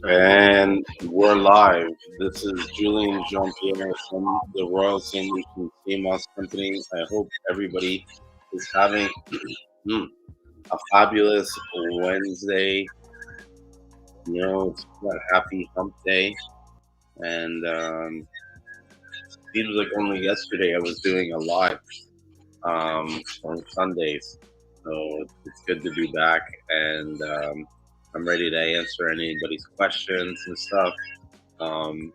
And we're live. This is Julien Jean-Pierre from the Royal St.Lucian Seamoss Company. I hope everybody is having a fabulous Wednesday. It's a happy hump day. And seems like only yesterday I was doing a live on Sundays. So it's good to be back. And I'm ready to answer anybody's questions and stuff. I'm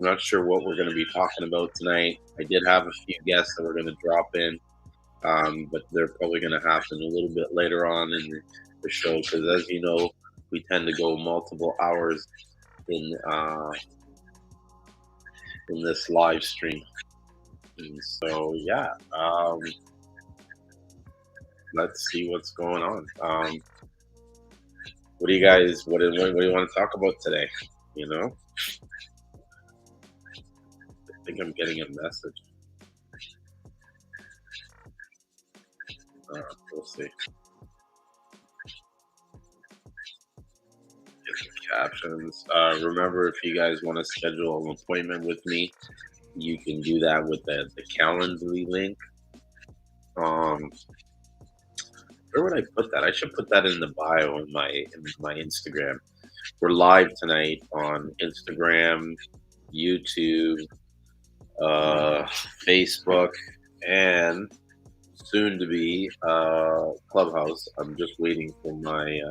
not sure what we're going to be talking about tonight. I did have a few guests that were going to drop in, but they're probably going to happen a little bit later on in the show because, as you know, we tend to go multiple hours in this live stream. And so, yeah, let's see what's going on. What do you guys? What do you want to talk about today? I think I'm getting a message. We'll see. Get the captions. Remember, if you guys want to schedule an appointment with me, you can do that with the Calendly link. Where would I put that? I should put that in the bio in my Instagram. We're live tonight on Instagram, YouTube, Facebook, and soon to be Clubhouse. I'm just waiting for my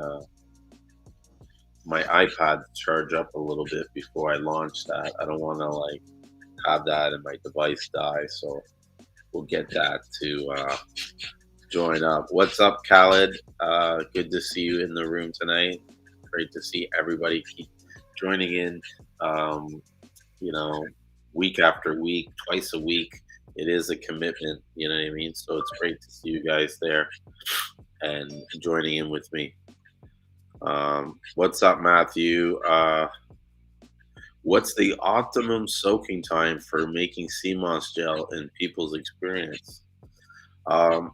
iPad to charge up a little bit before I launch that. I don't want to have that and my device die, so we'll get that to join up. What's up, Khaled? Good to see you in the room tonight. Great to see everybody keep joining in. Week after week, twice a week. It is a commitment, you know what I mean? So it's great to see you guys there and joining in with me. What's up, Matthew? What's the optimum soaking time for making sea moss gel in people's experience?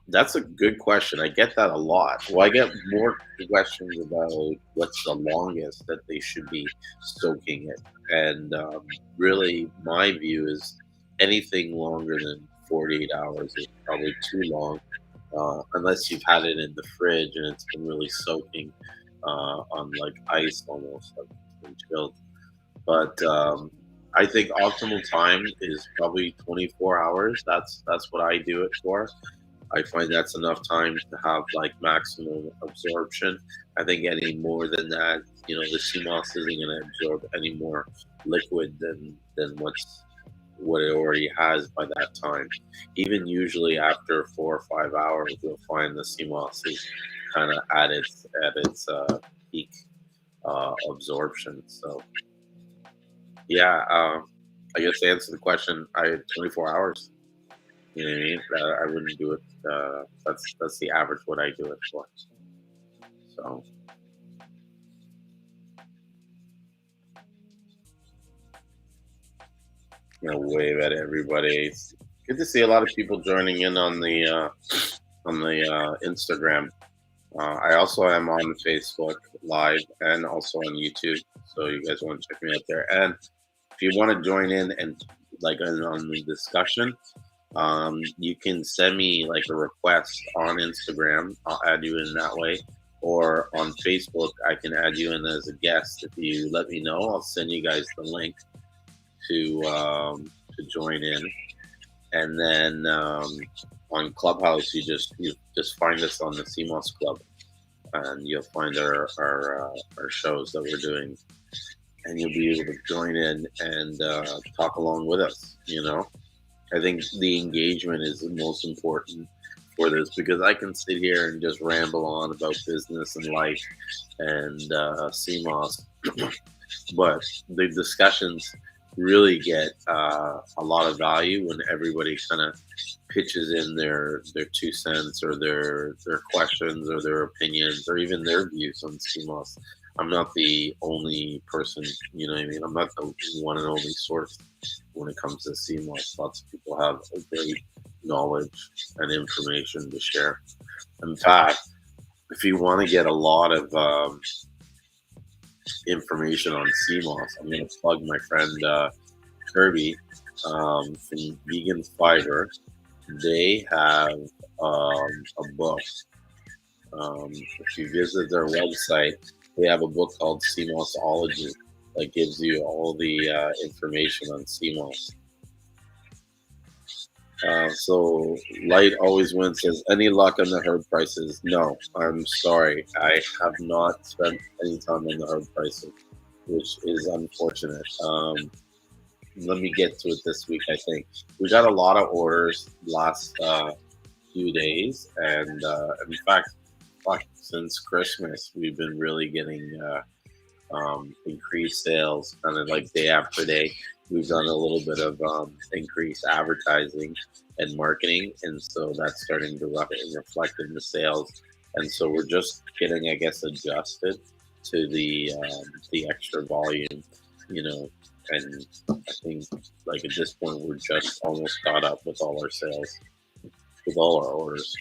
That's a good question. I get that a lot. Well, I get more questions about what's the longest that they should be soaking it. And really, my view is anything longer than 48 hours is probably too long, unless you've had it in the fridge and it's been really soaking on ice almost, like it's been chilled. But I think optimal time is probably 24 hours. That's what I do it for. I find that's enough time to have maximum absorption. I think any more than that, the sea moss isn't going to absorb any more liquid than what it already has by that time. Even usually after 4 or 5 hours, you'll find the sea moss is kind of at its peak absorption. So yeah, I guess to answer the question, I had 24 hours. You know what I mean? I wouldn't do it. That's the average what I do it for. So wave at everybody. It's good to see a lot of people joining in on the Instagram. I also am on Facebook Live and also on YouTube. So you guys want to check me out there. And if you want to join in and on the discussion, you can send me a request on Instagram. I'll add you in that way. Or on Facebook, I can add you in as a guest. If you let me know, I'll send you guys the link to join in. And then on Clubhouse, you just find us on the Seamoss Club, and you'll find our shows that we're doing, and you'll be able to join in and talk along with us. I think the engagement is the most important for this, because I can sit here and just ramble on about business and life and sea moss, but the discussions really get a lot of value when everybody kind of pitches in their 2 cents or their questions or their opinions or even their views on sea moss. I'm not the only person, you know what I mean? I'm not the one and only source when it comes to sea moss. Lots of people have a great knowledge and information to share. In fact, if you want to get a lot of information on Seamoss, I'm going to plug my friend Kirby from Vegan Fiber. They have a book. If you visit their website, they have a book called Seamossology that gives you all the information on Seamoss. So Light Always Wins says, any luck on the herb prices? No, I'm sorry. I have not spent any time on the herb prices, which is unfortunate. Let me get to it this week, I think. We got a lot of orders last few days, and in fact, since Christmas, we've been really getting increased sales, kind of like day after day. We've done a little bit of increased advertising and marketing, and so that's starting to reflect in the sales. And so we're just getting, I guess, adjusted to the extra volume, you know. And I think, like at this point, we're just almost caught up with all our sales, with all our orders.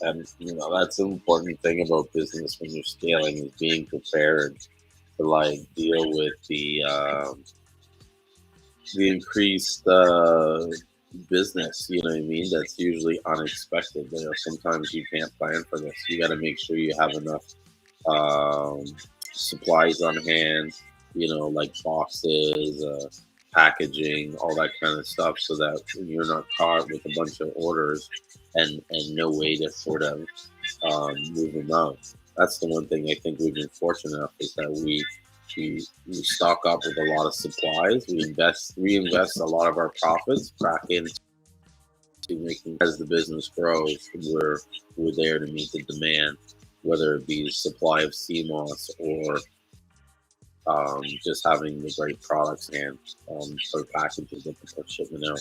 And that's an important thing about business when you're scaling, is being prepared to like deal with the increased business. You know what I mean? That's usually unexpected. Sometimes you can't plan for this. You got to make sure you have enough supplies on hand. Like boxes, packaging, all that kind of stuff, so that you're not caught with a bunch of orders and no way to sort of move them out. That's the one thing I think we've been fortunate enough, is that we stock up with a lot of supplies. We invest a lot of our profits back into making, as the business grows, we're there to meet the demand, whether it be the supply of Seamoss or just having the right products and for packages that people shipping out.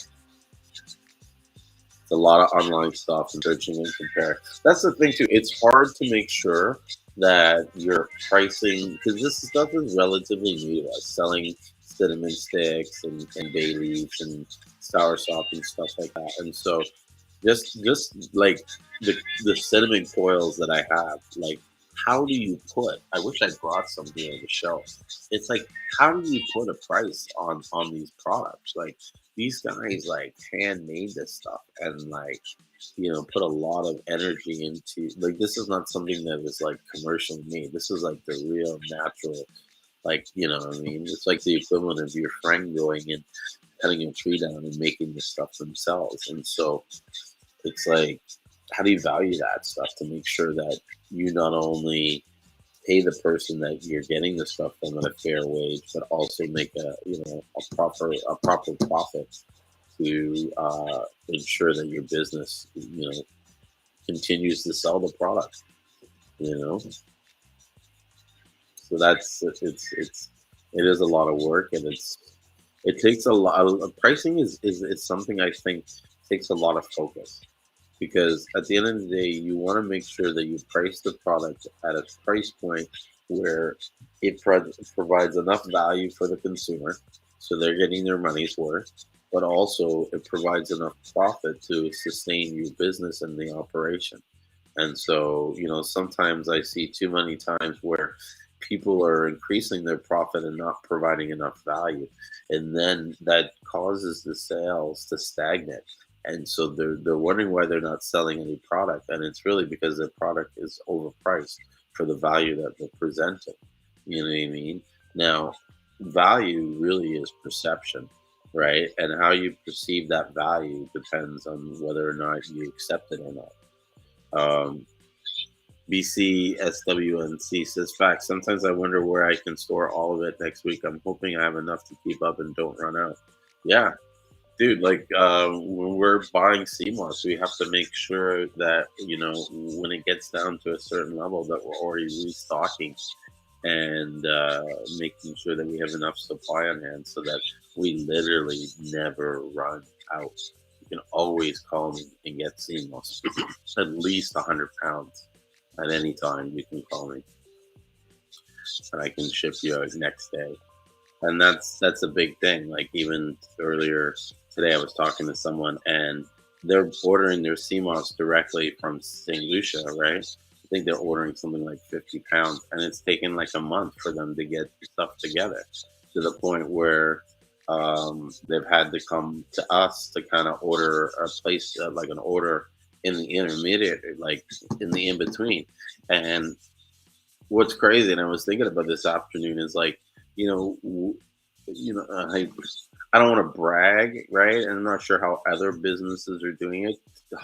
It's a lot of online stuff and searching and compare. That's the thing too. It's hard to make sure that your pricing, because this stuff is relatively new to us, selling cinnamon sticks and bay leaves and soursop and stuff like that. And so just like the cinnamon coils that I have, like, how do you put, I wish I brought something on the shelf. It's like, how do you put a price on these products? Like, these guys like handmade this stuff and like, put a lot of energy into, like, this is not something that is like commercially made. This is like the real natural, like, what I mean? It's like the equivalent of your friend going and cutting a tree down and making the stuff themselves. And so it's like, how do you value that stuff to make sure that you not only pay the person that you're getting the stuff from at a fair wage, but also make a proper profit to ensure that your business continues to sell the product. So that's it is a lot of work, and it takes a lot of pricing is something I think takes a lot of focus. Because at the end of the day, you want to make sure that you price the product at a price point where it provides enough value for the consumer, so they're getting their money's worth, but also it provides enough profit to sustain your business and the operation. And so, sometimes I see too many times where people are increasing their profit and not providing enough value. And then that causes the sales to stagnate. And so they're wondering why they're not selling any product, and it's really because their product is overpriced for the value that they're presenting. You know what I mean? Now, value really is perception, right? And how you perceive that value depends on whether or not you accept it or not. BCSWNC says, facts. Sometimes I wonder where I can store all of it next week. I'm hoping I have enough to keep up and don't run out. Yeah. Dude, like when we're buying Seamoss, we have to make sure that, when it gets down to a certain level, that we're already restocking and making sure that we have enough supply on hand so that we literally never run out. You can always call me and get Seamoss, at least 100 pounds at any time. You can call me and I can ship you next day. And that's a big thing. Like, even earlier today, I was talking to someone and they're ordering their Seamoss directly from St. Lucia, right? think they're ordering something like 50 pounds, and it's taken like a month for them to get stuff together to the point where they've had to come to us to kind of order a place like an order in the intermediate, like in the in between. And what's crazy, and I was thinking about this afternoon, is like, you know, I don't want to brag, right? And I'm not sure how other businesses are doing it.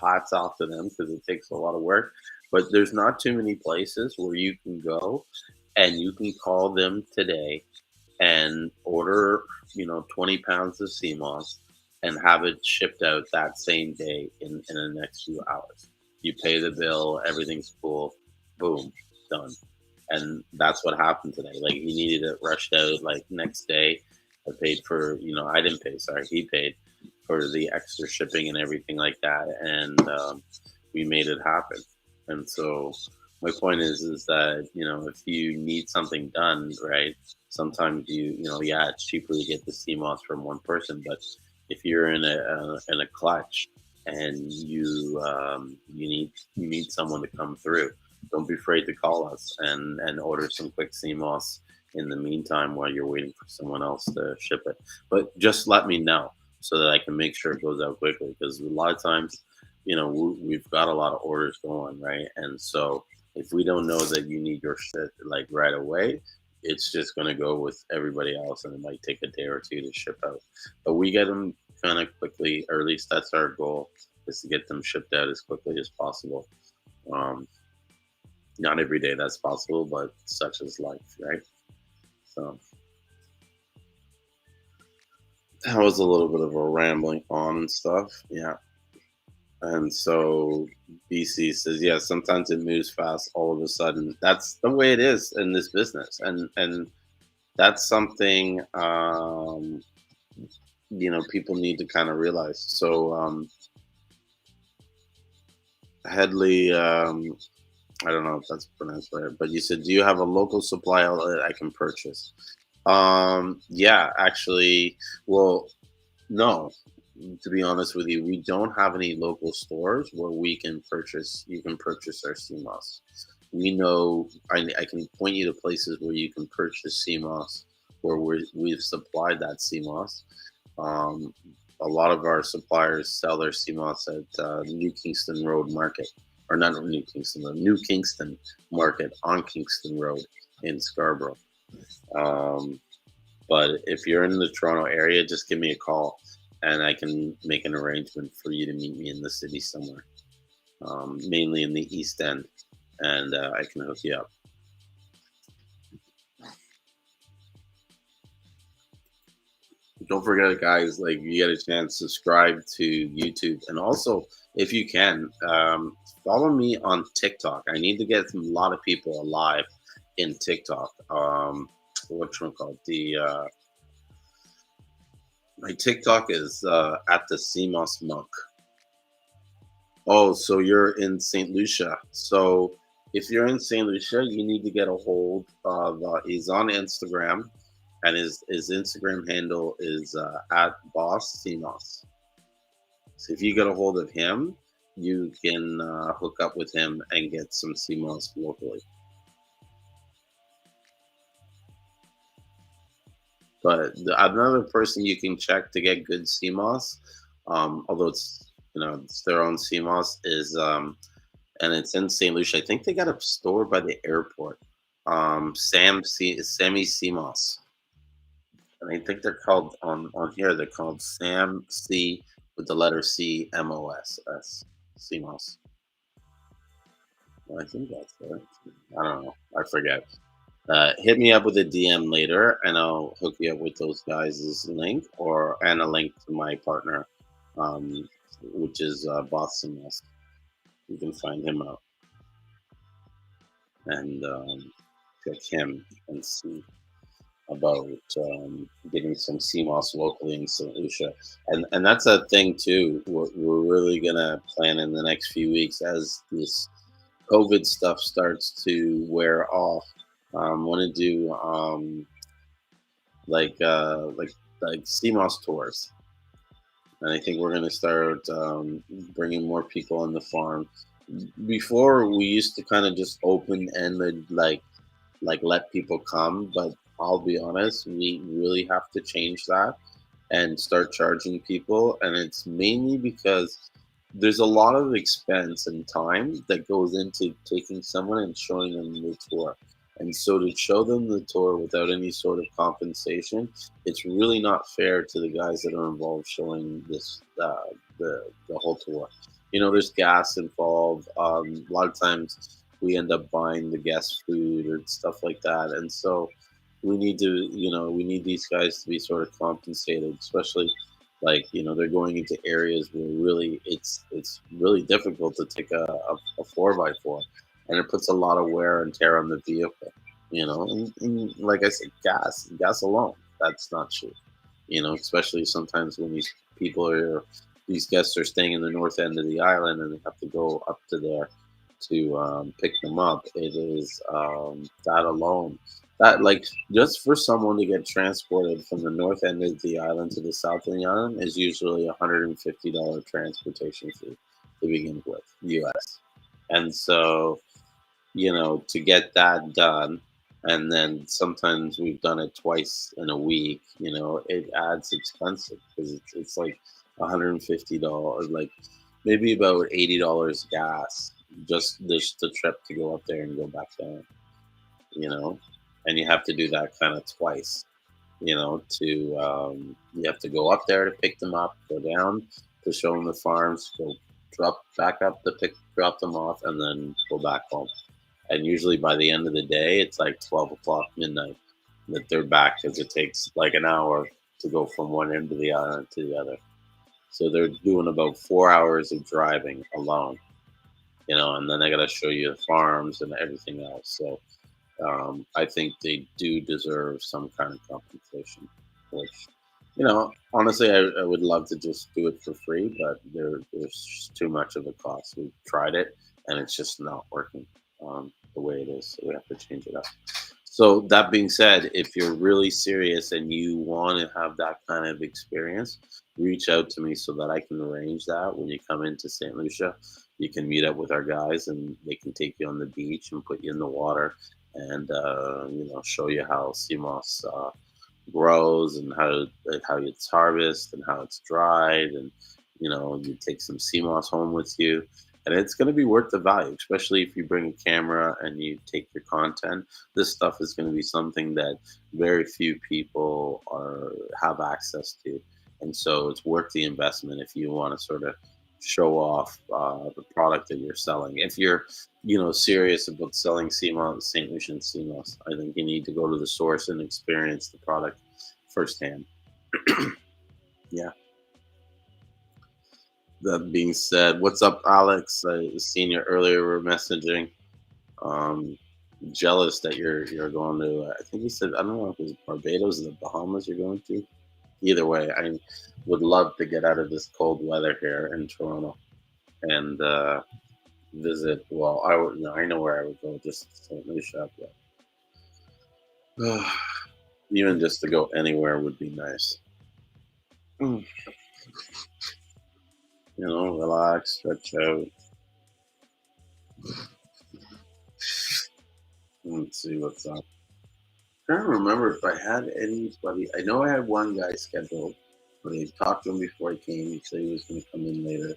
Hats off to them because it takes a lot of work. But there's not too many places where you can go and you can call them today and order, 20 pounds of sea moss and have it shipped out that same day in the next few hours. You pay the bill, everything's cool, boom, done. And that's what happened today. Like he needed it rushed out like next day. I paid for, I didn't pay, sorry, he paid for the extra shipping and everything like that. And we made it happen. And so my point is that, if you need something done, right, sometimes yeah, it's cheaper to get the CMOS from one person, but if you're in a clutch and you need someone to come through, don't be afraid to call us and order some quick CMOS in the meantime while you're waiting for someone else to ship it. But just let me know so that I can make sure it goes out quickly, because a lot of times, we've got a lot of orders going, right? And so if we don't know that you need your shit like right away, it's just going to go with everybody else, and it might take a day or two to ship out. But we get them kind of quickly, or at least that's our goal, is to get them shipped out as quickly as possible. Um, Not every day that's possible, but such is life, right? So that was a little bit of a rambling on and stuff. Yeah. And so BC says, yeah, sometimes it moves fast all of a sudden. That's the way it is in this business. And that's something people need to kind of realize. So Headley, I don't know if that's pronounced right, but you said, do you have a local supply outlet I can purchase? Yeah, actually, well, no, to be honest with you, we don't have any local stores where you can purchase our CMOS. We know, I can point you to places where you can purchase CMOS, where we've supplied that CMOS. Um, a lot of our suppliers sell their CMOS at New Kingston Road Market, or not New Kingston Road, New Kingston Market on Kingston Road in Scarborough. Um, but if you're in the Toronto area, just give me a call and I can make an arrangement for you to meet me in the city somewhere, mainly in the East End, and I can hook you up. Don't forget, guys, like you get a chance, subscribe to YouTube, and also if you can, follow me on TikTok. I need to get a lot of people alive in TikTok. What's one called? My TikTok is at the Seamoss Monk. Oh, so you're in St. Lucia. So if you're in St. Lucia, you need to get a hold of. He's on Instagram, and his Instagram handle is at Boss Seamoss. So if you get a hold of him, you can hook up with him and get some Seamoss locally. But another person you can check to get good Seamoss, although it's their own Seamoss, is and it's in St. Lucia. I think they got a store by the airport. Sammy Seamoss, and I think they're called on here. They're called Sam C with the letter C MOSS Seamoss. I think that's it. I don't know. I forget. Hit me up with a DM later, and I'll hook you up with those guys' link and a link to my partner, um, which is Boston West. You can find him out and check him and see about getting some CMOS locally in St. Lucia. And that's a thing too. We're really gonna plan in the next few weeks as this COVID stuff starts to wear off. Want to do like CMOS tours, and I think we're gonna start bringing more people on the farm before we used to kind of just open ended, like let people come, but I'll be honest, we really have to change that and start charging people. And it's mainly because there's a lot of expense and time that goes into taking someone and showing them the tour. And so to show them the tour without any sort of compensation, it's really not fair to the guys that are involved showing this the whole tour. There's gas involved. A lot of times we end up buying the guest food or stuff like that, and so we need these guys to be sort of compensated, especially like they're going into areas where really it's really difficult to take a 4x4, and it puts a lot of wear and tear on the vehicle. And like I said, gas alone, that's not cheap. Especially sometimes when these guests are staying in the north end of the island and they have to go up to there to pick them up. It is that alone, that like just for someone to get transported from the north end of the island to the south of the island is usually $150 transportation fee to begin with, US. And so to get that done, and then sometimes we've done it twice in a week, it adds expensive because it's like $150, like maybe about $80 gas, just the trip to go up there and go back down, you know, and you have to do that kind of twice, to you have to go up there to pick them up, go down to show them the farms, go drop back up to drop them off, and then go back home. And usually by the end of the day, it's like 12 o'clock midnight that they're back because it takes like an hour to go from one end of the island to the other. So they're doing about 4 hours of driving alone, and then they got to show you the farms and everything else. So I think they do deserve some kind of compensation, which, honestly, I would love to just do it for free, but there's too much of a cost. We've tried it and it's just not working the way it is. So we have to change it up. So that being said, if you're really serious and you want to have that kind of experience, reach out to me so that I can arrange that. When you come into St. Lucia, you can meet up with our guys and they can take you on the beach and put you in the water and show you how sea moss grows and how it's harvested and how it's dried, and you take some sea moss home with you, and it's going to be worth the value, especially if you bring a camera and you take your content. This stuff is going to be something that very few people have access to, and so it's worth the investment if you want to sort of show off the product that you're selling. If you're serious about selling CMOS, St. Lucian Seamoss, I think you need to go to the source and experience the product firsthand. Yeah. That being said, what's up, Alex? I seen you earlier. We're messaging. Um, Jealous that you're going to. I think you said, I don't know if it's Barbados or the Bahamas you're going to. Either way, I would love to get out of this cold weather here in Toronto and visit. Well, I know where I would go. Just St. Lucia, but even just to go anywhere would be nice. Relax, stretch out. Let's see what's up. I'm trying to remember if I had anybody. I know I had one guy scheduled, but I talked to him before he came. He said he was going to come in later.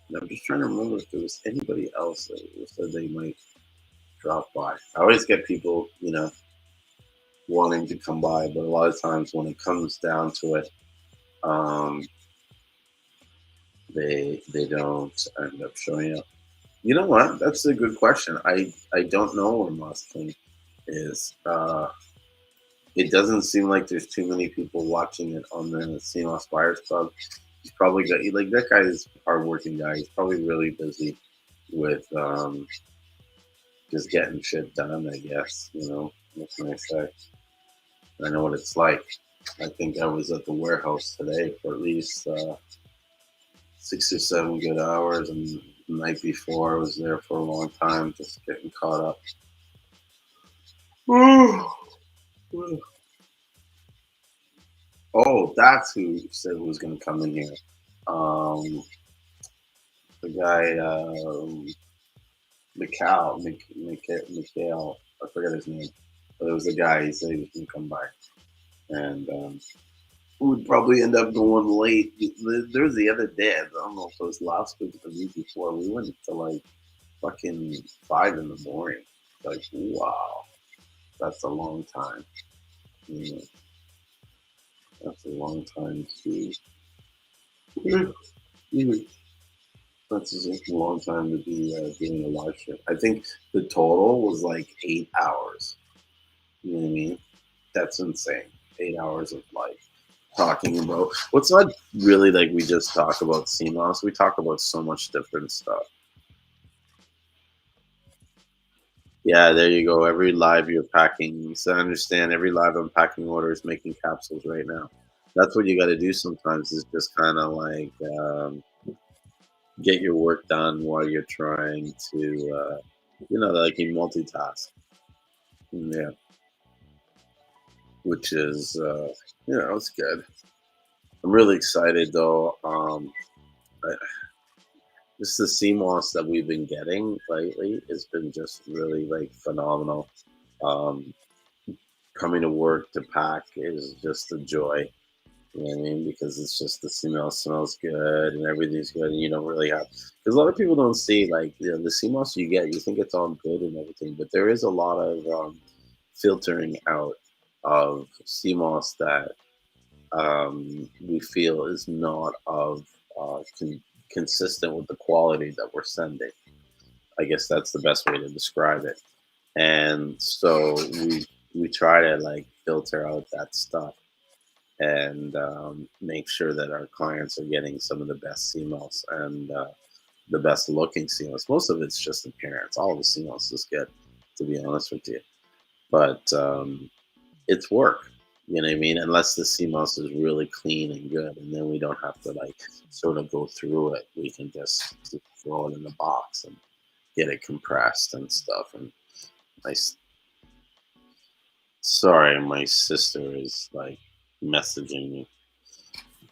And I'm just trying to remember if there was anybody else that said they might drop by. I always get people, wanting to come by, but a lot of times when it comes down to it, um, they don't end up showing up. You know what? That's a good question. I don't know where Moss King is. It doesn't seem like there's too many people watching it on the CMOS Buyers Club. He's probably got like that guy is a hardworking guy. He's probably really busy with just getting shit done. I guess what can I say? I know what it's like. I think I was at the warehouse today for at least 6 or 7 good hours, and the night before I was there for a long time, just getting caught up. Oh, that's who said was going to come in here. The guy, Mikhail, I forget his name, but it was a guy. He said he was gonna come by, and we would probably end up going late. There was the other day. I don't know if it was last week or the week before. We went to like fucking 5 in the morning. Like, wow, that's a long time. You know, that's a long time to. That's a long time to be doing a live show. I think the total was like 8 hours. You know what I mean? That's insane. 8 hours of like talking about what's not really like we just talk about CMOS. We talk about so much different stuff. Yeah, there you go. Every live you're packing. You said understand every live I'm packing order is making capsules right now. That's what you got to do sometimes is just kind of like get your work done while you're trying to, like you multitask. Yeah, which is, it's good. I'm really excited though. I, just the CMOS that we've been getting lately has been just really like phenomenal. Um, Coming to work to pack is just a joy. You know what I mean? Because it's just the smell smells good and everything's good, and you don't really have because a lot of people don't see like the CMOS you get. You think it's all good and everything, but there is a lot of filtering out of CMOS that we feel is not of consistent with the quality that we're sending. I guess that's the best way to describe it. And so we try to like filter out that stuff and make sure that our clients are getting some of the best CMOS and the best looking CMOS. Most of it's just appearance. All the CMOS is good, to be honest with you. But it's work. You know what I mean? Unless the CMOS is really clean and good, and then we don't have to like sort of go through it. We can just throw it in the box and get it compressed and stuff. And my sorry, my sister is like messaging me.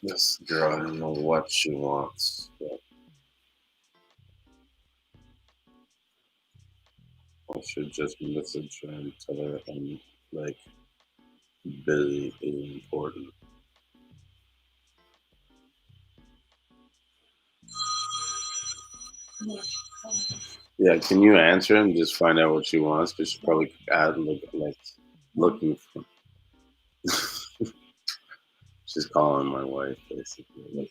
This girl, I don't know what she wants, but I should just message her and tell her I'm like busy is important. Yeah, can you answer and just find out what she wants? Because she probably add like looking for. She's calling my wife basically.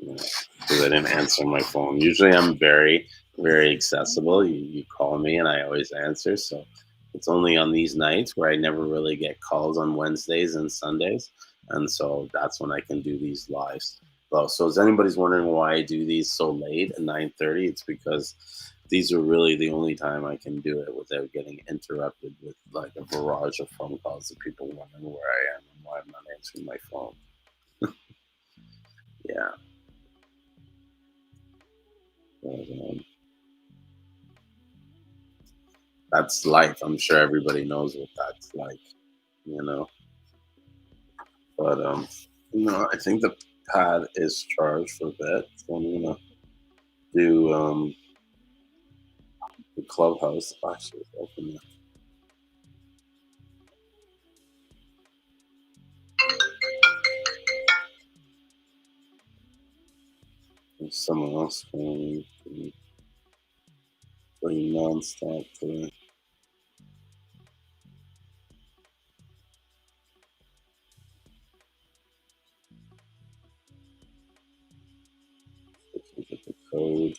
Because I didn't answer my phone. Usually I'm very, very accessible. You call me and I always answer. So it's only on these nights where I never really get calls on Wednesdays and Sundays. And so that's when I can do these lives. Well, so if anybody's wondering why I do these so late at 9:30, it's because these are really the only time I can do it without getting interrupted with like a barrage of phone calls of people wondering where I am and why I'm not answering my phone. Yeah. But, that's life. I'm sure everybody knows what that's like, you know. But I think the pad is charged for a bit. So I'm gonna do the clubhouse. Actually, it's open. There's someone else going pretty nonstop today. Look at the code.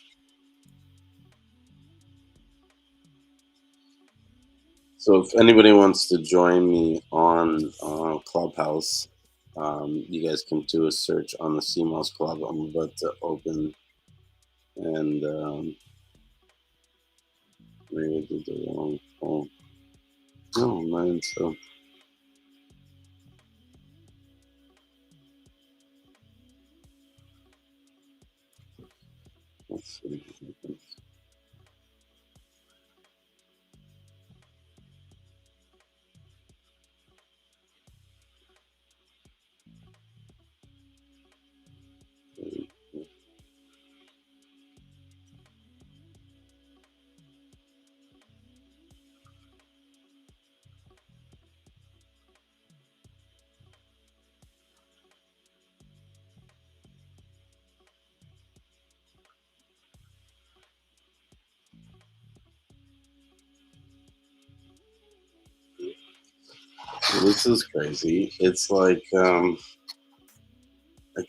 So if anybody wants to join me on Clubhouse, you guys can do a search on the CMOS Club. I'm about to open and maybe I did the wrong phone. Oh man, so let's see. this is crazy. It's like I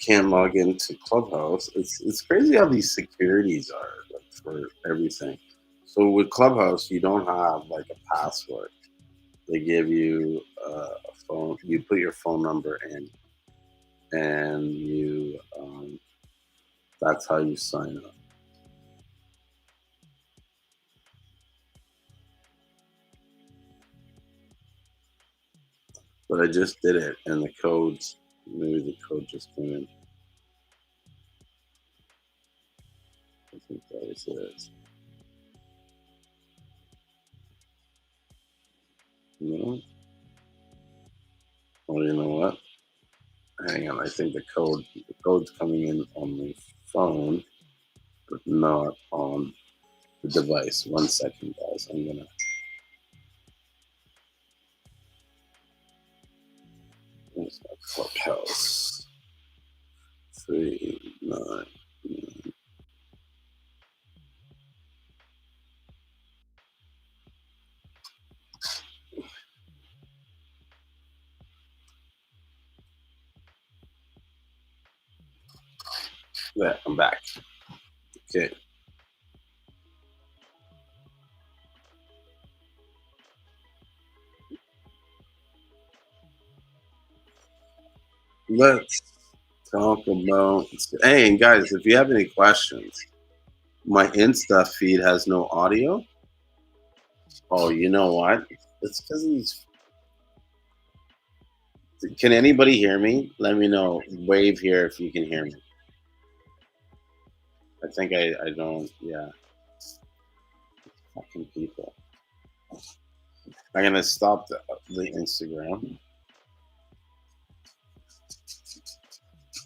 can't log into Clubhouse. It's crazy how these securities are like for everything. So with Clubhouse, you don't have like a password. They give you a phone. You put your phone number in, and you that's how you sign up. But I just did it, and the codes. Maybe the code just came in. I think that was it. No. Well, you know what? Hang on. I think the code's coming in on my phone, but not on the device. 1 second, guys. I'm gonna. Where's my Clubhouse? 3 9. There, I'm back. Okay. Let's talk about. Hey, and guys, if you have any questions, my Insta feed has no audio. Oh, you know what? It's because these. Can anybody hear me? Let me know. Wave here if you can hear me. I think I don't. Yeah. Fucking people. I'm gonna stop the Instagram.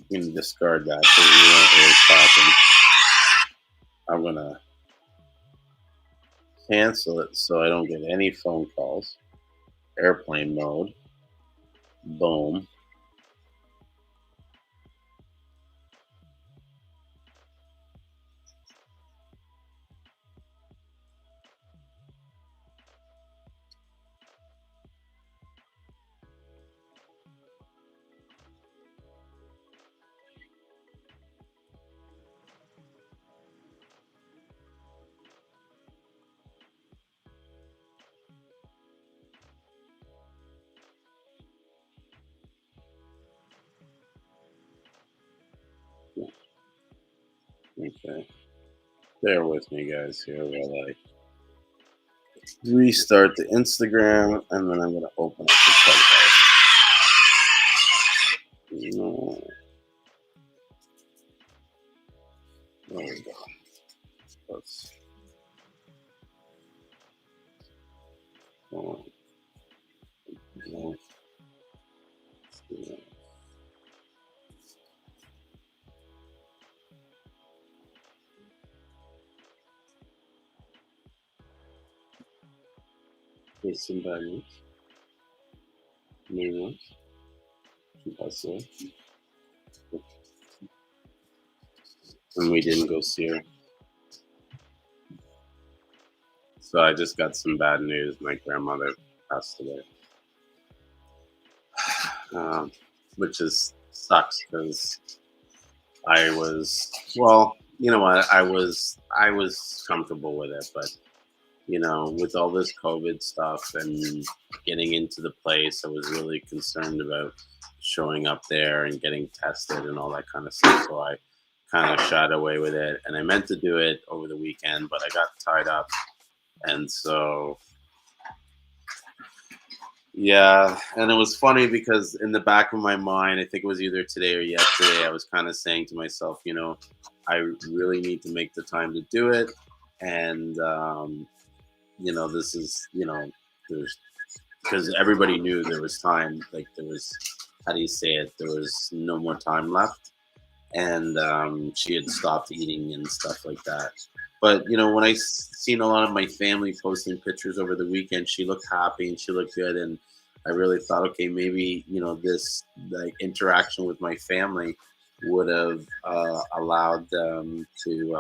You can discard that because we weren't really talking. I'm gonna cancel it so I don't get any phone calls. Airplane mode. Boom. Okay. Bear with me, guys. Here while I restart the Instagram, and then I'm gonna open up the Clubhouse. No. There we go. Let's. Oh, no. Here's some bad news. New ones. Also. And we didn't go see her. So I just got some bad news. My grandmother passed away, which is sucks because I was you know what, I was comfortable with it, but with all this COVID stuff and getting into the place, I was really concerned about showing up there and getting tested and all that kind of stuff. So I kind of shied away with it, and I meant to do it over the weekend, but I got tied up, and so. Yeah, and it was funny because in the back of my mind, I think it was either today or yesterday, I was kind of saying to myself, I really need to make the time to do it. And, this is, there's, because everybody knew there was time, like there was, how do you say it? There was no more time left. And she had stopped eating and stuff like that. But, when I seen a lot of my family posting pictures over the weekend, she looked happy and she looked good. And I really thought, okay, maybe, this like interaction with my family would have allowed them to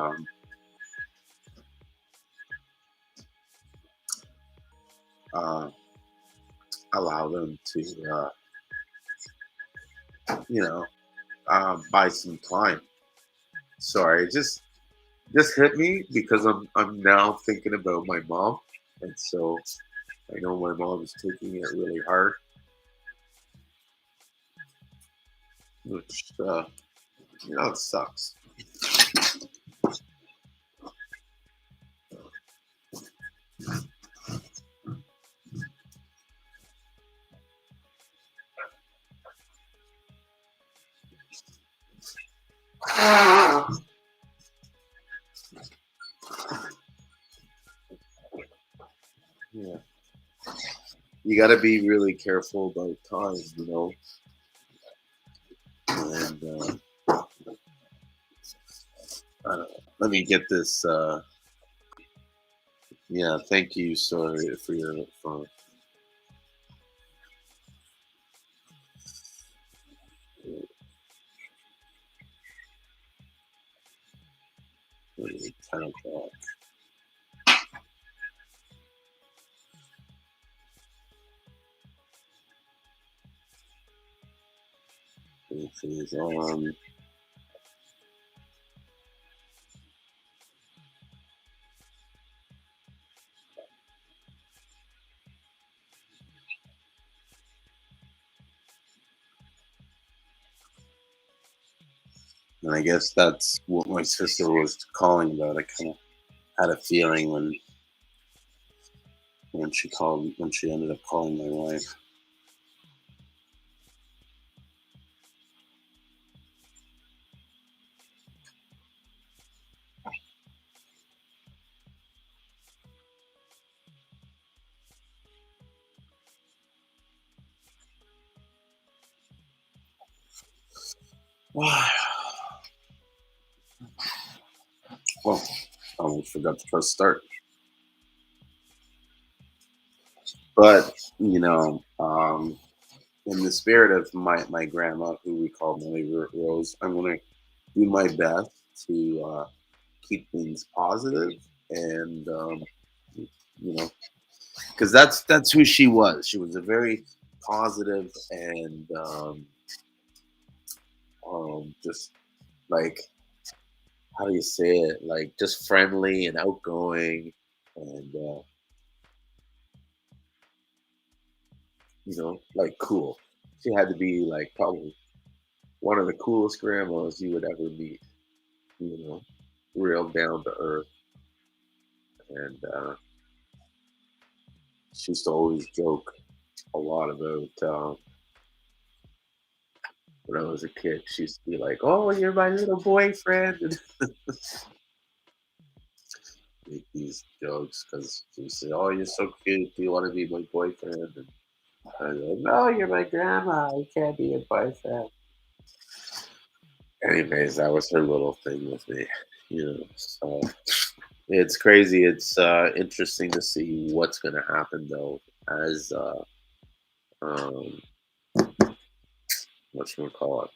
uh, allow them to, you know, buy some time. Sorry, it just hit me because I'm now thinking about my mom, and so I know my mom is taking it really hard, which it sucks. Yeah, you got to be really careful about time, and I don't know. Let me get this. Yeah, thank you. Sorry for your phone. Really 10 o'clock. This is on. And I guess that's what my sister was calling about. I kind of had a feeling when she ended up calling my wife. Well, I almost forgot to press start. But in the spirit of my grandma, who we call Millie Rose, I'm gonna do my best to keep things positive and you know because that's who she was. She was a very positive and just like, how do you say it, like just friendly and outgoing, and like cool. She had to be like probably one of the coolest grandmas you would ever meet. you know Real down to earth, and she used to always joke a lot about when I was a kid. She used to be like, "Oh, you're my little boyfriend," and make these jokes because she said, "Oh, you're so cute. Do you want to be my boyfriend?" And I was like, "No, you're my grandma. You can't be a boyfriend." Anyways, that was her little thing with me. So it's crazy. It's interesting to see what's going to happen though, as um, what should we call it?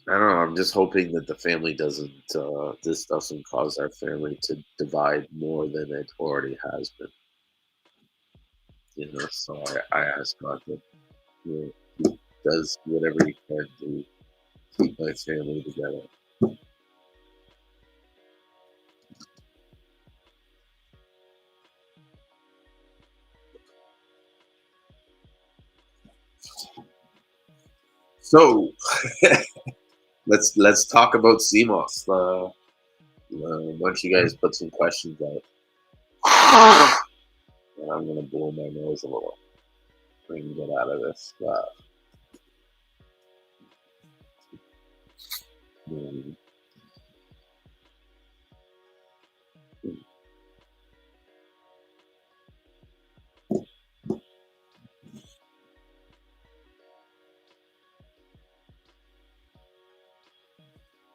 I don't know. I'm just hoping that the family doesn't. This doesn't cause our family to divide more than it already has been. So I ask God that he does whatever he can to keep my family together. So let's talk about CMOS. Why don't you guys put some questions out? And I'm gonna blow my nose a little. I can get out of this. Um,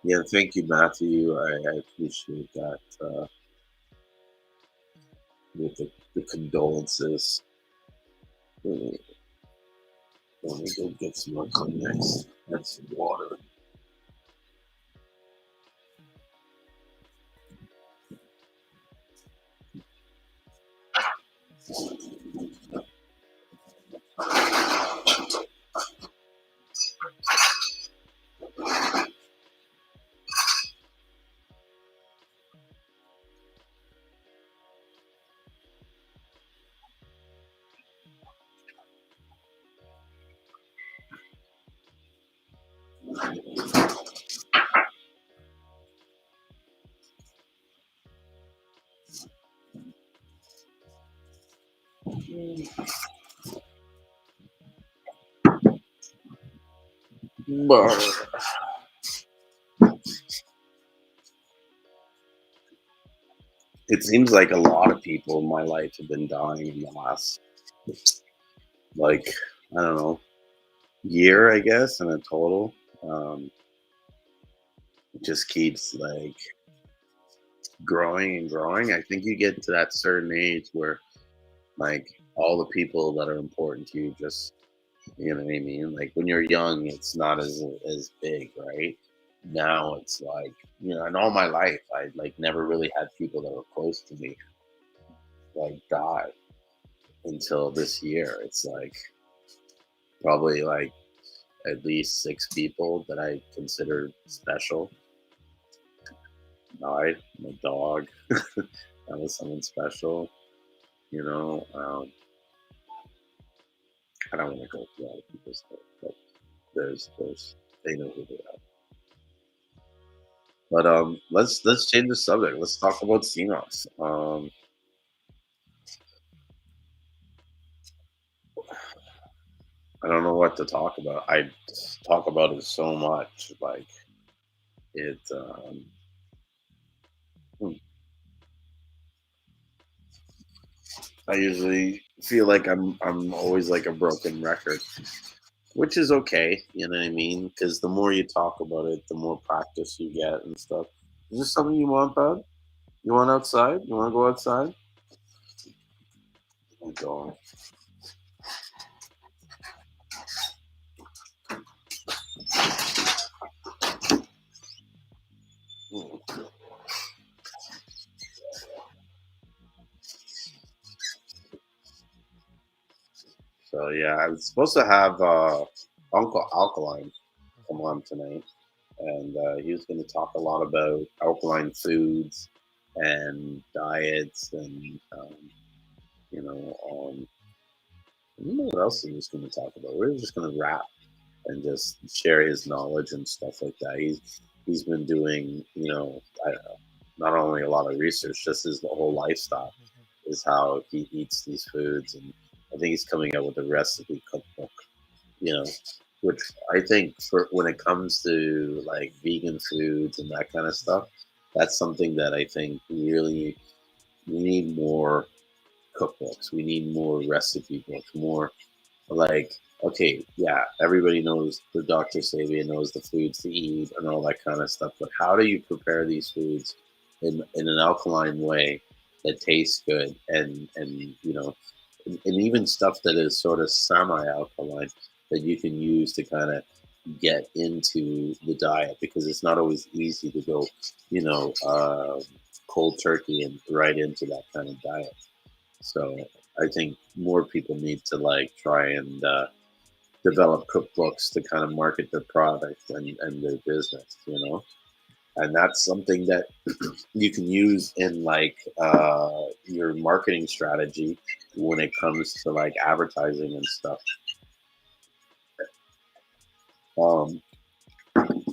yeah, thank you, Matthew. I appreciate that. With the condolences. Let me go get some more Kleenex and some water. It seems like a lot of people in my life have been dying in the last, like, I don't know, year, I guess, in a total. It just keeps like growing and growing. I think you get to that certain age where like all the people that are important to you just, you know what I mean? Like when you're young, it's not as big, right? Now it's like, in all my life, I like never really had people that were close to me like die until this year. It's like probably like at least 6 people that I consider special died. My dog, that was someone special, you know. I don't want to go through all the people's stuff, but there's they know who they are. But let's change the subject. Let's talk about CMOS. I don't know what to talk about. I talk about it so much, like it. Hmm, I usually feel like I'm always like a broken record, which is okay. You know what I mean? Because the more you talk about it, the more practice you get and stuff. Is this something you want, bud? You want outside? You want to go outside? I'm going. Hmm. So yeah, I was supposed to have Uncle Alkaline come on tonight, and he was going to talk a lot about alkaline foods and diets, and you know, I don't know what else he was going to talk about. We were just going to rap and just share his knowledge and stuff like that. He's been doing, I don't know, not only a lot of research, just his whole lifestyle is how he eats these foods, and I think he's coming up with a recipe cookbook, you know, which I think for when it comes to like vegan foods and that kind of stuff, that's something that I think we need more cookbooks. We need more recipe books, more like, okay, yeah, everybody knows the Dr. Sabia knows the foods to eat and all that kind of stuff, but how do you prepare these foods in an alkaline way that tastes good, and and even stuff that is sort of semi-alkaline that you can use to kind of get into the diet, because it's not always easy to go, cold turkey and right into that kind of diet. So I think more people need to like try and develop cookbooks to kind of market their product and their business, and that's something that you can use in like your marketing strategy when it comes to like advertising and stuff. Um,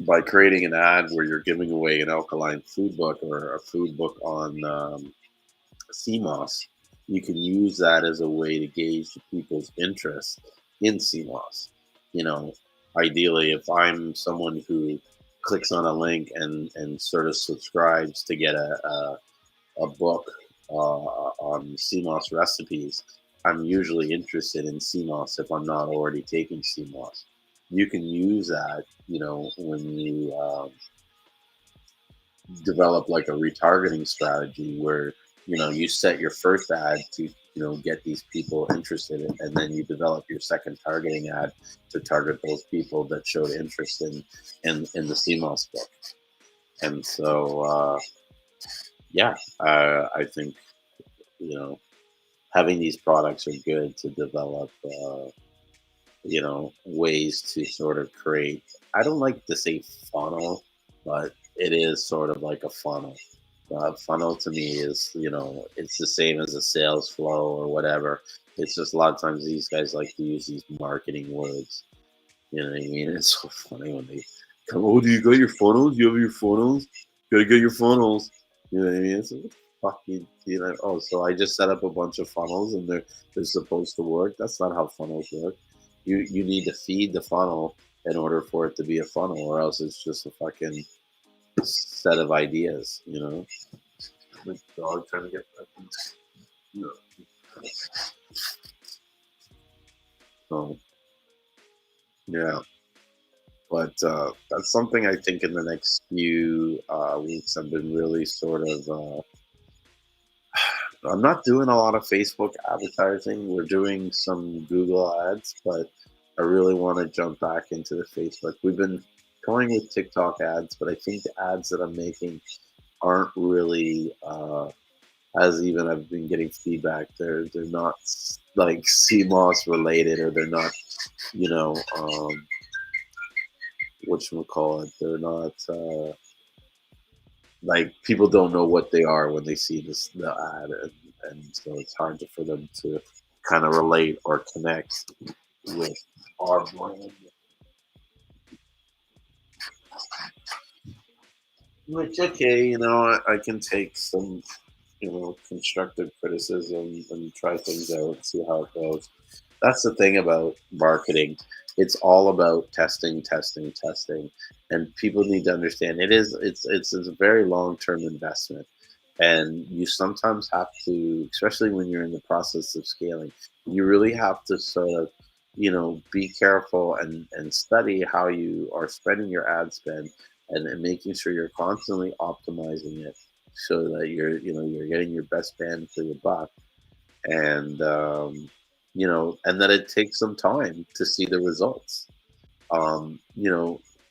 by creating an ad where you're giving away an alkaline food book or a food book on CMOS, you can use that as a way to gauge people's interest in CMOS. You know, ideally, if I'm someone who clicks on a link and sort of subscribes to get a book on CMOS recipes, I'm usually interested in CMOS if I'm not already taking CMOS. You can use that, when you develop like a retargeting strategy where you set your first ad to get these people interested in, and then you develop your second targeting ad to target those people that showed interest in the CMOS book. And so yeah, I think having these products are good to develop ways to sort of create, I don't like to say funnel, but it is sort of like a funnel. Funnel to me is, it's the same as a sales flow or whatever. It's just a lot of times these guys like to use these marketing words. You know what I mean? It's so funny when they come, oh, do you got your funnels? You have your funnels? Gotta get your funnels. You know what I mean? fuck you know? Oh, so I just set up a bunch of funnels and they're supposed to work. That's not how funnels work. You need to feed the funnel in order for it to be a funnel, or else it's just a fucking set of ideas. You know, the dog trying to get back. You know, so yeah. But that's something I think in the next few weeks I've been really sort of. I'm not doing a lot of Facebook advertising. We're doing some Google ads, but I really want to jump back into the Facebook. We've been going with TikTok ads, but I think the ads that I'm making aren't really, as even I've been getting feedback. They're not like CMOS related, or they're not, you know, whatchamacallit. They're not. Like people don't know what they are when they see the ad, and so it's hard for them to kind of relate or connect with our brand. Which okay, I can take some constructive criticism and try things out, see how it goes. That's the thing about marketing. It's all about testing, testing, testing, and people need to understand it's a very long term investment, and you sometimes have to, especially when you're in the process of scaling, you really have to sort of be careful and study how you are spending your ad spend, and making sure you're constantly optimizing it so that you're getting your best bang for your buck, and and that it takes some time to see the results.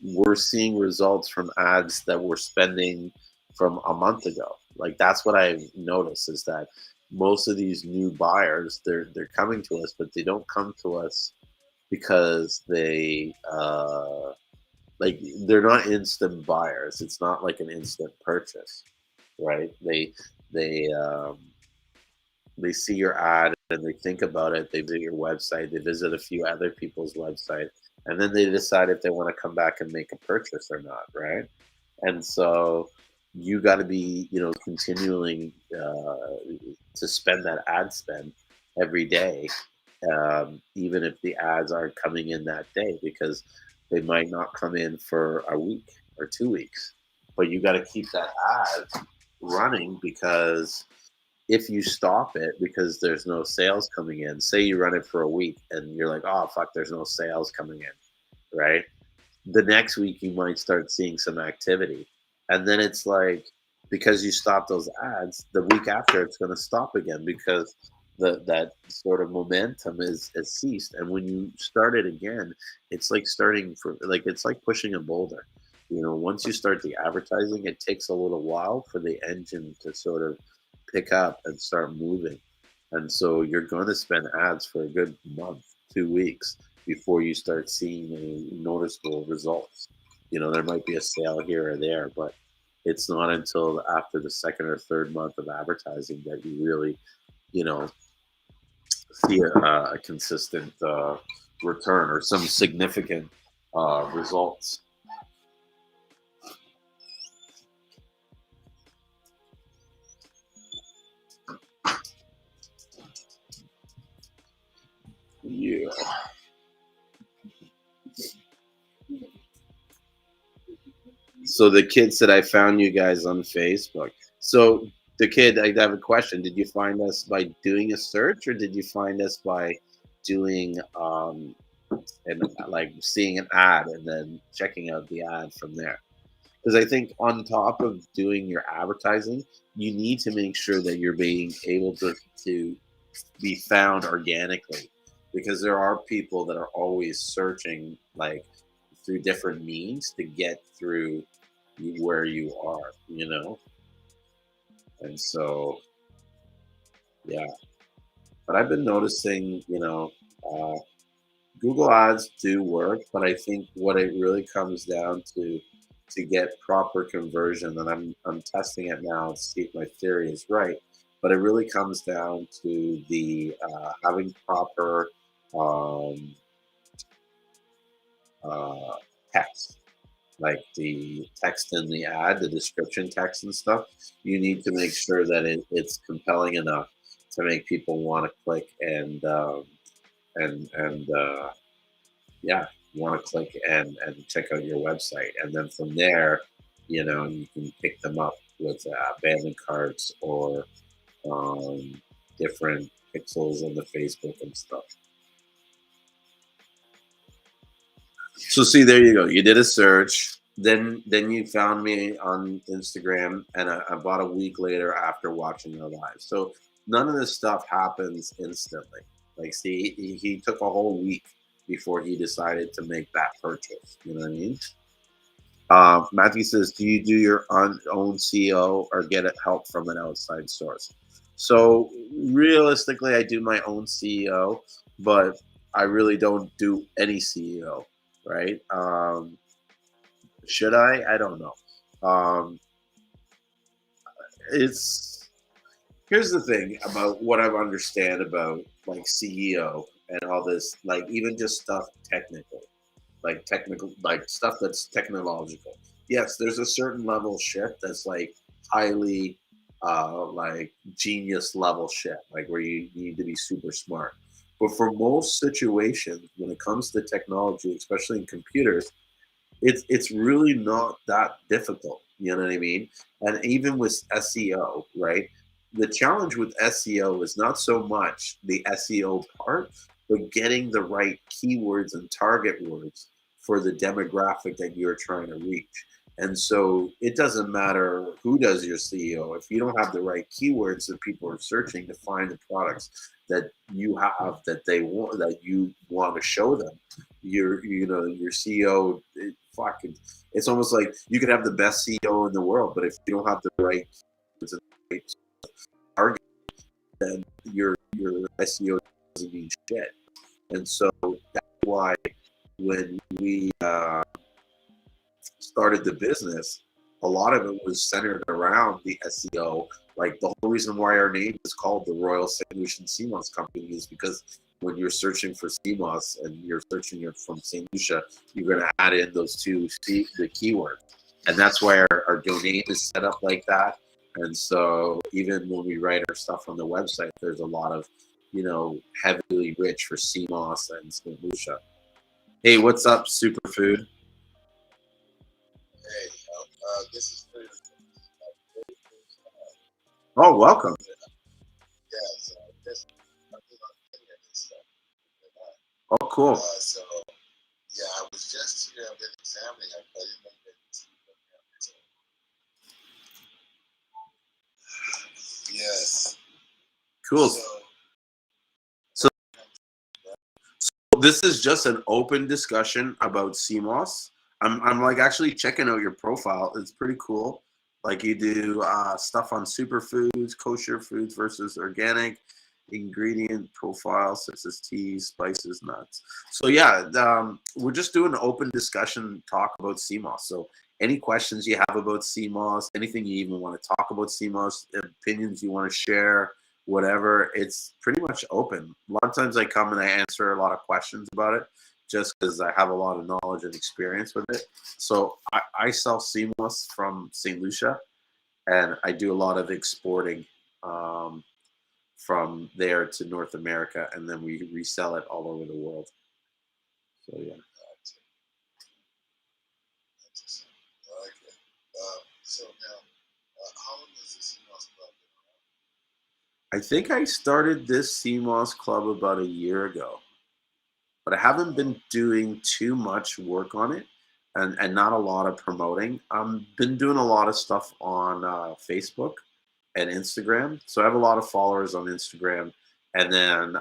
We're seeing results from ads that we're spending from a month ago. Like that's what I've noticed, is that most of these new buyers, they're coming to us, but they don't come to us because they're not instant buyers. It's not like an instant purchase, right? They see your ad and they think about it. They visit your website. They visit a few other people's website, and then they decide if they want to come back and make a purchase or not, right? And so you got to be, continuing to spend that ad spend every day, even if the ads aren't coming in that day, because they might not come in for a week or 2 weeks. But you got to keep that ad running, because if you stop it because there's no sales coming in, say you run it for a week and you're like, oh, fuck, there's no sales coming in, right? The next week you might start seeing some activity. And then it's like, because you stop those ads, the week after it's going to stop again, because that sort of momentum is ceased. And when you start it again, it's like starting for, like, it's like pushing a boulder. Once you start the advertising, it takes a little while for the engine to sort of pick up and start moving. And so you're going to spend ads for a good month, 2 weeks, before you start seeing any noticeable results. There might be a sale here or there, but it's not until after the second or third month of advertising that you really, you know, see a consistent return or some significant results. Yeah. So the kid said, I found you guys on Facebook. So the kid, I have a question. Did you find us by doing a search, or did you find us by doing and like seeing an ad and then checking out the ad from there? Because I think on top of doing your advertising, you need to make sure that you're being able to be found organically, because there are people that are always searching, like, through different means to get through where you are. And so, yeah. But I've been noticing, uh, Google ads do work, but I think what it really comes down to get proper conversion, and I'm testing it now to see if my theory is right. But it really comes down to the having proper um, uh, text, like the text in the ad, the description text and stuff, you need to make sure that it's compelling enough to make people want to click and yeah, want to click and check out your website, and then from there, you can pick them up with abandoned carts or different pixels on the Facebook and stuff. So see, there you go. You did a search. Then you found me on Instagram, and about a week later after watching your live. So none of this stuff happens instantly. Like, see, he took a whole week before he decided to make that purchase. You know what I mean? Matthew says, "Do you do your own CEO or get help from an outside source?" So realistically, I do my own CEO, but I really don't do any CEO, right? Should I? I don't know. Um, it's Here's the thing about what I understand about like CEO and all this, like even just stuff technical, like stuff that's technological. Yes, there's a certain level shit that's like highly like genius level shit, like where you need to be super smart. But for most situations, when it comes to technology, especially in computers, it's really not that difficult. You know what I mean? And even with SEO, right? The challenge with SEO is not so much the SEO part, but getting the right keywords and target words for the demographic that you're trying to reach. And so it doesn't matter who does your SEO if you don't have the right keywords that people are searching to find the products that you have that they want, that you want to show them. Your CEO, fucking, it's almost like you could have the best CEO in the world, but if you don't have the right target, then your SEO doesn't mean shit. And so that's why when we started the business, a lot of it was centered around the SEO. Like the whole reason why our name is called the Royal St.Lucian Seamoss Company is because when you're searching for Seamoss and you're searching it from St. Lucia, you're going to add in those the keywords. And that's why our domain is set up like that. And so even when we write our stuff on the website, there's a lot of, heavily rich for Seamoss and St. Lucia. Hey, what's up, Superfood? Hey, this is for Oh, welcome. yeah, so this I'm doing on internet and stuff. Oh, cool. So yeah, I was just I've been examining it, but I didn't know that. So, yes. Cool. So So this is just an open discussion about Seamoss. I'm like actually checking out your profile. It's pretty cool. Like you do stuff on superfoods, kosher foods versus organic, ingredient profiles such as teas, spices, nuts. So yeah, we're just doing an open discussion talk about Seamoss. So any questions you have about Seamoss, anything you even want to talk about Seamoss, opinions you want to share, whatever, it's pretty much open. A lot of times I come and I answer a lot of questions about it just because I have a lot of knowledge and experience with it. So I sell Seamoss from St. Lucia, and I do a lot of exporting from there to North America, and then we resell it all over the world. So yeah. okay. So now, how long has the Seamoss Club been around? I think I started this Seamoss Club about a year ago, but I haven't been doing too much work on it, and not a lot of promoting. I've been doing a lot of stuff on Facebook and Instagram. So I have a lot of followers on Instagram, and then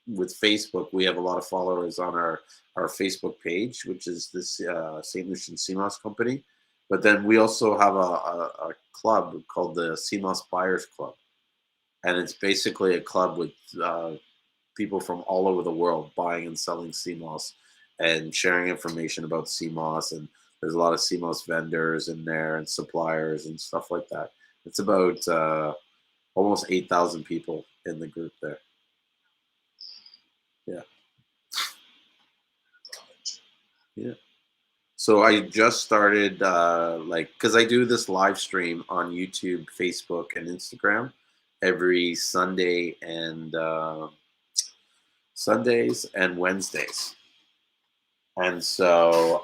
with Facebook, we have a lot of followers on our Facebook page, which is this St. Lucian Seamoss Company. But then we also have a club called the Seamoss Buyers Club, and it's basically a club with people from all over the world buying and selling Seamoss and sharing information about Seamoss. And there's a lot of Seamoss vendors in there and suppliers and stuff like that. It's about almost 8,000 people in the group there. Yeah. Yeah. So I just started like because I do this live stream on YouTube, Facebook, and Instagram every Sundays and Wednesdays. And so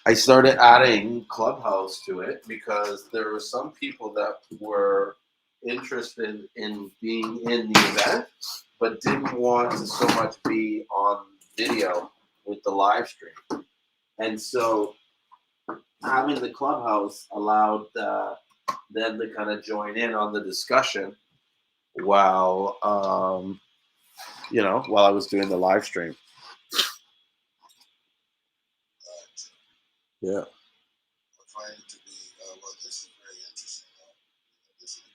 I started adding Clubhouse to it because there were some people that were interested in being in the event, but didn't want to so much be on video with the live stream. And so having the Clubhouse allowed them to kind of join in on the discussion while, while I was doing the live stream. Yeah. I find it to be, well, this is very interesting. This is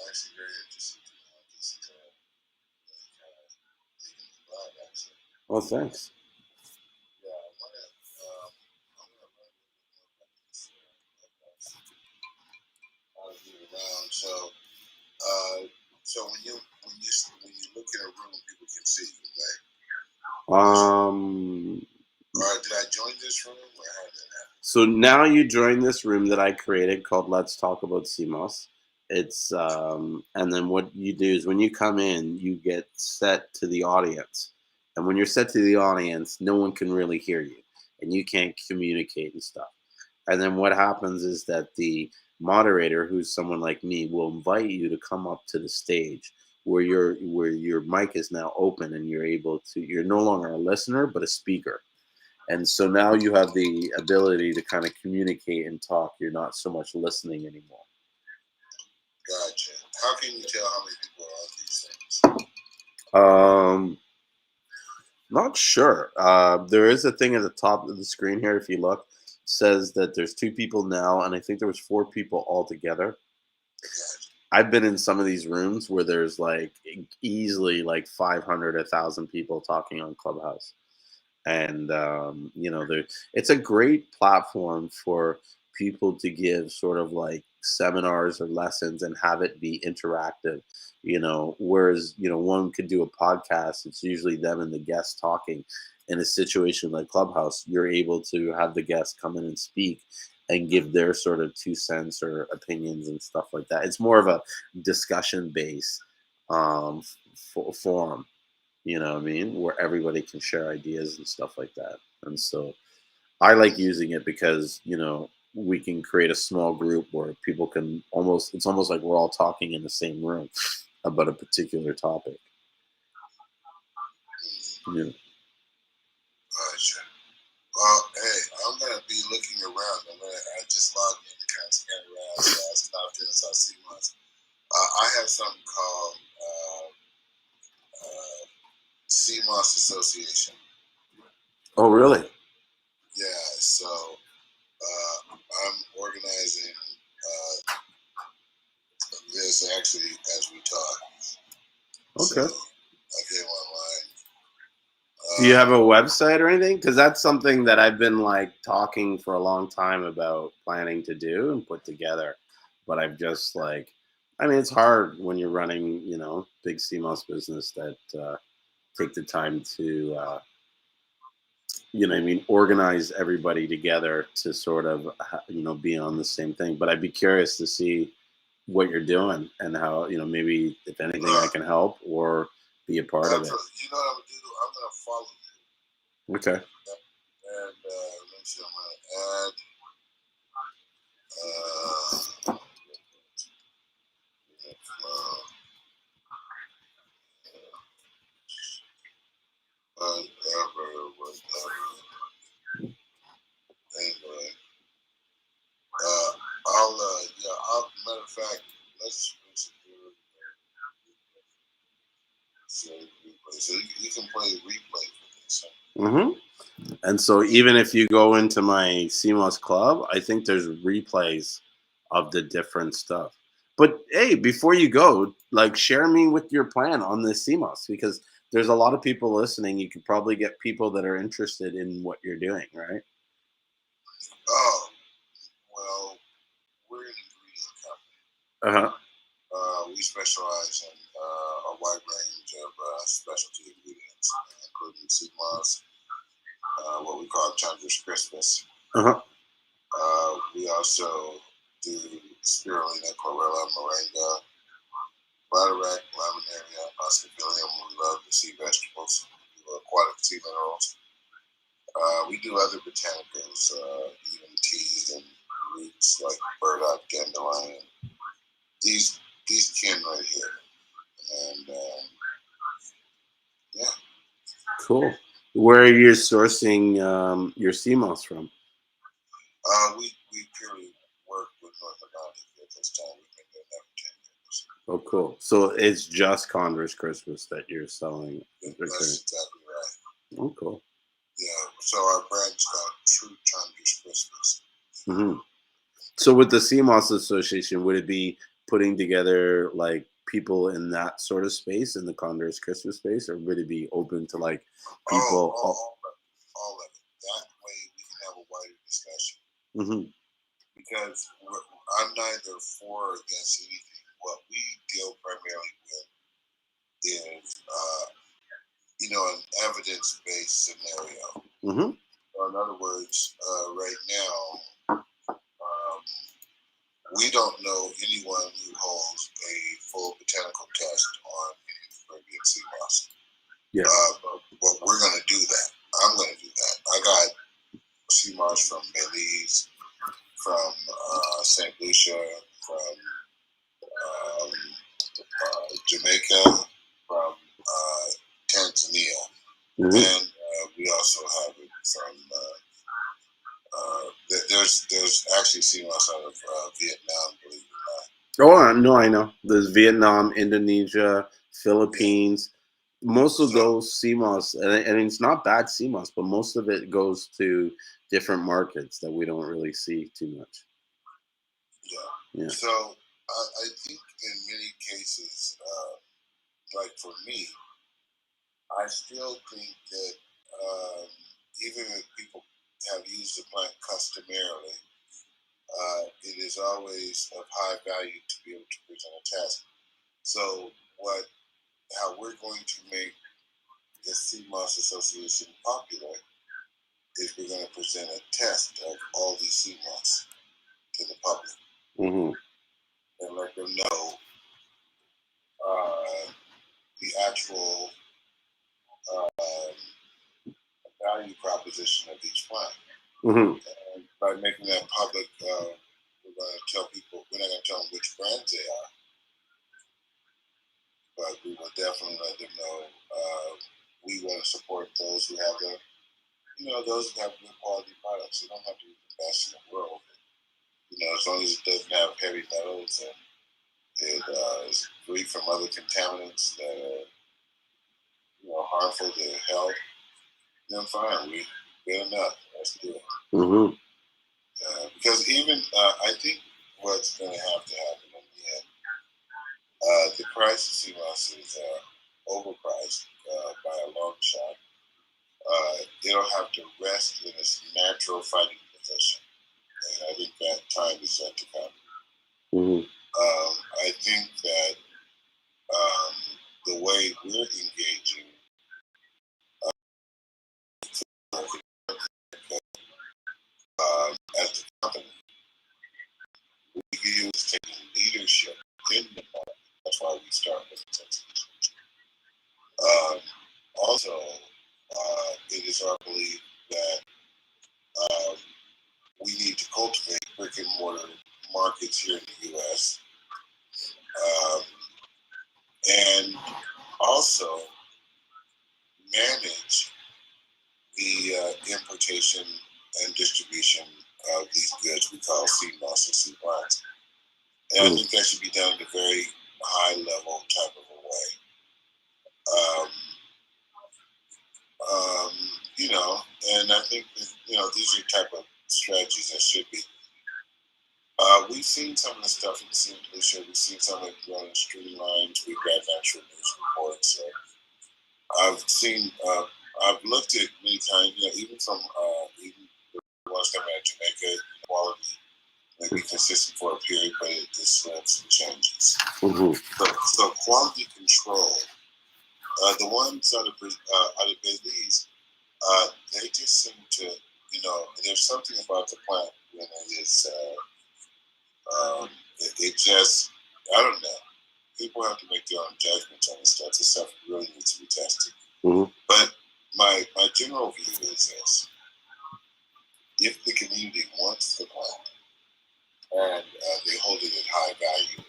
actually very interesting to know. This is really kind of leading the vibe, actually. Well, thanks. Yeah, I'm gonna learn a little bit more about this. I'll get around. So when you look in a room, people can see you, right? Did I join this room? Or how did that happen? So now you join this room that I created called Let's Talk About Seamoss. It's and then what you do is when you come in, you get set to the audience. And when you're set to the audience, no one can really hear you and you can't communicate and stuff. And then what happens is that the moderator, who's someone like me, will invite you to come up to the stage where your mic is now open and you're no longer a listener but a speaker. And so now you have the ability to kind of communicate and talk. You're not so much listening anymore. Gotcha. How can you tell how many people are on these things? Not sure. There is a thing at the top of the screen here. If you look, says that there's 2 people now, and I think there was 4 people altogether. Gotcha. I've been in some of these rooms where there's like easily like 500, 1,000 people talking on Clubhouse. And it's a great platform for people to give sort of like seminars or lessons and have it be interactive, whereas one could do a podcast. It's usually them and the guest talking. In a situation like Clubhouse, you're able to have the guest come in and speak and give their sort of 2 cents or opinions and stuff like that. It's more of a discussion based forum, you know what I mean, where everybody can share ideas and stuff like that. And so I like using it because, we can create a small group where people can it's almost like we're all talking in the same room about a particular topic. Yeah. Gotcha. Well, hey, I'm going to be looking around. I just logged in to kind of scan around, so I stopped in and saw Seamoss. I have something called Seamoss Association. Oh, really? Yeah, so I'm organizing this actually as we talk. Okay. So I came online. Do you have a website or anything? Because that's something that I've been like talking for a long time about planning to do and put together. But I've just it's hard when you're running, big CMOS business that take the time to, organize everybody together to sort of, be on the same thing. But I'd be curious to see what you're doing and how, maybe if anything I can help or be a part of it. You know what I'm going to do? I'm going to follow you. Okay. And let me see, I'm going to add. Whatever. Anyway, matter of fact, let's so you can play replay for this. Mm-hmm. And so even if you go into my Seamoss Club, I think there's replays of the different stuff. But hey, before you go, share me with your plan on this Seamoss, because there's a lot of people listening. You could probably get people that are interested in what you're doing, right? Oh, well, we're an ingredient company. We specialize in a wide range of specialty ingredients, including Seamoss, what we call Chandler's Christmas. Uh-huh. We also do spirulina, chlorella, moringa, bladderwrack, laminaria, oscillarium. We love the sea vegetables. We do aquatic sea minerals. We do other botanicals, even teas and roots like burdock, dandelion. These kin right here, and yeah. Cool. Where are you sourcing your sea moss from? We purely work with North America at this time. We've been doing that for 10 years. Oh, cool. So it's just Converse Christmas that you're selling. That's exactly right. Oh, cool. Yeah. So our brand's called True Chandler's Christmas. Mm-hmm. So with the Seamoss Association, would it be putting together like people in that sort of space, in the Converse Christmas space, or would it be open to like people? All of it. That way we can have a wider discussion. Mm-hmm. Because I'm neither for or against anything. What we deal primarily with is, an evidence-based scenario. Mm-hmm. So in other words, right now, we don't know anyone who holds a full botanical test on any Caribbean sea moss. Yeah. But we're going to do that. I'm going to do that. I got sea moss from Belize, from St. Lucia, from Jamaica, from Tanzania, Mm-hmm. and we also have it from. There's actually sea moss out of Vietnam, believe it or not. Oh no, I know. There's Vietnam, Indonesia, Philippines. Yeah. Most of those sea moss, and it's not bad sea moss, but most of it goes to different markets that we don't really see too much. Yeah. So I think in many cases, like for me, I still think that even if people have used the plant customarily, it is always of high value to be able to present a test. So how we're going to make the Seamoss Association popular is we're going to present a test of all these sea moss to the public. Mm-hmm. And let them know the actual value proposition of each plant. Mm-hmm. And by making that public, we're going to tell people, we're not going to tell them which brands they are, but we will definitely let them know we want to support those who have those who have good quality products. They don't have to be the best in the world. As long as it doesn't have heavy metals and it is free from other contaminants that are, harmful to health, then fine. We good enough. Let's do it. Mm-hmm. Because even I think what's going to happen in the end, the price of sea moss is overpriced by a long shot. It'll have to rest in its natural fighting position, and I think that time is yet to come. Mm-hmm. I think that the way we're engaging as a company, we use taking leadership in the market. That's why we start with it. Also, it is our belief that we need to cultivate brick and mortar markets here in the U.S. And also manage the importation and distribution of these goods we call sea moss and sea plants. And I think that should be done in a very high level type of a way. And I think that, these are the type of strategies that should be. We've seen some of the stuff in St. Lucian. We've seen some of it running streamlines. We've got natural news reports. I've looked at many times, even from even the ones coming out of Jamaica, quality may be consistent for a period, but it slips and changes. Mm-hmm. So quality control, the ones out of Belize, They just seem to, there's something about the plant when it is, it just, I don't know. People have to make their own judgments on this stuff. This stuff really needs to be tested. Mm-hmm. But my general view is this: if the community wants the plant and they hold it at high value,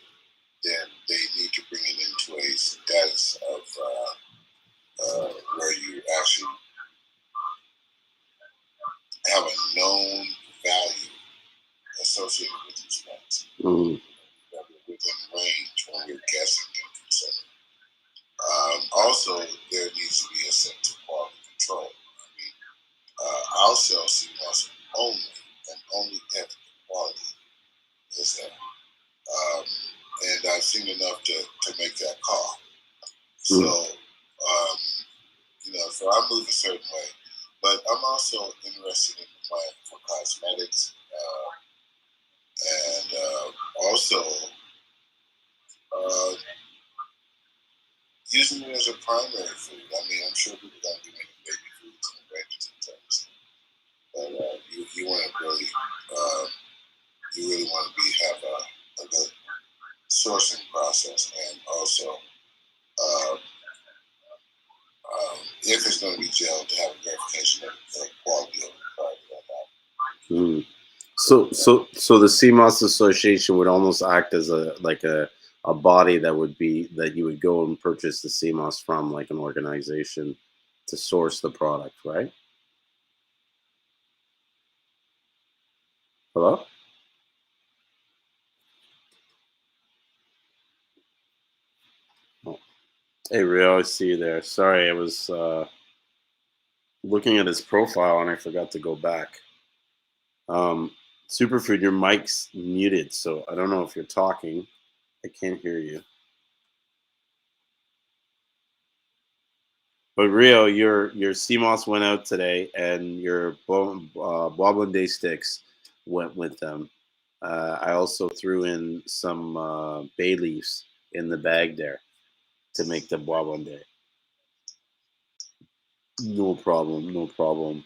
then they need to bring it into a status of where you actually have a known value associated with these plants. Mm-hmm. That we're within range when we're guessing and considering. Also, there needs to be a sense of quality control. I mean, I'll sell CMOS only and only if the quality is there. And I've seen enough to make that call. So, so I move a certain way. But I'm also interested in the plant for cosmetics and also using it as a primary food. I mean, I'm sure people don't be making baby foods and veggies and things. But you want to really, you really want to have a good sourcing process, and also if it's going to be gelled, to have a verification of the quality of the product or not. Mm. So the Seamoss Association would almost act as a body that you would go and purchase the Seamoss from, like an organization to source the product, right? Hello? Oh. Hey, Rio, I see you there. Sorry, I was looking at his profile and I forgot to go back. Superfood, your mic's muted, so I don't know if you're talking. I can't hear you. But Rio, your CMOS went out today, and your Boblin sticks went with them. I also threw in some bay leaves in the bag there to make the Boblin Day. No problem, no problem.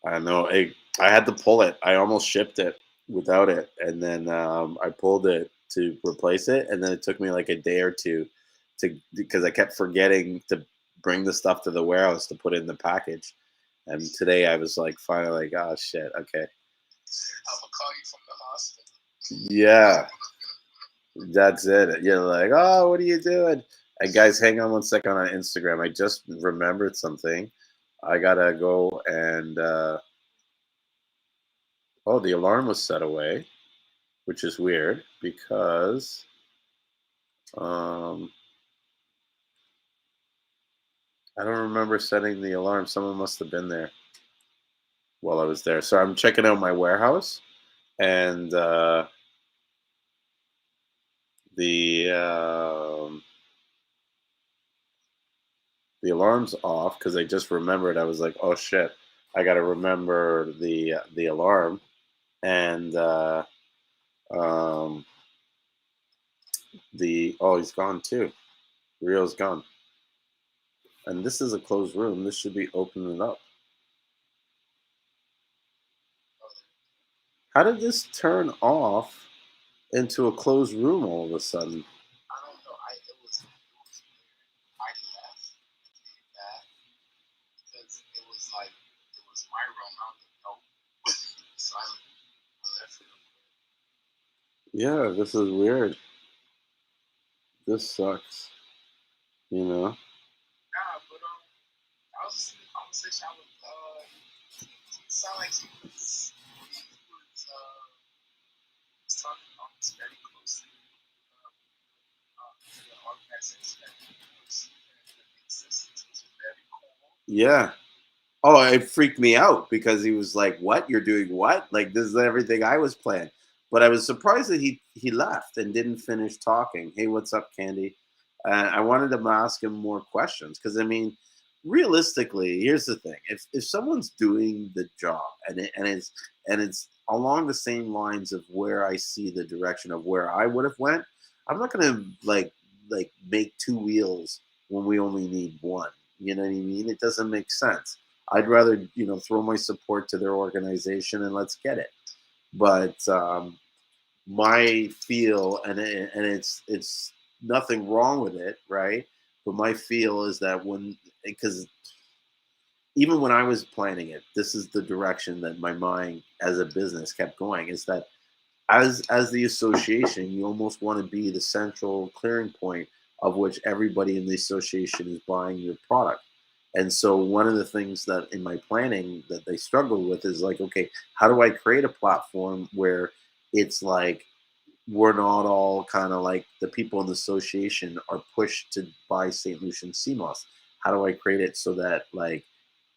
I know. I had to pull it. I almost shipped it without it, and then I pulled it to replace it, and then it took me like a day or two because I kept forgetting to bring the stuff to the warehouse to put it in the package. And today I was like, finally, like, oh shit, okay. I'm gonna call you from the hospital. Yeah, that's it. You're like, oh, what are you doing? And guys, hang on one second on Instagram. I just remembered something. I gotta go and. Oh, the alarm was set away, which is weird because I don't remember setting the alarm. Someone must have been there while I was there. So I'm checking out my warehouse, and the alarm's off because I just remembered. I was like, oh shit, I got to remember the alarm, and he's gone too. Rio's gone. And this is a closed room. This should be opening up. How did this turn off into a closed room all of a sudden? I don't know. It was I left that because it was like it was my room. I was like, nope. So I left it. Yeah, this is weird. This sucks. You know? Nah, but I was in the conversation. I was sound like he was talking almost very closely to the organization that he was in existence, which is very cool. Yeah. Oh, it freaked me out because he was like, "What? You're doing what? Like this is everything I was planning." But I was surprised that he left and didn't finish talking. Hey, what's up, Candy? I wanted to ask him more questions because I mean, realistically, here's the thing: if someone's doing the job and it's along the same lines of where I see the direction of where I would have went, I'm not gonna like make two wheels when we only need one. You know what I mean? It doesn't make sense. I'd rather, throw my support to their organization and let's get it. But my feel, and it's nothing wrong with it, right? But my feel is that because even when I was planning it, this is the direction that my mind as a business kept going, is that as the association, you almost want to be the central clearing point of which everybody in the association is buying your product. And so one of the things that in my planning that they struggled with is like, okay, how do I create a platform where it's like we're not all kind of like the people in the association are pushed to buy St. Lucian Seamoss? How do I create it so that like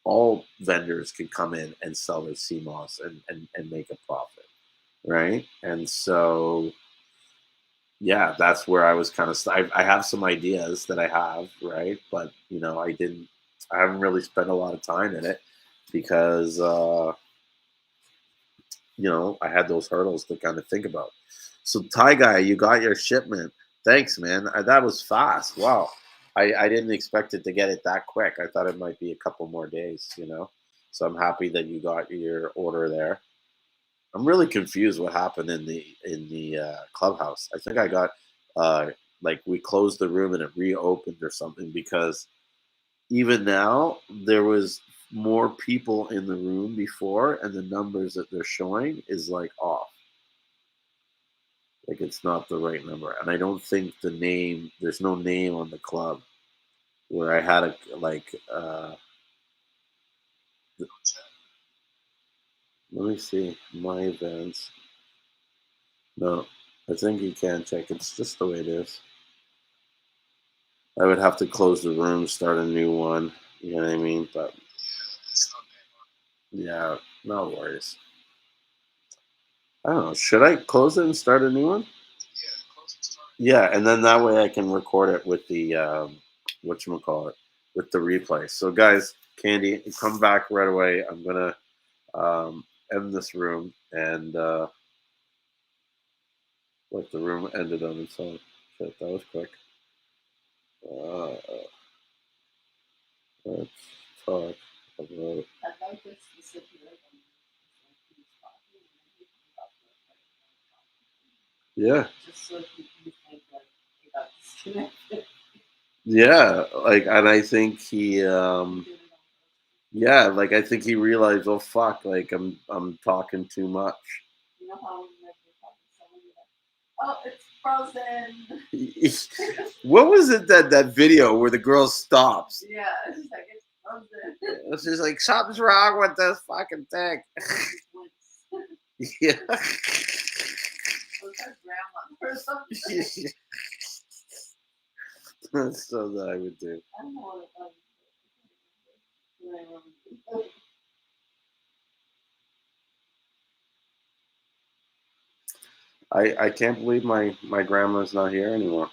all vendors could come in and sell their Seamoss and make a profit, right? And so, yeah, that's where I was kind of. I have some ideas that I have, right? But I haven't really spent a lot of time in it because I had those hurdles to kind of think about. So, Ty Guy, you got your shipment. Thanks, man. That was fast. Wow. I didn't expect it to get it that quick. I thought it might be a couple more days. So I'm happy that you got your order there. I'm really confused what happened in the clubhouse. I think I got like we closed the room and it reopened or something because even now there was more people in the room before and the numbers that they're showing is like off. Like it's not the right number. And I don't think there's no name on the club where I had a like let me see my events. No, I think you can check. It's just the way it is. I would have to close the room, start a new one. You know what I mean? But yeah, no worries. I don't know. Should I close it and start a new one? Yeah, and then that way I can record it with the whatchamacallit, with the replay. So guys, Candy, come back right away. I'm gonna end this room and let the room ended on its own. Shit, that was quick. Uh, let's talk about. Yeah. Yeah, like, and I think yeah, like I think he realized, oh fuck, like I'm talking too much. Oh, it's frozen. What was it that video where the girl stops? Yeah, it's like it's frozen. It's just like something's wrong with this fucking thing. Yeah. That's so that I would do. I can't believe my grandma's not here anymore.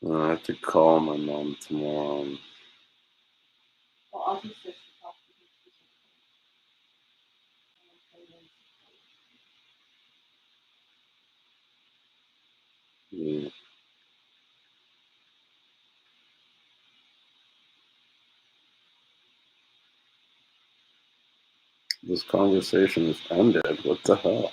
I have to call my mom tomorrow. Yeah. This conversation has ended. What the hell?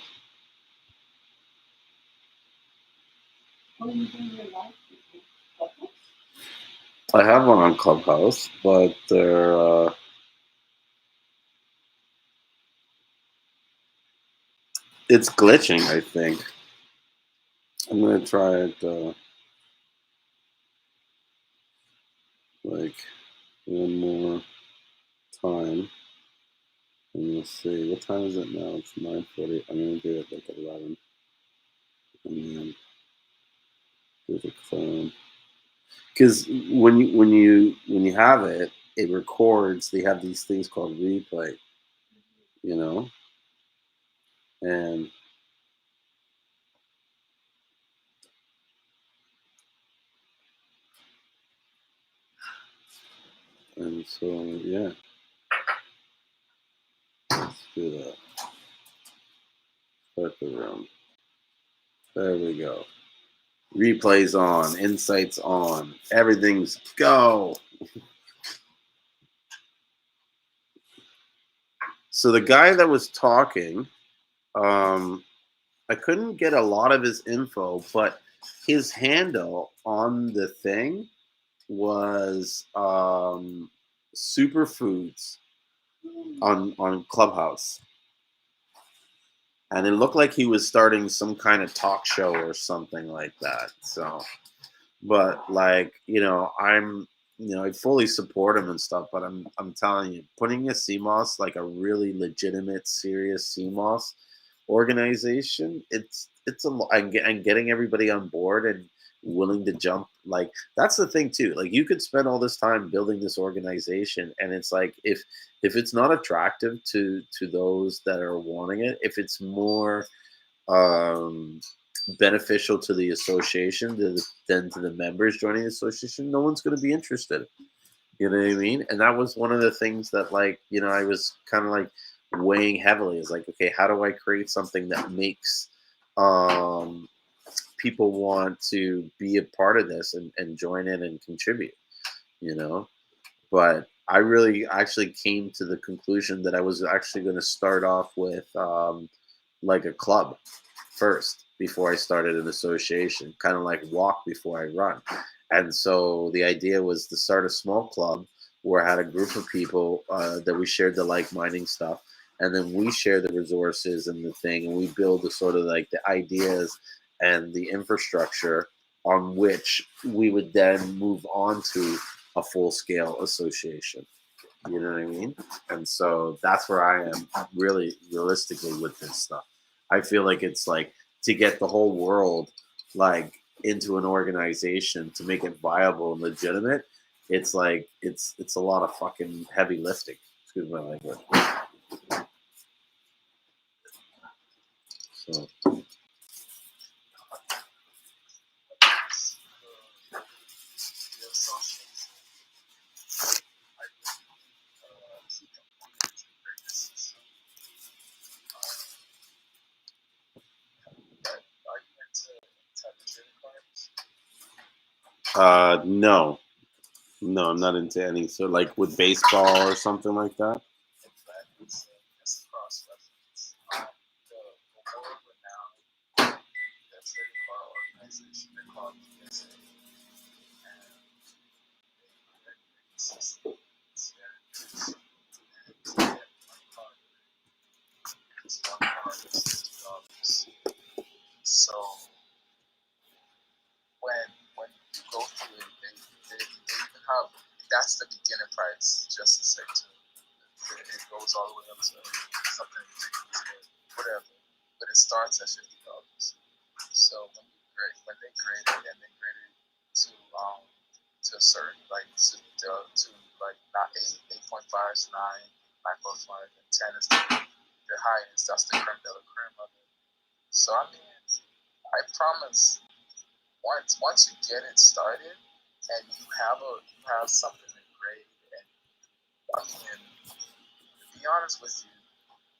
I have one on Clubhouse, but it's glitching. I think I'm gonna try it like one more time, and we'll see. What time is it now? It's 9:40. I'm gonna do it like 11, and then do the clone. Because when you have it, it records. They have these things called replay, you know, and And so, yeah, let's do that. Start the room. There we go. Replays on, insights on, everything's go. So the guy that was talking, I couldn't get a lot of his info, but his handle on the thing was superfoods on Clubhouse, and it looked like he was starting some kind of talk show or something like that. So, but like I fully support him and stuff. But I'm telling you, putting a CMOS, like a really legitimate, serious CMOS organization, and getting everybody on board and willing to jump. Like that's the thing too. Like you could spend all this time building this organization, and it's like if it's not attractive to those that are wanting it, if it's more um beneficial to the association than to the members joining the association, no one's going to be interested. You know what I mean? And that was one of the things that, like, I was kind of like weighing heavily. Is like, okay, how do I create something that makes um, people want to be a part of this and join in and contribute? You know, but I really actually came to the conclusion that I was actually going to start off with like a club first before I started an association, kind of like walk before I run. And so the idea was to start a small club where I had a group of people that we shared the like-minded stuff, and then we share the resources and the thing, and we build the sort of like the ideas and the infrastructure on which we would then move on to a full-scale association. You know what I mean? And so that's where I am really realistically with this stuff. I feel like it's like to get the whole world like into an organization to make it viable and legitimate. It's like it's a lot of fucking heavy lifting. Excuse my language. So no. No, I'm not into any. So like with baseball or something like that. So when you go through it, they even have that's the beginner price, just to say too. It goes all the way up to something ridiculous, whatever. But it starts at $50. So when they grade it and they grade it to a certain like to like not 8.5 is 9.5, and 10 is the highest. That's the creme de la creme of it. So I mean, I promise once you get it started and you have something to grade, and I mean, to be honest with you,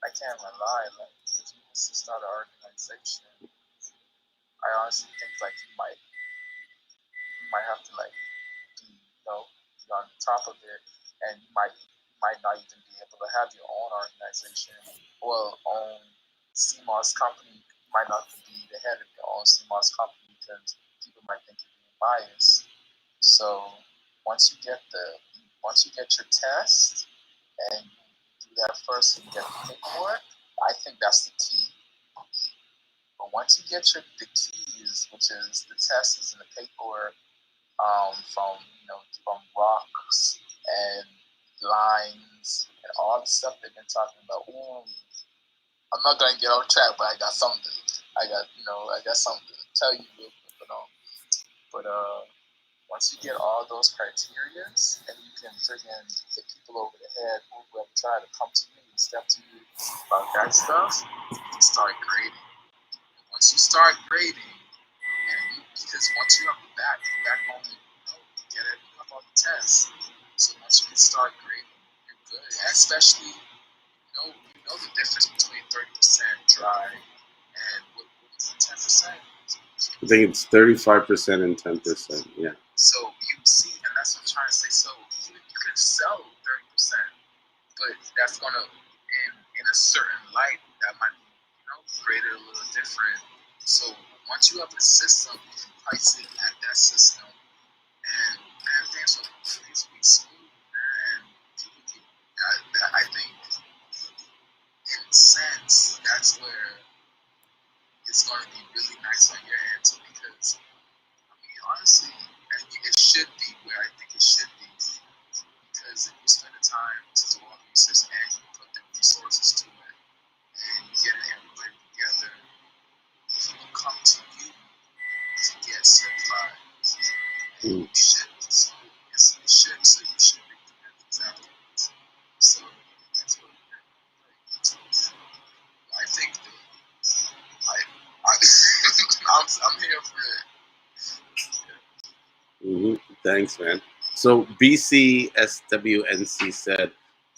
I can't lie. Like if you was to start an organization, I honestly think like you might have to like be on top of it, and you might not even be able to have your own organization or own Seamoss Company. You might not be the head of your own Seamoss Company because people might think you're being biased. So once you get your test and you do that first and you get the paperwork, I think that's the key. But once you get the keys, which is the tests and the paperwork, from rocks and lines and all the stuff they've been talking about. Ooh, I'm not gonna get off track, but I got something. I got something to tell you real quick. Once you get all those criterias, and you can friggin' hit people over the head who have tried to come to you and step to you about that stuff, you can start grading. Once you start grading, because once you're up the back only, you get it up on the test. So once you get start great, you're good. Especially, you know the difference between 30% dry and what is it, 10%? I think it's 35% and 10%. Yeah. So you see, and that's what I'm trying to say. So you can sell 30%, but that's gonna in a certain light that might be graded a little different. So once you have a system, you can price it at that system, and man, things will be smooth, man. People can, I think, in a sense, that's where it's going to be really nice on your end too, because I mean, honestly, and it should be where I think it should be, because if you spend the time to do all the research and you put the resources to it, and you get everybody together, people come to you to get certified. And you should, so it should, so you should reap the benefits afterwards. So that's what I think. I'm here for it. Thanks, man. So BCSWNC said,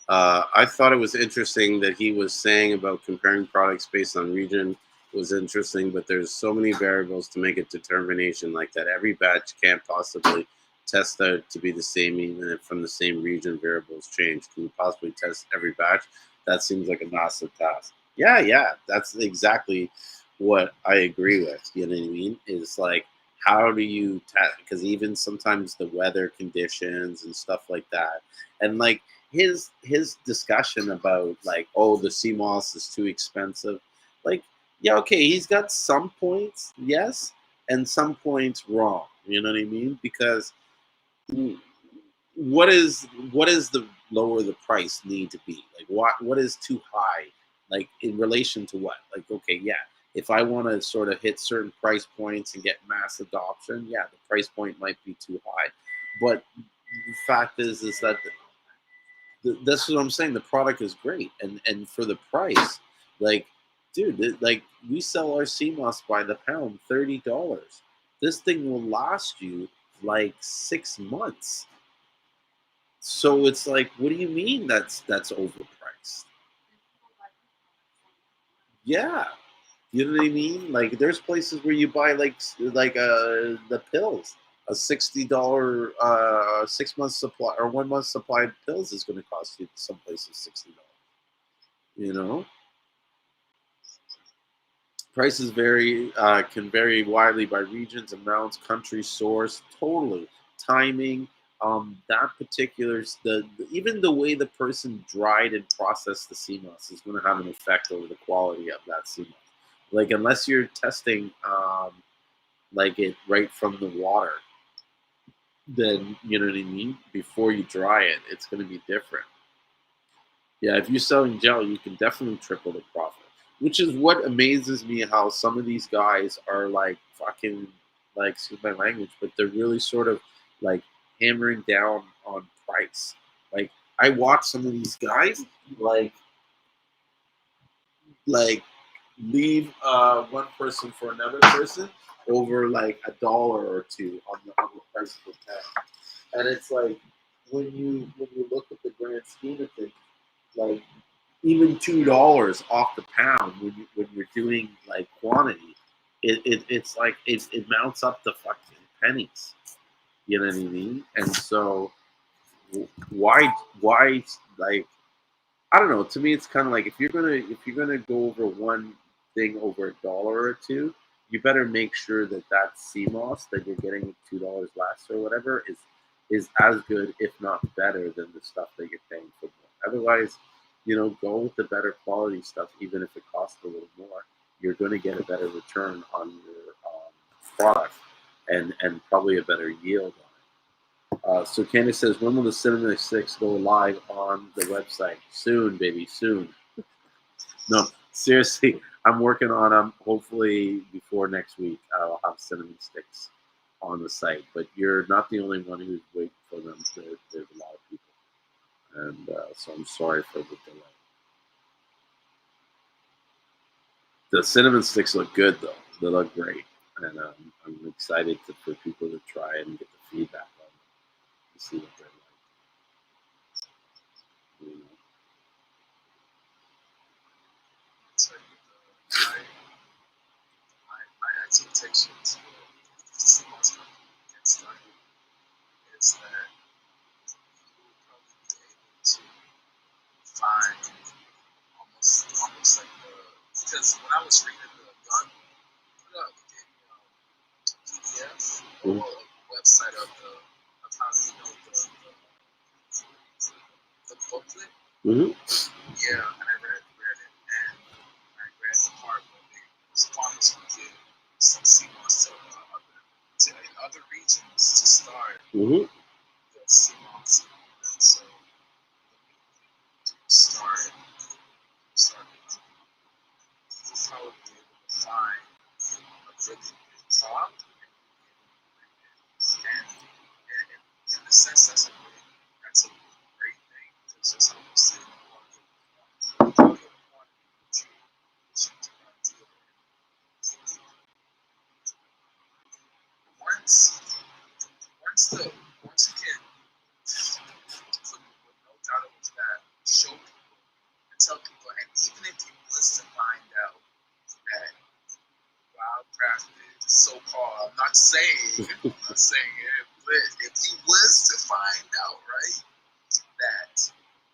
I thought it was interesting that he was saying about comparing products based on region was interesting, but there's so many variables to make a determination like that. Every batch can't possibly test out to be the same, even if from the same region variables change. Can you possibly test every batch? That seems like a massive task. Yeah, that's exactly what I agree with. You know what I mean? Is like, how do you test? Because even sometimes the weather conditions and stuff like that, and like his discussion about like, oh, the sea moss is too expensive. Like, yeah, okay, he's got some points, yes, and some points wrong. You know what I mean? Because what is the lower the price need to be? Like, what is too high? Like, in relation to what? Like, okay, yeah, if I want to sort of hit certain price points and get mass adoption, yeah, the price point might be too high. But the fact is that that's what I'm saying. The product is great, and for the price, like, dude, like we sell our sea moss by the pound, $30. This thing will last you like 6 months. So it's like, what do you mean that's overpriced? Yeah, you know what I mean. Like, there's places where you buy the pills. A $60 6 month supply or 1 month supply of pills is going to cost you some places $60. You know, prices can vary widely by regions, amounts, country, source, totally timing. That particular even the way the person dried and processed the sea moss is going to have an effect over the quality of that sea moss. Like, unless you're testing like it right from the water, then you know what I mean. Before you dry it, it's going to be different. Yeah, if you're selling gel, you can definitely triple the profit. Which is what amazes me, how some of these guys are like fucking, like, excuse my language, but they're really sort of like hammering down on price. Like, I watch some of these guys like leave one person for another person over like $1 or two on the price of the pound. And it's like, when you look at the grand scheme of things, like, even $2 off the pound when you're doing like quantity, it's like it mounts up to fucking pennies. You know what I mean? And so why like, I don't know. To me, it's kind of like, if you're gonna go over one thing over $1 or two, you better make sure that sea moss that you're getting $2 less or whatever is as good, if not better, than the stuff that you're paying for more. Otherwise, go with the better quality stuff, even if it costs a little more. You're going to get a better return on your product, and probably a better yield on it. So Candace says, when will the Cinema 6 go live on the website? Soon, baby, soon. No, seriously, I'm working on them. Hopefully before next week, I'll have cinnamon sticks on the site. But you're not the only one who's waiting for them. There's a lot of people. And so I'm sorry for the delay. The cinnamon sticks look good, though. They look great. And I'm excited for people to try and get the feedback on them to see what they're like. invitation to the Seamoss Company get started is that you will probably be able to find almost like because when I was reading the gun, gave me PDF or a website of how you know the booklet. Mm-hmm. Yeah, and I read it, and I read the part where farmers would give some Seamoss to in other regions to start Mm-hmm. the Seamoss, and so to start you'll probably be able to find a really good crop, and in the sense that's a great thing because it's almost saying all your quantity that you deal with. Once you can put no doubt about that, show people and tell people, and even if he was to find out that wildcraft is so-called, I'm not saying it, but if he was to find out, right, that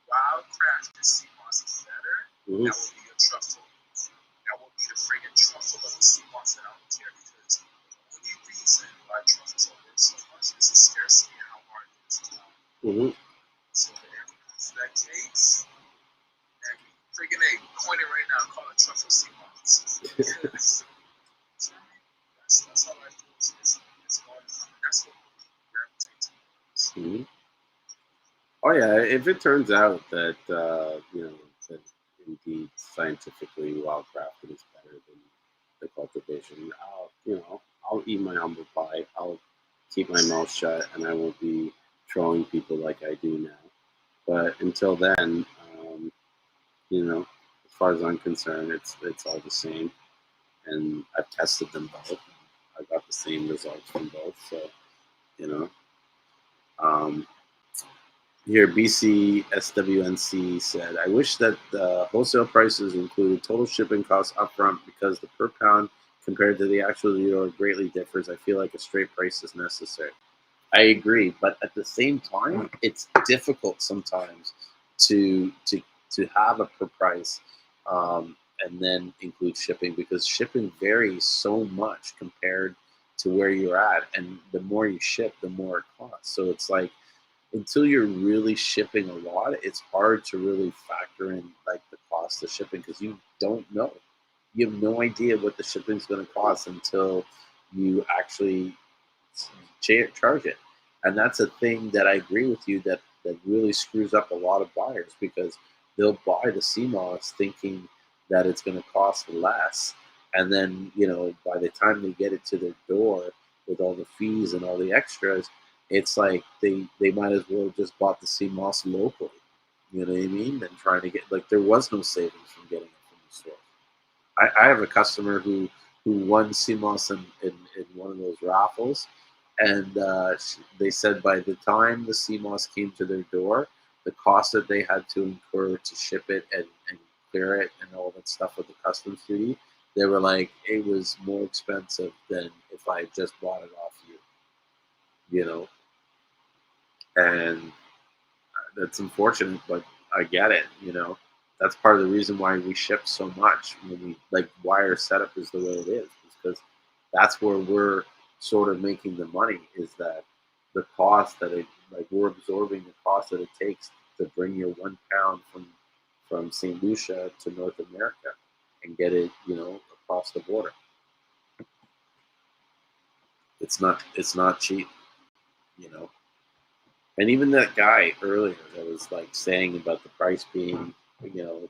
wildcraft Seamoss is better, that would be a truffle. That would be the friggin' truffle of the Seamoss, and I don't care because the only reason why truffles are worth so much is the scarcity and how hard it is to find. So if it ever comes to that case, and friggin' coin it right now, call it truffle Seamoss. Yes. That's how I feel. It's going on. That's what we gravitate towards. Oh yeah, if it turns out that that indeed scientifically wildcrafted is better than the cultivation, I'll eat my humble pie. I'll keep my mouth shut, and I won't be trolling people like I do now. But until then, as far as I'm concerned, it's all the same, and I've tested them both. I got the same results from both, so you know. Um, Here, BC SWNC said, I wish that the wholesale prices included total shipping costs upfront because the per pound compared to the actual euro greatly differs. I feel like a straight price is necessary. I agree, but at the same time, it's difficult sometimes to have a per price and then include shipping because shipping varies so much compared to where you're at, and the more you ship, the more it costs. So it's like until you're really shipping a lot, it's hard to really factor in like the cost of shipping because you don't know. You have no idea what the shipping is going to cost until you actually charge it. And that's a thing that I agree with you that really screws up a lot of buyers because they'll buy the CMOS thinking that it's going to cost less. And then, by the time they get it to their door with all the fees and all the extras, it's like they might as well just bought the CMOS locally. You know what I mean? Than trying to get, like, there was no savings from getting it from the store. I have a customer who won CMOS in one of those raffles, and they said by the time the CMOS came to their door, the cost that they had to incur to ship it and clear it and all that stuff with the customs duty, they were like, it was more expensive than if I had just bought it off you know, and that's unfortunate, but I get it. That's part of the reason why we ship so much when we like why our setup is the way it is because that's where we're sort of making the money is that the cost that it like we're absorbing the cost that it takes to bring your 1 pound from St. Lucia to North America and get it across the border. It's not cheap, you know. And even that guy earlier that was like saying about the price being, you know,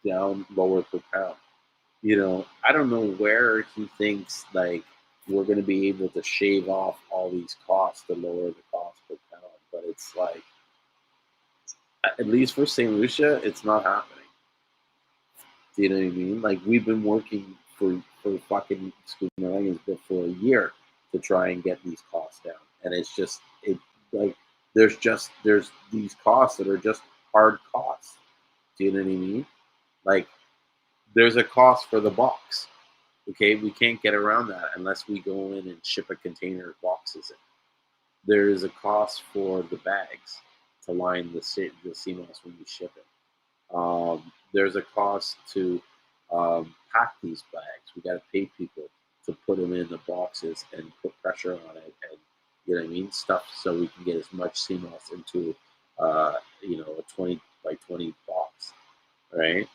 down lower per pound. I don't know where he thinks like we're going to be able to shave off all these costs to lower the cost per pound. But it's like, at least for St. Lucia, it's not happening. Do you know what I mean? Like we've been working for fucking excuse my language, but for a year to try and get these costs down, and it's just it like there's these costs that are just hard costs. Do you know what I mean? Like there's a cost for the box. Okay, we can't get around that unless we go in and ship a container of boxes in. There is a cost for the bags to line the Seamoss when you ship it. There's a cost to pack these bags. We got to pay people to put them in the boxes and put pressure on it, and you know what I mean, stuff so we can get as much Seamoss into a 20 by 20 box, right?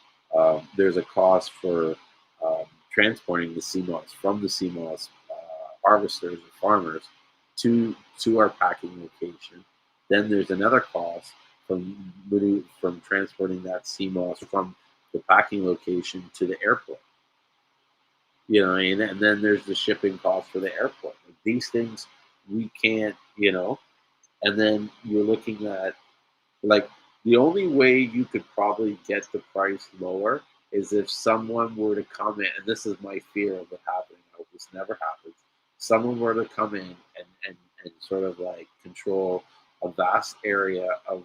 There's a cost for transporting the Seamoss from the Seamoss harvesters or farmers to our packing location. Then there's another cost from transporting that Seamoss from the packing location to the airport. You know, and then there's the shipping cost for the airport. Like these things we can't, and then you're looking at like the only way you could probably get the price lower is if someone were to come in, and this is my fear of it happening. I hope this never happens. Someone were to come in and sort of like control a vast area of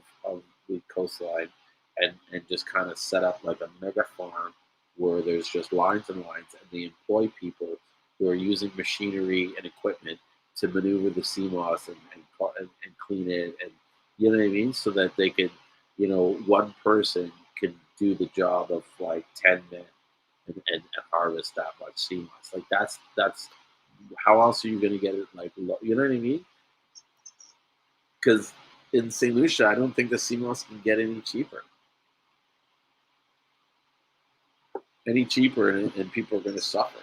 the coastline and just kind of set up like a mega farm where there's just lines and lines, and they employ people who are using machinery and equipment to maneuver the Seamoss and clean it, and you know what I mean, so that they can, one person can do the job of like 10 men and harvest that much Seamoss. Like that's how else are you going to get it? Like, you know what I mean? Because in St. Lucia, I don't think the Seamoss can get any cheaper. Any cheaper, and people are going to suffer.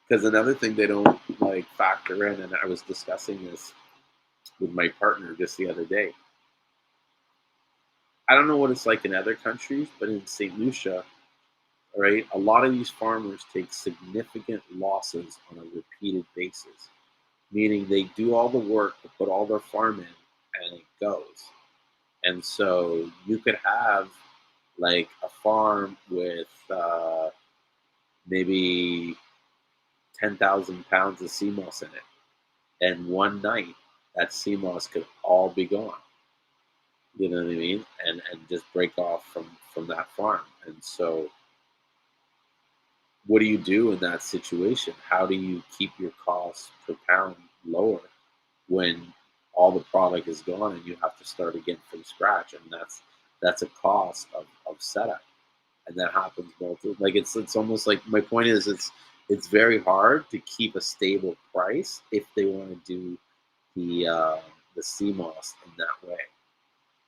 Because another thing they don't like factor in, and I was discussing this with my partner just the other day. I don't know what it's like in other countries, but in St. Lucia, right, a lot of these farmers take significant losses on a repeated basis, meaning they do all the work to put all their farm in, and it goes. And so you could have like a farm with maybe 10,000 pounds of Seamoss in it, and one night that Seamoss could all be gone. You know what I mean? And just break off from that farm. And so what do you do in that situation? How do you keep your costs per pound lower when all the product is gone and you have to start again from scratch? And that's a cost of setup. And that happens multiple, like it's almost like, my point is it's very hard to keep a stable price if they want to do the Seamoss in that way.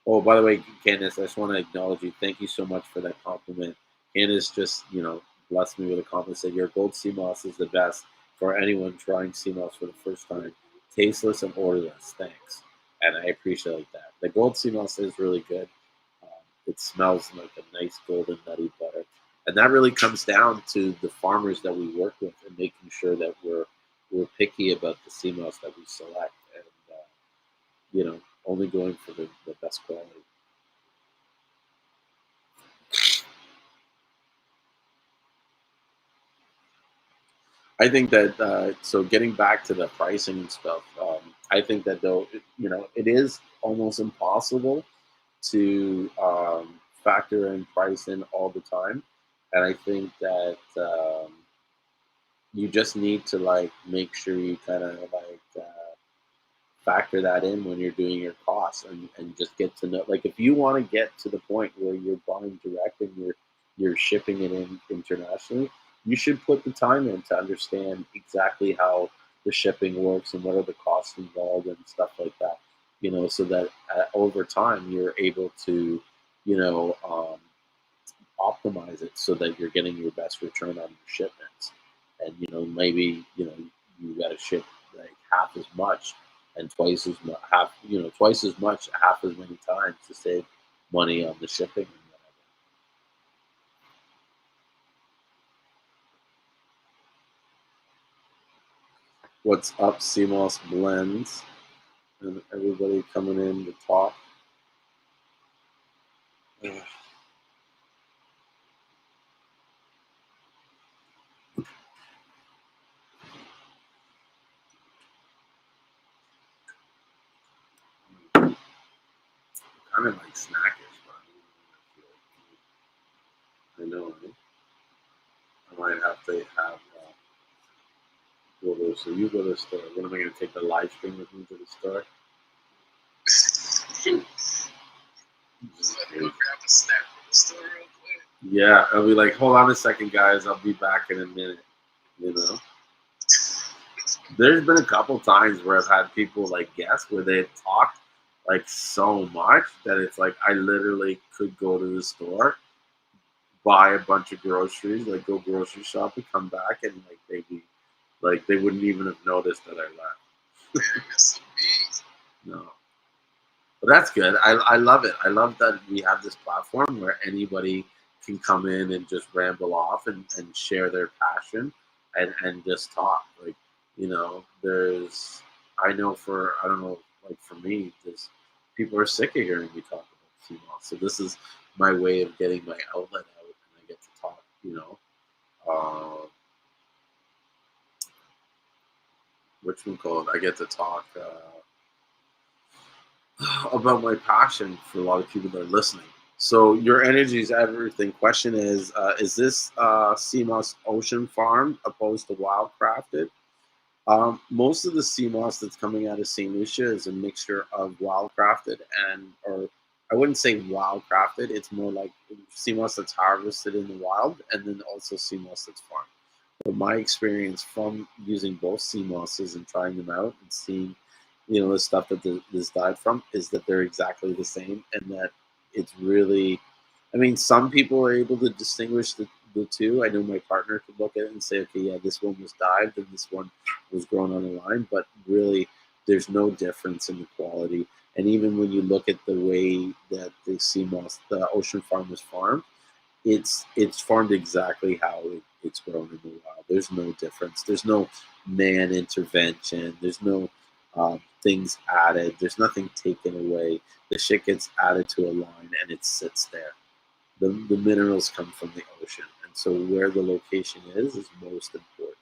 Oh, by the way, Candace, I just want to acknowledge you. Thank you so much for that compliment. Candace just, blessed me with a comment. Said your gold Seamoss is the best for anyone trying Seamoss for the first time. Tasteless and odorless. Thanks, and I appreciate that. The gold Seamoss is really good. It smells like a nice golden nutty butter, and that really comes down to the farmers that we work with and making sure that we're picky about the Seamoss that we select, and only going for the best quality. I think that so getting back to the pricing and stuff, I think that though it is almost impossible to factor in price in all the time, and I think that you just need to like make sure you kind of like factor that in when you're doing your costs, and just get to know, like, if you want to get to the point where you're buying direct and you're shipping it in internationally, you should put the time in to understand exactly how the shipping works and what are the costs involved and stuff like that, so that over time you're able to you know um, optimize it so that you're getting your best return on your shipments. And maybe you got to ship like half as much and twice as much, twice as much, half as many times to save money on the shipping and whatever. What's up, Seamoss Blends, and everybody coming in to talk. Ugh. Kind of like snackish, but I know. I might have to have go to. So you go to the store. What am I going to take the live stream with me to the store? Just let me go grab a snack from the store real quick. Yeah, I'll be like, hold on a second, guys. I'll be back in a minute. You know, there's been a couple times where I've had people like guess where they talked like so much that it's like I literally could go to the store, buy a bunch of groceries, like go grocery shopping, come back, and like they'd be like they wouldn't even have noticed that I left. No. But that's good. I love it. I love that we have this platform where anybody can come in and just ramble off and share their passion and just talk. Like, you know, there's, I know for, I don't know, like for me, there's, people are sick of hearing me talk about Seamoss. So this is my way of getting my outlet out and I get to talk, you know. Which one called? I get to talk about my passion for a lot of people that are listening. So your energy is everything. Question is this Seamoss Ocean Farm opposed to wild crafted? Most of the Seamoss that's coming out of St. Lucia is a mixture of wild crafted and, or I wouldn't say wild crafted. It's more like Seamoss that's harvested in the wild and then also Seamoss that's farmed. But my experience from using both Seamosses and trying them out and seeing, you know, the stuff that this died from is that they're exactly the same and that it's really, I mean, some people are able to distinguish the two. I know my partner could look at it and say, okay, yeah, this one was dived and this one was grown on a line, but really there's no difference in the quality. And even when you look at the way that the Seamoss, the Ocean Farm is farmed, it's farmed exactly how it's grown in the wild. There's no difference. There's no man intervention. There's no things added. There's nothing taken away. The shit gets added to a line and it sits there. The minerals come from the ocean, and so where the location is most important.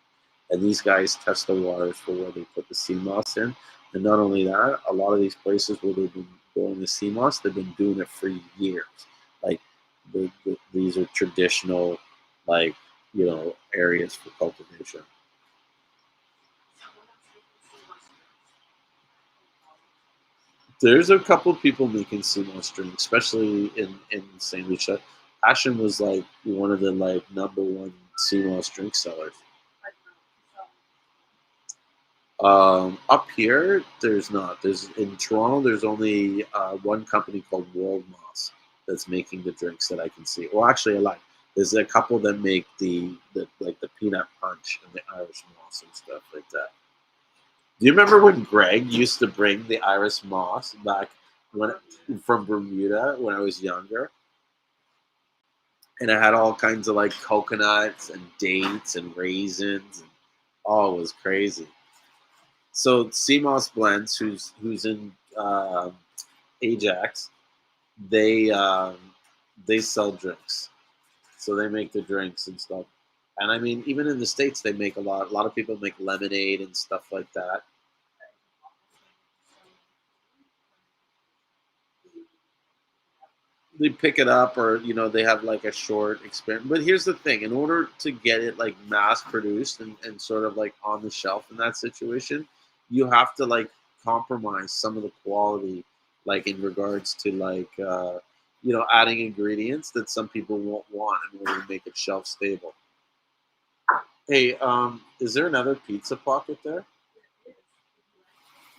And these guys test the waters for where they put the sea moss in. And not only that, a lot of these places where they've been growing the sea moss, they've been doing it for years. Like these are traditional, like, you know, areas for cultivation. There's a couple people making sumo drinks, especially in St. Lucia. Ashen was like one of the like #1 sumo drink sellers. Up here, there's not. There's in Toronto. There's only one company called World Moss that's making the drinks that I can see. Well, actually, I lied. There's a couple that make the like the peanut punch and the Irish moss and stuff like that. Do you remember when Greg used to bring the Irish moss back when from Bermuda when I was younger? And it had all kinds of like coconuts and dates and raisins. And, oh, it was crazy. So Seamoss Blends, who's in Ajax, they sell drinks. So they make the drinks and stuff. And I mean, even in the States, they make a lot. A lot of people make lemonade and stuff like that. They pick it up, or you know, they have like a short experiment. But here's the thing: in order to get it like mass produced and sort of like on the shelf in that situation, you have to like compromise some of the quality, like in regards to like you know, adding ingredients that some people won't want in order to make it shelf stable. Hey, is there another pizza pocket there?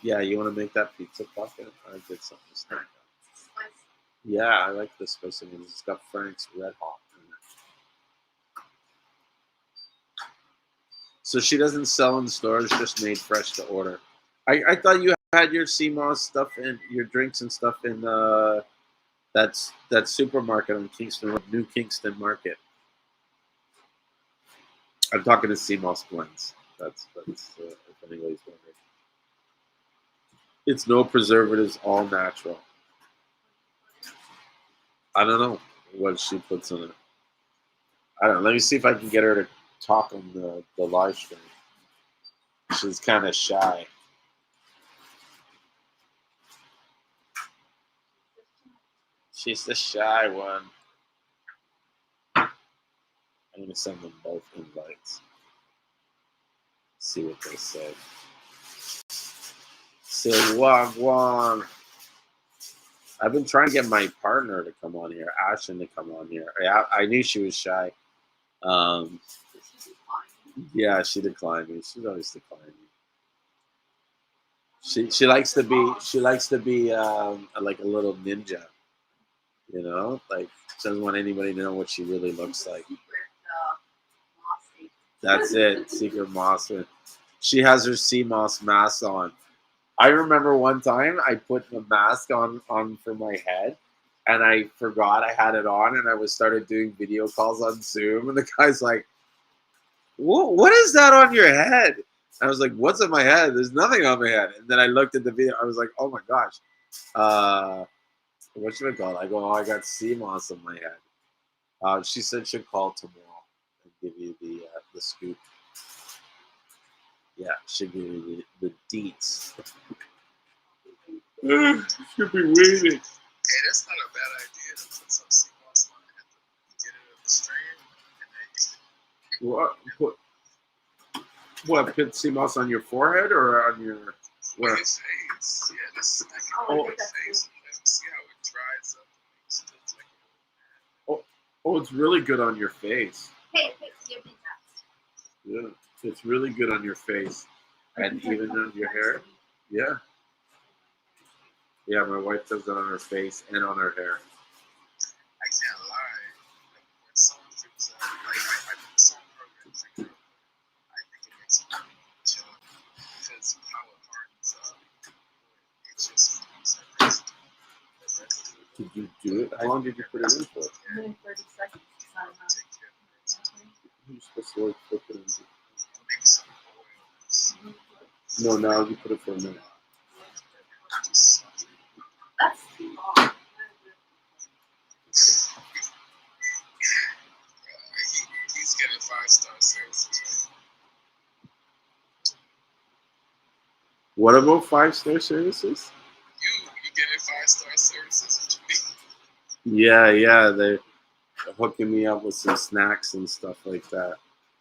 Yeah, you want to make that pizza pocket? I did something to snack on. Yeah, I like this spicy one. It's got Frank's Red Hot in it. So she doesn't sell in stores, just made fresh to order. I thought you had your Seamoss stuff and your drinks and stuff in that supermarket on Kingston Road, New Kingston Market. I'm talking to Seamoss Blends. That's if anybody's wondering. It's no preservatives, all natural. I don't know what she puts in it. I don't know. Let me see if I can get her to talk on the live stream. She's kind of shy. She's the shy one. I'm gonna send them both invites. See what they say. So Wagwan. I've been trying to get my partner to come on here, Ashton, to come on here. I knew she was shy. Yeah, she declined me. She's always declined me. She likes to be like a little ninja, you know, like she doesn't want anybody to know what she really looks like. That's it, secret moss. She has her Seamoss mask on. I remember one time I put the mask on for my head, and I forgot I had it on, and I started doing video calls on Zoom, and the guy's like, what is that on your head? I was like, what's on my head? There's nothing on my head. And then I looked at the video. I was like, oh my gosh. What should I call it? I go, oh, I got sea moss on my head. She said she'll call tomorrow and give you the scoop. Yeah, she'll give you the deets. Should be waiting. Hey, that's not a bad idea to put some sea moss on it at the beginning of the stream. What? Put sea moss on your forehead or on your where? On his face. Yeah, that's like on his face. See how it dries up. Oh, it's really good on your face. Yeah, it's really good on your face and even on your hair. Yeah. Yeah, my wife does it on her face and on her hair. I can't lie. Like, when someone thinks that, I put some program, I think it makes me chill because how it hardens up, it just becomes like Did you do it? How long did you put it in for? 30 seconds. You're supposed to like flip it in. Maybe some oils. No, now you put it for a minute. That's too long. He's getting 5-star services. What about 5-star services? You getting 5-star services? Yeah, they're hooking me up with some snacks and stuff like that.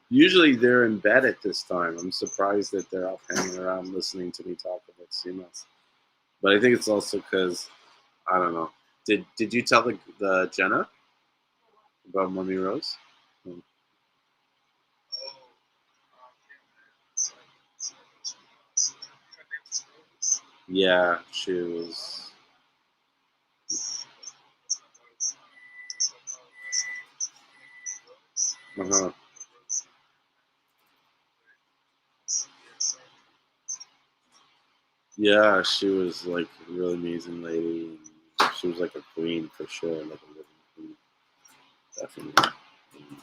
Usually they're in bed at this time. I'm surprised that they're up hanging around listening to me talk about Seamoss. But I think it's also because I don't know. Did you tell the Jenna about Mummy Rose? Yeah, she was. Uh-huh. Yeah, she was like a really amazing lady. She was like a queen for sure, like a living queen, definitely. And,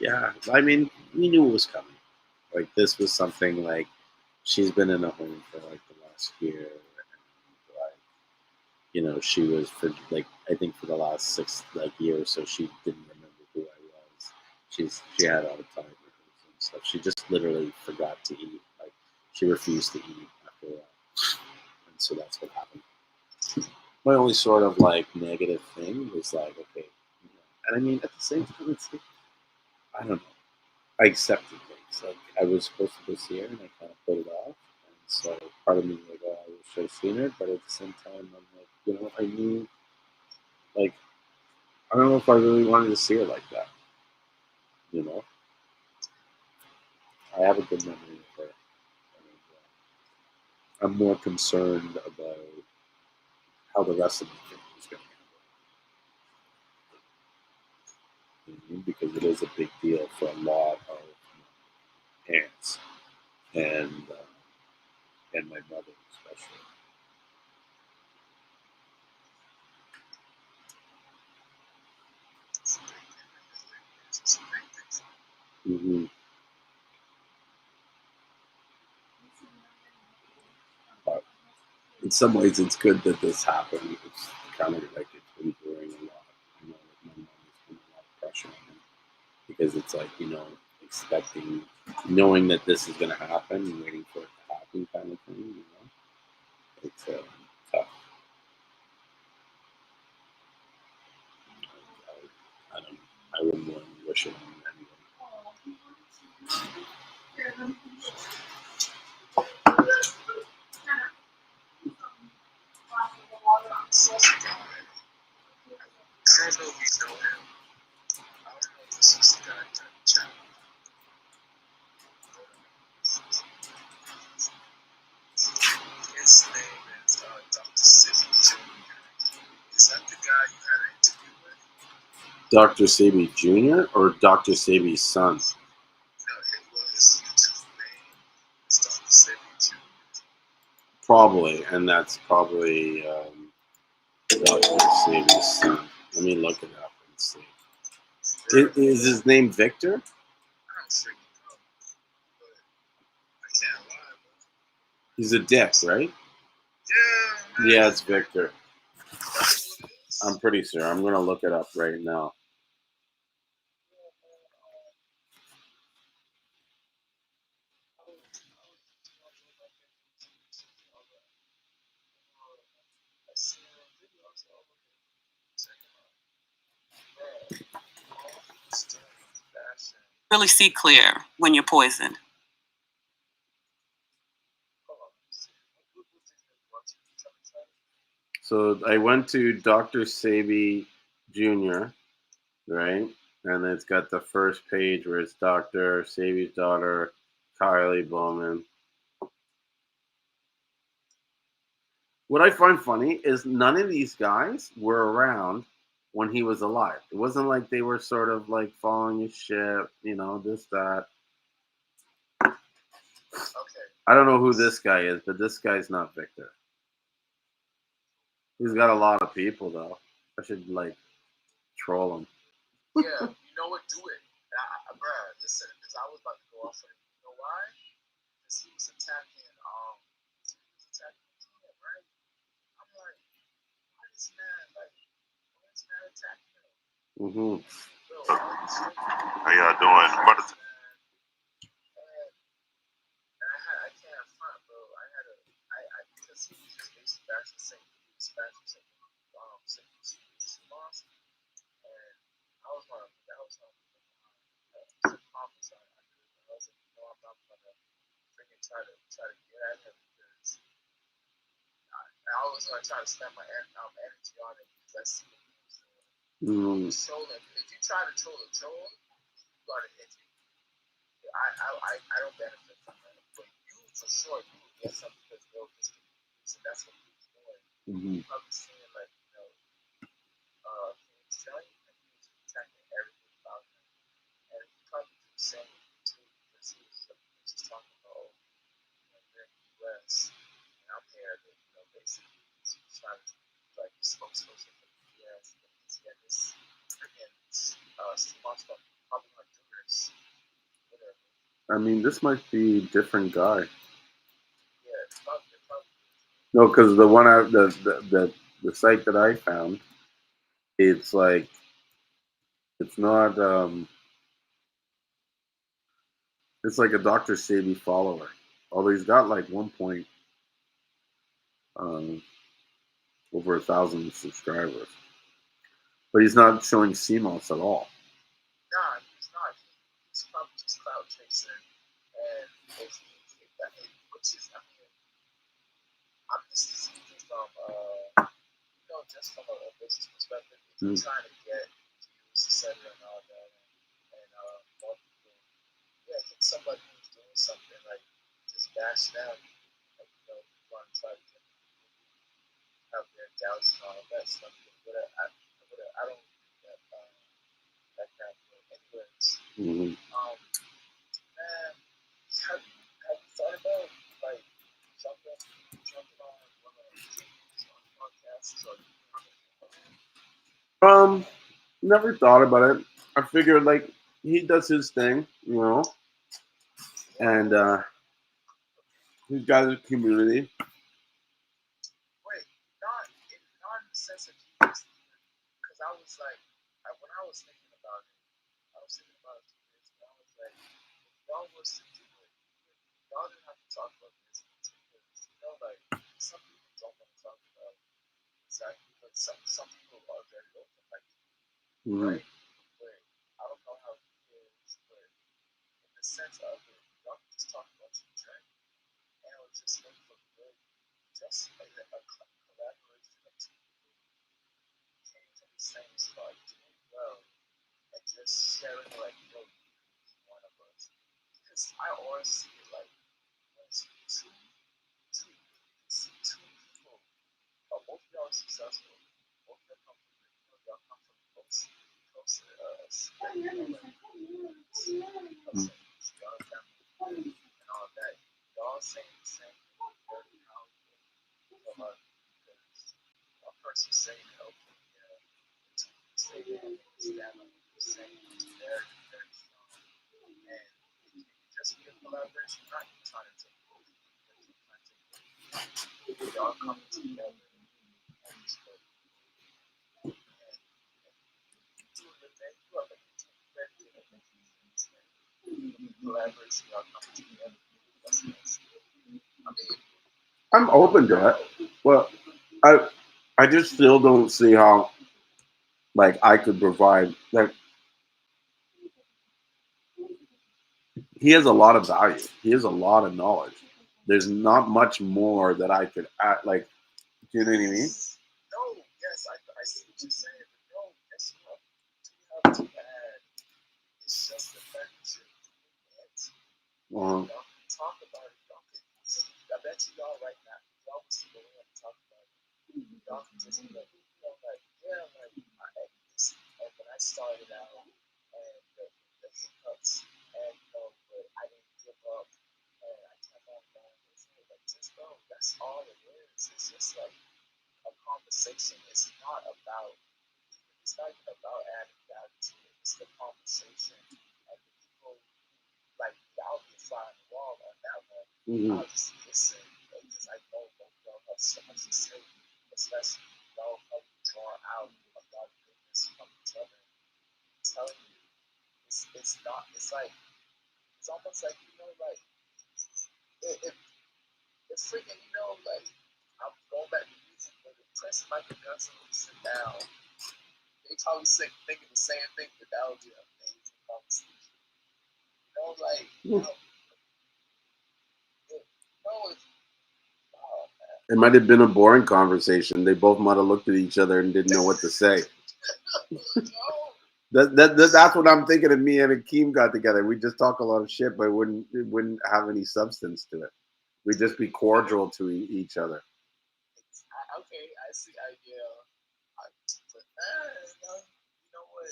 yeah, I mean, we knew it was coming. Like this was something like she's been in a home for like the last year, and like she was for like I think for the last 6 years, so she didn't remember who I was. She had Alzheimer's and stuff. She just literally forgot to eat. Like she refused to eat after that, and so that's what happened. My only sort of like negative thing was like, okay, and I mean at the same time, it's like, I don't know. I accepted things. Like I was supposed to go see her, and I kind of put it off. And so part of me was like, oh, I wish I'd seen her, but at the same time, I'm like, I knew, like, I don't know if I really wanted to see her like that. I have a good memory of her. And, I'm more concerned about how the rest of the family is going to handle it, because it is a big deal for a lot of aunts and my mother especially. Mm-hmm. But in some ways, it's good that this happened. It's kind of like it's been brewing a lot. Like my mom has been a lot of pressure on him because it's like expecting, knowing that this is going to happen and waiting for it to happen, kind of thing. It's tough. I don't know. I wouldn't want Dr. Sebi Jr. or Dr. Sebi's son? No, his YouTube name is Dr. Sebi Jr. Probably, and that's probably Dr. Sebi's son. Let me look it up and see. Is his name Victor? I don't freaking know, but I can't lie, bro. He's a dick, right? Yeah, man. Yeah, it's Victor. That's what it is. I'm pretty sure. I'm gonna look it up right now. Really see clear when you're poisoned. So I went to Dr. Sebi Jr., right? And it's got the first page where it's Dr. Sebi's daughter, Kylie Bowman. What I find funny is none of these guys were around when he was alive. It wasn't like they were sort of like following his shit, you know, this, that. Okay. I don't know who this guy is, but this guy's not Victor. He's got a lot of people, though. I should, like, troll him. Yeah, you know what? Do it. Bruh, listen, because I was about to go off on him. You know why? Because he was attacking, Julien, right? I'm like, why is man attacking him? Mm-hmm. Bro, how y'all doing? I can't front, bro. Because he was just basically back to St. Lucian Seamoss, and I was one of that was one of the problems I was like, no, I'm not gonna freaking try to get at him because I was gonna try to spend my energy on it because I see him trolling. If you try to troll a troll, you gotta hit me. I don't benefit from that. But you for sure you will get something because so that's what he was doing. Mm-hmm. You probably seeing like, he was telling you that he was attacking everything about him. And he probably was saying it too because he was just talking about, you're in the US and I'm here to, basically he's trying to like the spokesperson for the US and he's got this freaking Seamoss Company, probably like doers, whatever. I mean, this might be a different guy. Yeah, probably. No, because the one the site that I found, it's like it's not it's like a Dr. Sebi follower. Although he's got like over 1,000 subscribers, but he's not showing Seamoss at all. Nah, he's not. He's probably just cloud chasing, and which is, I mean, I'm just speaking from, just from a business perspective. If you're trying to get views, etc., and all that, and more people, hit somebody who's doing something like just bash them, like, you want to try to get have their doubts and all of that stuff. But I don't think that kind of thing. Anyways, Mm-hmm. man, have you thought about like jumping on one of these podcasts or Never thought about it. I figured like he does his thing, and he's got his community. Wait, not in the sense of Jesus, because I was like, when I was thinking about it, I was thinking about it 2 years ago. I was like, if y'all was to do it, y'all didn't have to talk about this because like some people don't want to talk about it exactly, but some people are very open, like right? But I don't know how it is, but in the sense of it, y'all can just talk about your journey, and it would just make for good, just like a collaboration of two people came from the same spot, doing well, and just sharing like, each one of us. Because I always see it like when it's two, you see two people, both of y'all are successful, both of y'all come from, y'all come from close us, like, you know, like, Mm. young family and all that, they're all saying the same thing, very powerful for us because one person saying helpful, yeah, two people saying it, and they stand on what they're saying, it's very, very strong. And it can just be a collaboration, not you trying to take over, because you're trying to take over. We all coming together and just work. And you doing your thing, you are making two ready to make things. Collaboration, y'all coming together. That's nice. I mean, I'm open to it. Well, I just still don't see how like I could provide like he has a lot of value. He has a lot of knowledge. There's not much more that I could add. Like, do you know what I mean? no, yes, I see what you're saying, but no, that's what you have to add. It's just the fact that you're doing it. Uh-huh. Y'all can talk about it. Y'all can, I bet y'all right now, y'all can see what we have to talk about it. Y'all can just be like, you know, like, yeah, like, this, like when I started out and the hiccups and, you know, but I didn't give up and I kept on going. It's like, just go. That's all it is. It's just like a conversation. It's not even about adding value to it. It's the conversation and the people like y'all be fly on the wall on that one. Mhm. I'll just listen because I know both y'all have so much to say, especially y'all help draw out a lot of goodness from each other. I'm telling you, it's not. It's like it's almost like you know, like if freaking you know, like I'm going back to music, but if Prince and Michael Jackson would sit down, they probably thinking the same thing, but that would be an amazing conversation. You know, like you know, it's oh man. It might have been a boring conversation. They both might have looked at each other and didn't know what to say. No. That's what I'm thinking. Of me and Akeem got together. We just talk a lot of shit, but it wouldn't have any substance to it. We'd just be cordial to each other. Okay, I see. Yeah. But you know what?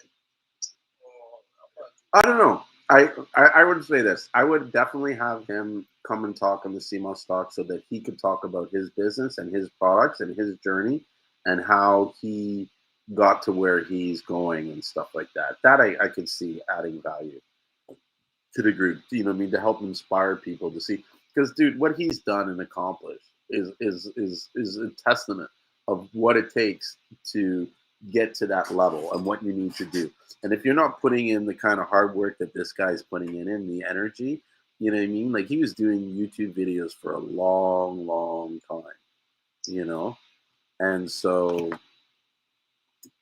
I don't know. I would say this. I would definitely have him come and talk on the Seamoss Talk so that he could talk about his business and his products and his journey and how he got to where he's going and stuff like that. That I could see adding value to the group. You know what I mean? To help inspire people to see, because dude, what he's done and accomplished is a testament of what it takes to get to that level and what you need to do. And if you're not putting in the kind of hard work that this guy's putting in the energy, you know what I mean? Like he was doing YouTube videos for a long, long time, you know? And so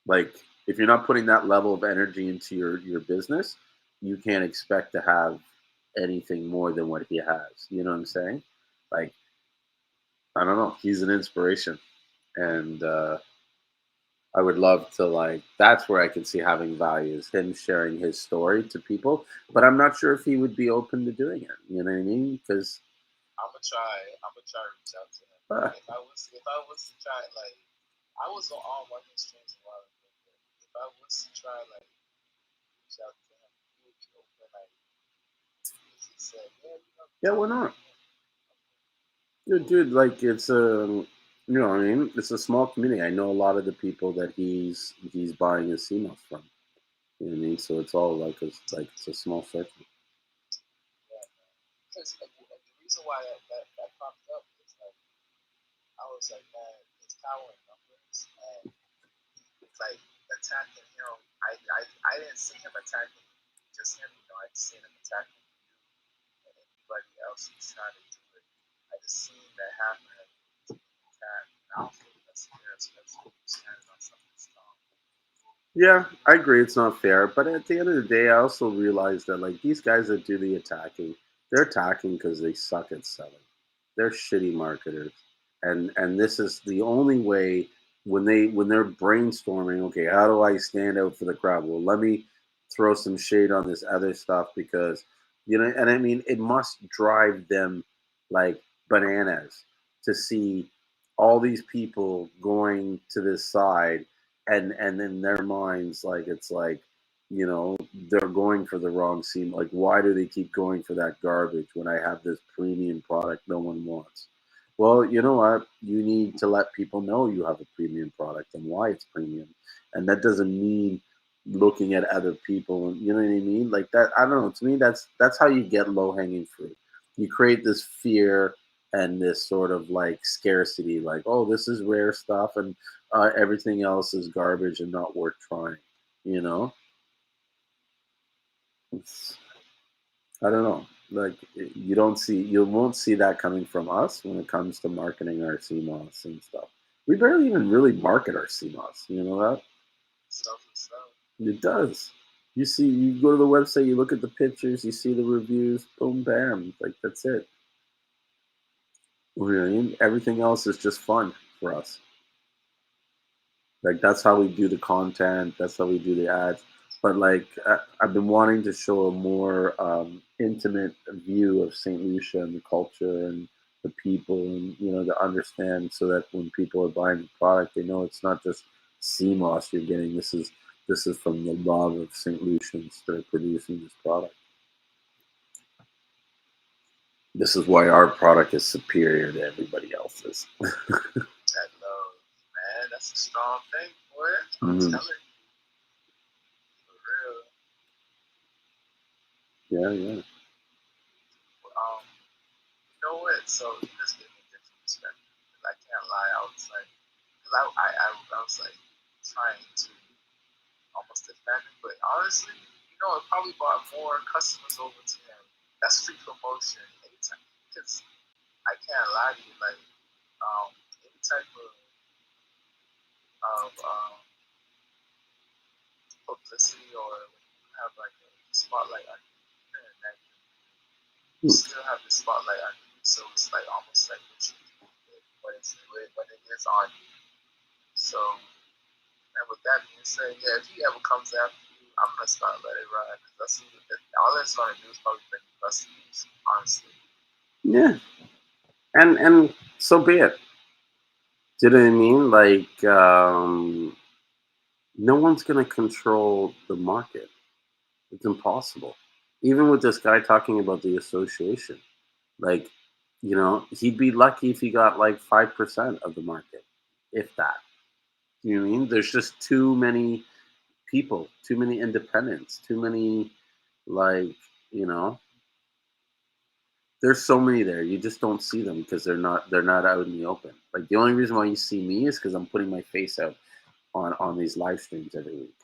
like if you're not putting that level of energy into your business, you can't expect to have anything more than what he has. You know what I'm saying? Like I don't know. He's an inspiration, and I would love to like. That's where I could see having value is him sharing his story to people. But I'm not sure if he would be open to doing it. You know what I mean? Because I'm gonna try to reach out to him. If I was to try, like, I was on one of his streams a while ago. But if I was to try, like, reach out to him, he would be open. Like, he said, yeah, why not? Dude, like it's a, you know, what I mean, it's a small community. I know a lot of the people that he's buying his CMOS from. You know what I mean? So it's all like it's a small circle. Yeah, because the reason why that popped up is like I was like, man, it's power in numbers, and it's like attacking him. I didn't see him attacking just him. You know, I just seen him attacking you and anybody else who's trying to do it. I just seen that happen to attack. And I don't think that's fair, especially if you're standing on something strong. Yeah, I agree. It's not fair, but at the end of the day, I also realize that like these guys that do the attacking, they're attacking because they suck at selling. They're shitty marketers, and this is the only way when they're brainstorming. Okay, how do I stand out for the crowd? Well, let me throw some shade on this other stuff because you know, and I mean, it must drive them like bananas to see all these people going to this side and in their minds like it's like you know, they're going for the wrong seam. Like, why do they keep going for that garbage when I have this premium product no one wants? Well, you know what? You need to let people know you have a premium product and why it's premium. And that doesn't mean looking at other people and you know what I mean? Like that, I don't know. To me, that's how you get low hanging fruit. You create this fear and this sort of like scarcity, like, oh, this is rare stuff and everything else is garbage and not worth trying, you know? It's, I don't know. Like you won't see that coming from us when it comes to marketing our CMOS and stuff. We barely even really market our CMOS. You know that? Stuff and stuff. It does. You go to the website, you look at the pictures, you see the reviews, boom, bam, like that's it. Really, everything else is just fun for us. Like that's how we do the content. That's how we do the ads. But like I've been wanting to show a more intimate view of St. Lucia and the culture and the people, and you know, to understand so that when people are buying the product, they know it's not just sea moss you're getting. This is from the love of St. Lucians that are producing this product. This is why our product is superior to everybody else's. That love, man, that's a strong thing, boy. I'm Mhm. telling you, for real. Yeah, yeah. You know what? So you just gave me a different perspective. 'Cause I can't lie, I was like, because I was like trying to almost defend it, but honestly, you know, it probably brought more customers over to him. That's free promotion anytime. Because I can't lie to you, like any type of publicity or when you have like a spotlight on you, even a negative, you still have the spotlight on you. So it's like almost like what you do when it is on you. So, and with that being said, yeah, if he ever comes after you, I'm gonna start let it ride because all that's gonna do is probably bring you customers, honestly. Yeah. And so be it. Do you know what I mean? Like, no one's going to control the market. It's impossible. Even with this guy talking about the association, like, you know, he'd be lucky if he got like 5% of the market, if that. You know what I mean? There's just too many people, too many independents, too many, like, you know, there's so many there. You just don't see them because they're not out in the open. Like the only reason why you see me is because I'm putting my face out on these live streams every week.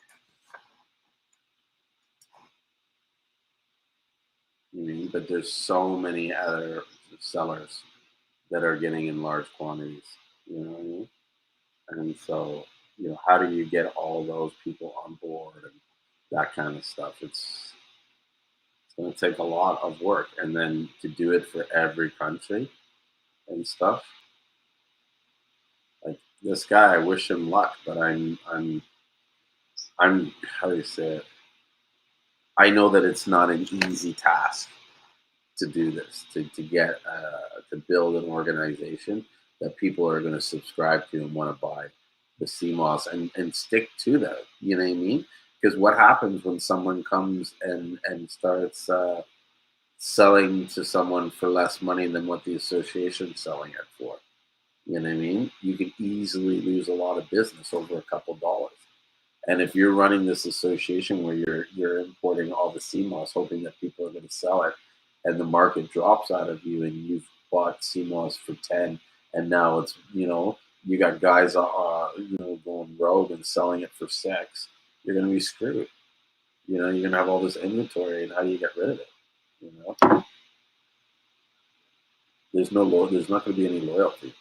You mean, but there's so many other sellers that are getting in large quantities. You know what I mean? And so, you know, how do you get all those people on board and that kind of stuff? It's going to take a lot of work, and then to do it for every country and stuff. Like this guy, I wish him luck, but I'm how do you say it? I know that it's not an easy task to do this, to get to build an organization that people are going to subscribe to and want to buy the CMOS and stick to that. You know what I mean? Because what happens when someone comes and starts selling to someone for less money than what the association's selling it for? You know what I mean? You can easily lose a lot of business over a couple dollars. And if you're running this association where you're importing all the CMOS, hoping that people are going to sell it, and the market drops out of you, and you've bought CMOS for 10, and now it's you got guys going rogue and selling it for 6, you're going to be screwed. You know, you're going to have all this inventory, and how do you get rid of it? You know, there's not going to be any loyalty.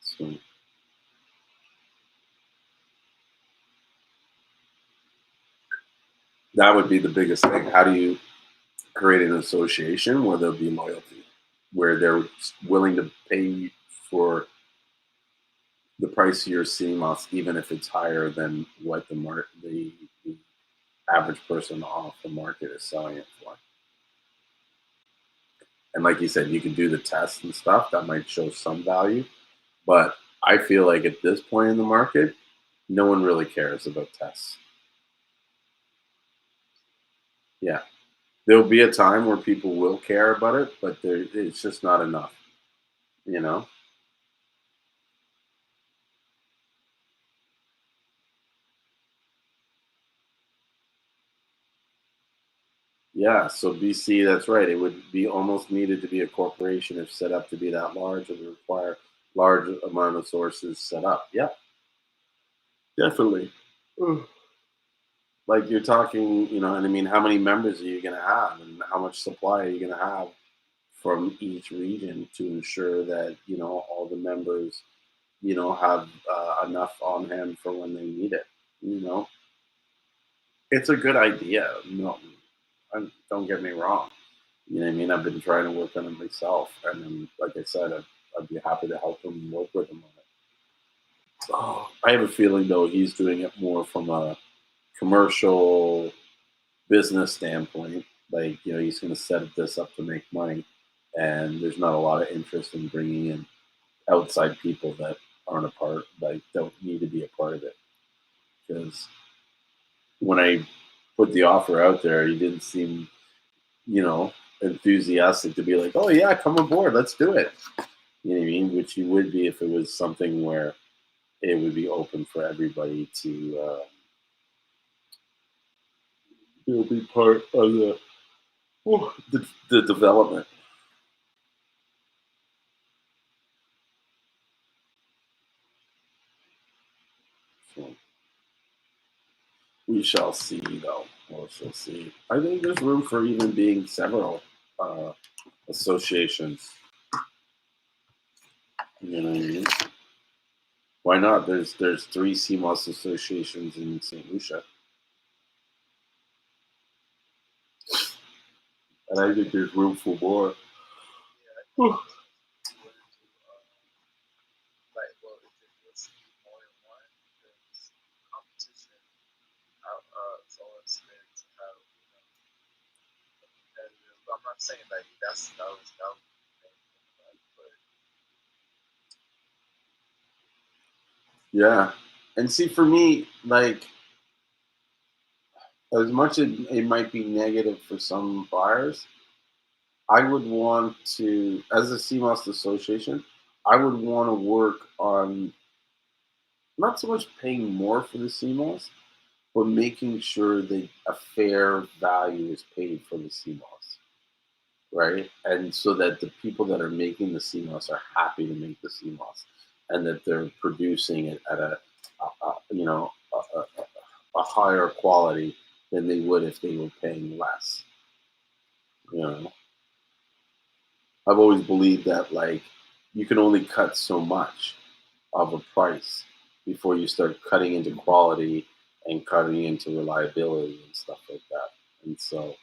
So that would be the biggest thing. How do you create an association where there'll be loyalty, where they're willing to pay for the price of your CMOS, even if it's higher than what the average person off the market is selling it for? And like you said, you can do the tests and stuff that might show some value, but I feel like at this point in the market, no one really cares about tests. Yeah. There'll be a time where people will care about it, but it's just not enough, you know? Yeah, so BC, that's right. It would be almost needed to be a corporation if set up to be that large. It would require large amount of sources set up. Yeah, definitely. Ugh. Like you're talking, and I mean, how many members are you going to have, and how much supply are you going to have from each region to ensure that all the members, have enough on hand for when they need it. You know, it's a good idea. No, don't get me wrong. You know what I mean? I've been trying to work on it myself, and then, like I said, I'd be happy to help him work with him on it. Oh, I have a feeling though he's doing it more from a commercial business standpoint. Like he's going to set this up to make money, and there's not a lot of interest in bringing in outside people that aren't a part, like don't need to be a part of it. Because when I put the offer out there, he didn't seem, enthusiastic to be like, oh yeah, come aboard, let's do it. You know what I mean? Which you would be if it was something where it would be open for everybody to be part of the development. So we shall see, though. We shall see. I think there's room for even being several associations. You know what I mean? Why not? There's 3 Seamoss associations in St. Lucia, and I think there's room for more. Like, well, if it was more than one, because competition it's always good to have, competitive. I'm not saying like that was but Yeah, and see, for me, like as much as it might be negative for some buyers, I would want to, as a CMOS association, I would want to work on not so much paying more for the CMOS, but making sure that a fair value is paid for the CMOS, right? And so that the people that are making the CMOS are happy to make the CMOS, and that they're producing it at a higher quality than they would if they were paying less. You know, I've always believed that like you can only cut so much of a price before you start cutting into quality and cutting into reliability and stuff like that. And so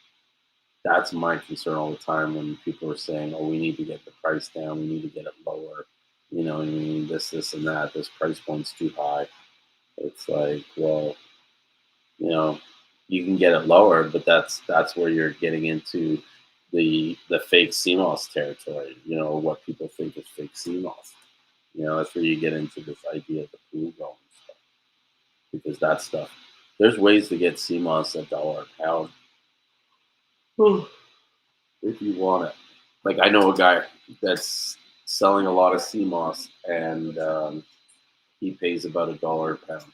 that's my concern all the time when people are saying, "Oh, we need to get the price down. We need to get it lower." I mean, this, and that. This price point's too high. It's like, well, you know, you can get it lower, but that's where you're getting into the fake CMOS territory. What people think is fake CMOS. That's where you get into this idea of the pool going stuff. Because that stuff, there's ways to get CMOS at $1 a pound if you want it. Like I know a guy that's selling a lot of CMOS, and he pays about $1 a pound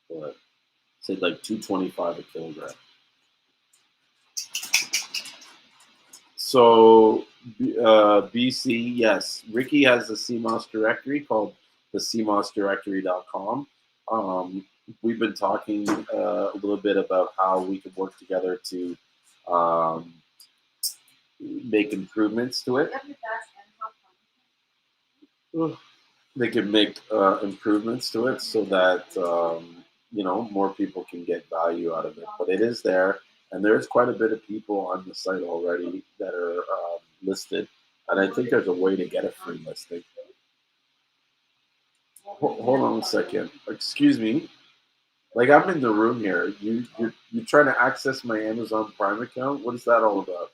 for it. Say like $2.25 a kilogram. So BC, yes, Ricky has a CMOS directory called the Seamossdirectory.com. We've been talking a little bit about how we could work together to make improvements to it. They can make improvements to it so that more people can get value out of it. But it is there, and there's quite a bit of people on the site already that are listed, and I think there's a way to get a free listing. Hold on a second. Excuse me. Like I'm in the room here. You're trying to access my Amazon Prime account. What is that all about?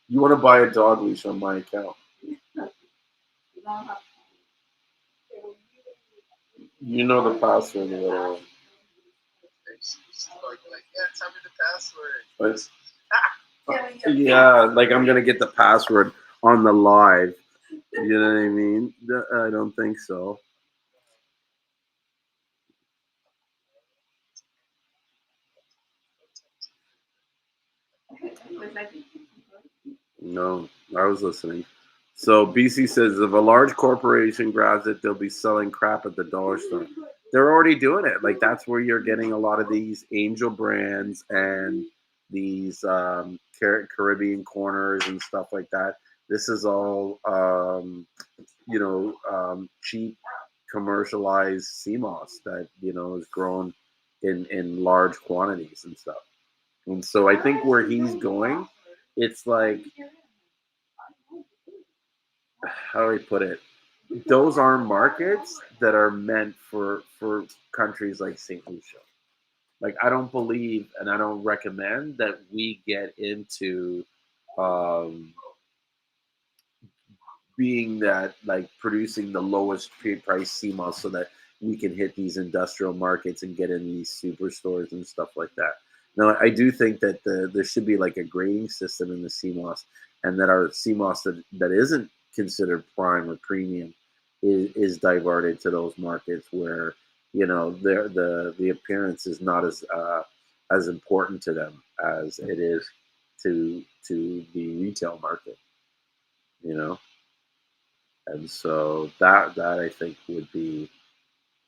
You want to buy a dog leash on my account? You know the password, little one. Yeah, tell me the password. Yeah, like I'm gonna get the password on the live. You know what I mean? I don't think so. No, I was listening. So BC says if a large corporation grabs it, they'll be selling crap at the dollar store. They're already doing it. Like that's where you're getting a lot of these angel brands and these Caribbean corners and stuff like that. This is all cheap commercialized sea moss that is grown in large quantities and stuff. And so I think where he's going, it's like, how do I put it? Those are markets that are meant for countries like St. Lucia. Like I don't believe and I don't recommend that we get into um, being that like producing the lowest price CMOS so that we can hit these industrial markets and get in these superstores and stuff like that. Now, I do think that there should be like a grading system in the CMOS, and that our CMOS that isn't considered prime or premium is diverted to those markets where the appearance is not as important to them as it is to the retail market. You know. And so that I think would be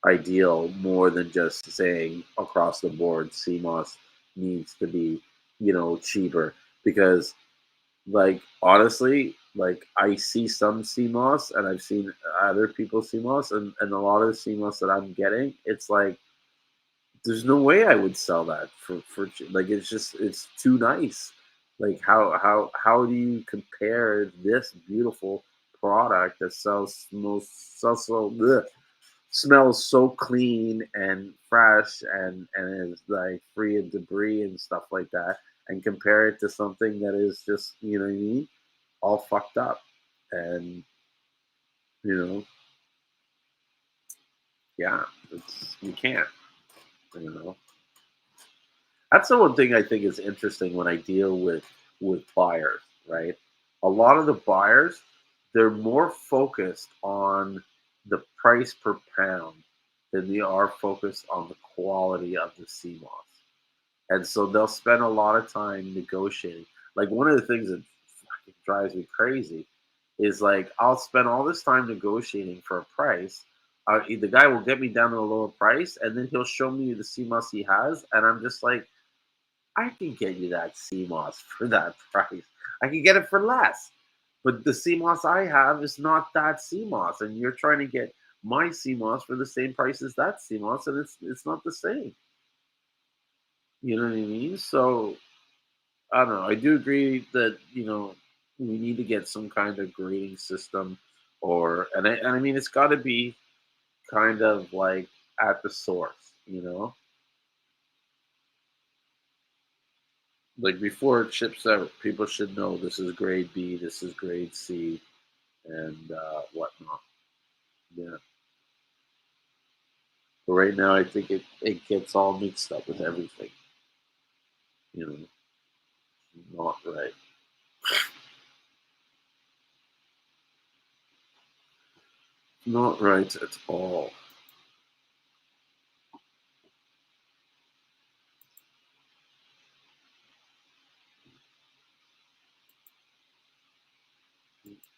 ideal more than just saying across the board CMOS needs to be, cheaper. Because like honestly, like I see some CMOS and I've seen other people CMOS and a lot of the CMOS that I'm getting, it's like there's no way I would sell that for like it's too nice. Like how do you compare this beautiful product that smells so clean and fresh and is like free of debris and stuff like that, and compare it to something that is just what I mean, all fucked up, and you know yeah, you can't, you know. That's the one thing I think is interesting when I deal with buyers, right? A lot of the buyers, they're more focused on the price per pound than they are focused on the quality of the sea moss. And so they'll spend a lot of time negotiating. Like one of the things that fucking drives me crazy is like I'll spend all this time negotiating for a price. The guy will get me down to a lower price, and then he'll show me the sea moss he has, and I'm just like, I can get you that CMOS for that price. I can get it for less. But the CMOS I have is not that CMOS. And you're trying to get my CMOS for the same price as that CMOS, and it's not the same. You know what I mean? So I don't know. I do agree that, we need to get some kind of grading system or and I mean it's gotta be kind of like at the source, like before it ships out, people should know this is grade B, this is grade C, and whatnot. Yeah. But right now, I think it gets all mixed up with everything. You know, not right. Not right at all.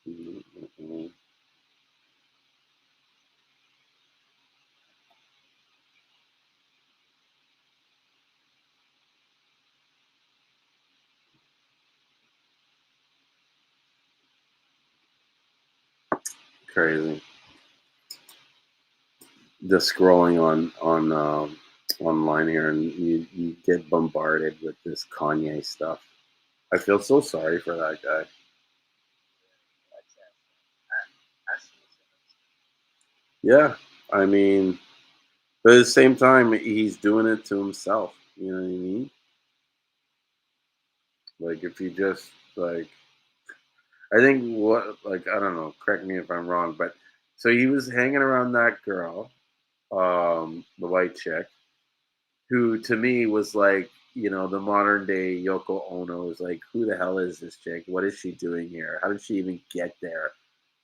Mm-mm. Crazy. Just scrolling on online here, and you get bombarded with this Kanye stuff. I feel so sorry for that guy. Yeah, I mean, but at the same time, he's doing it to himself. You know what I mean? Like if you just like, I think what like I don't know. Correct me if I'm wrong, but so he was hanging around that girl, the white chick, who to me was like, you know, the modern day Yoko Ono. Is like, who the hell is this chick? What is she doing here? How did she even get there?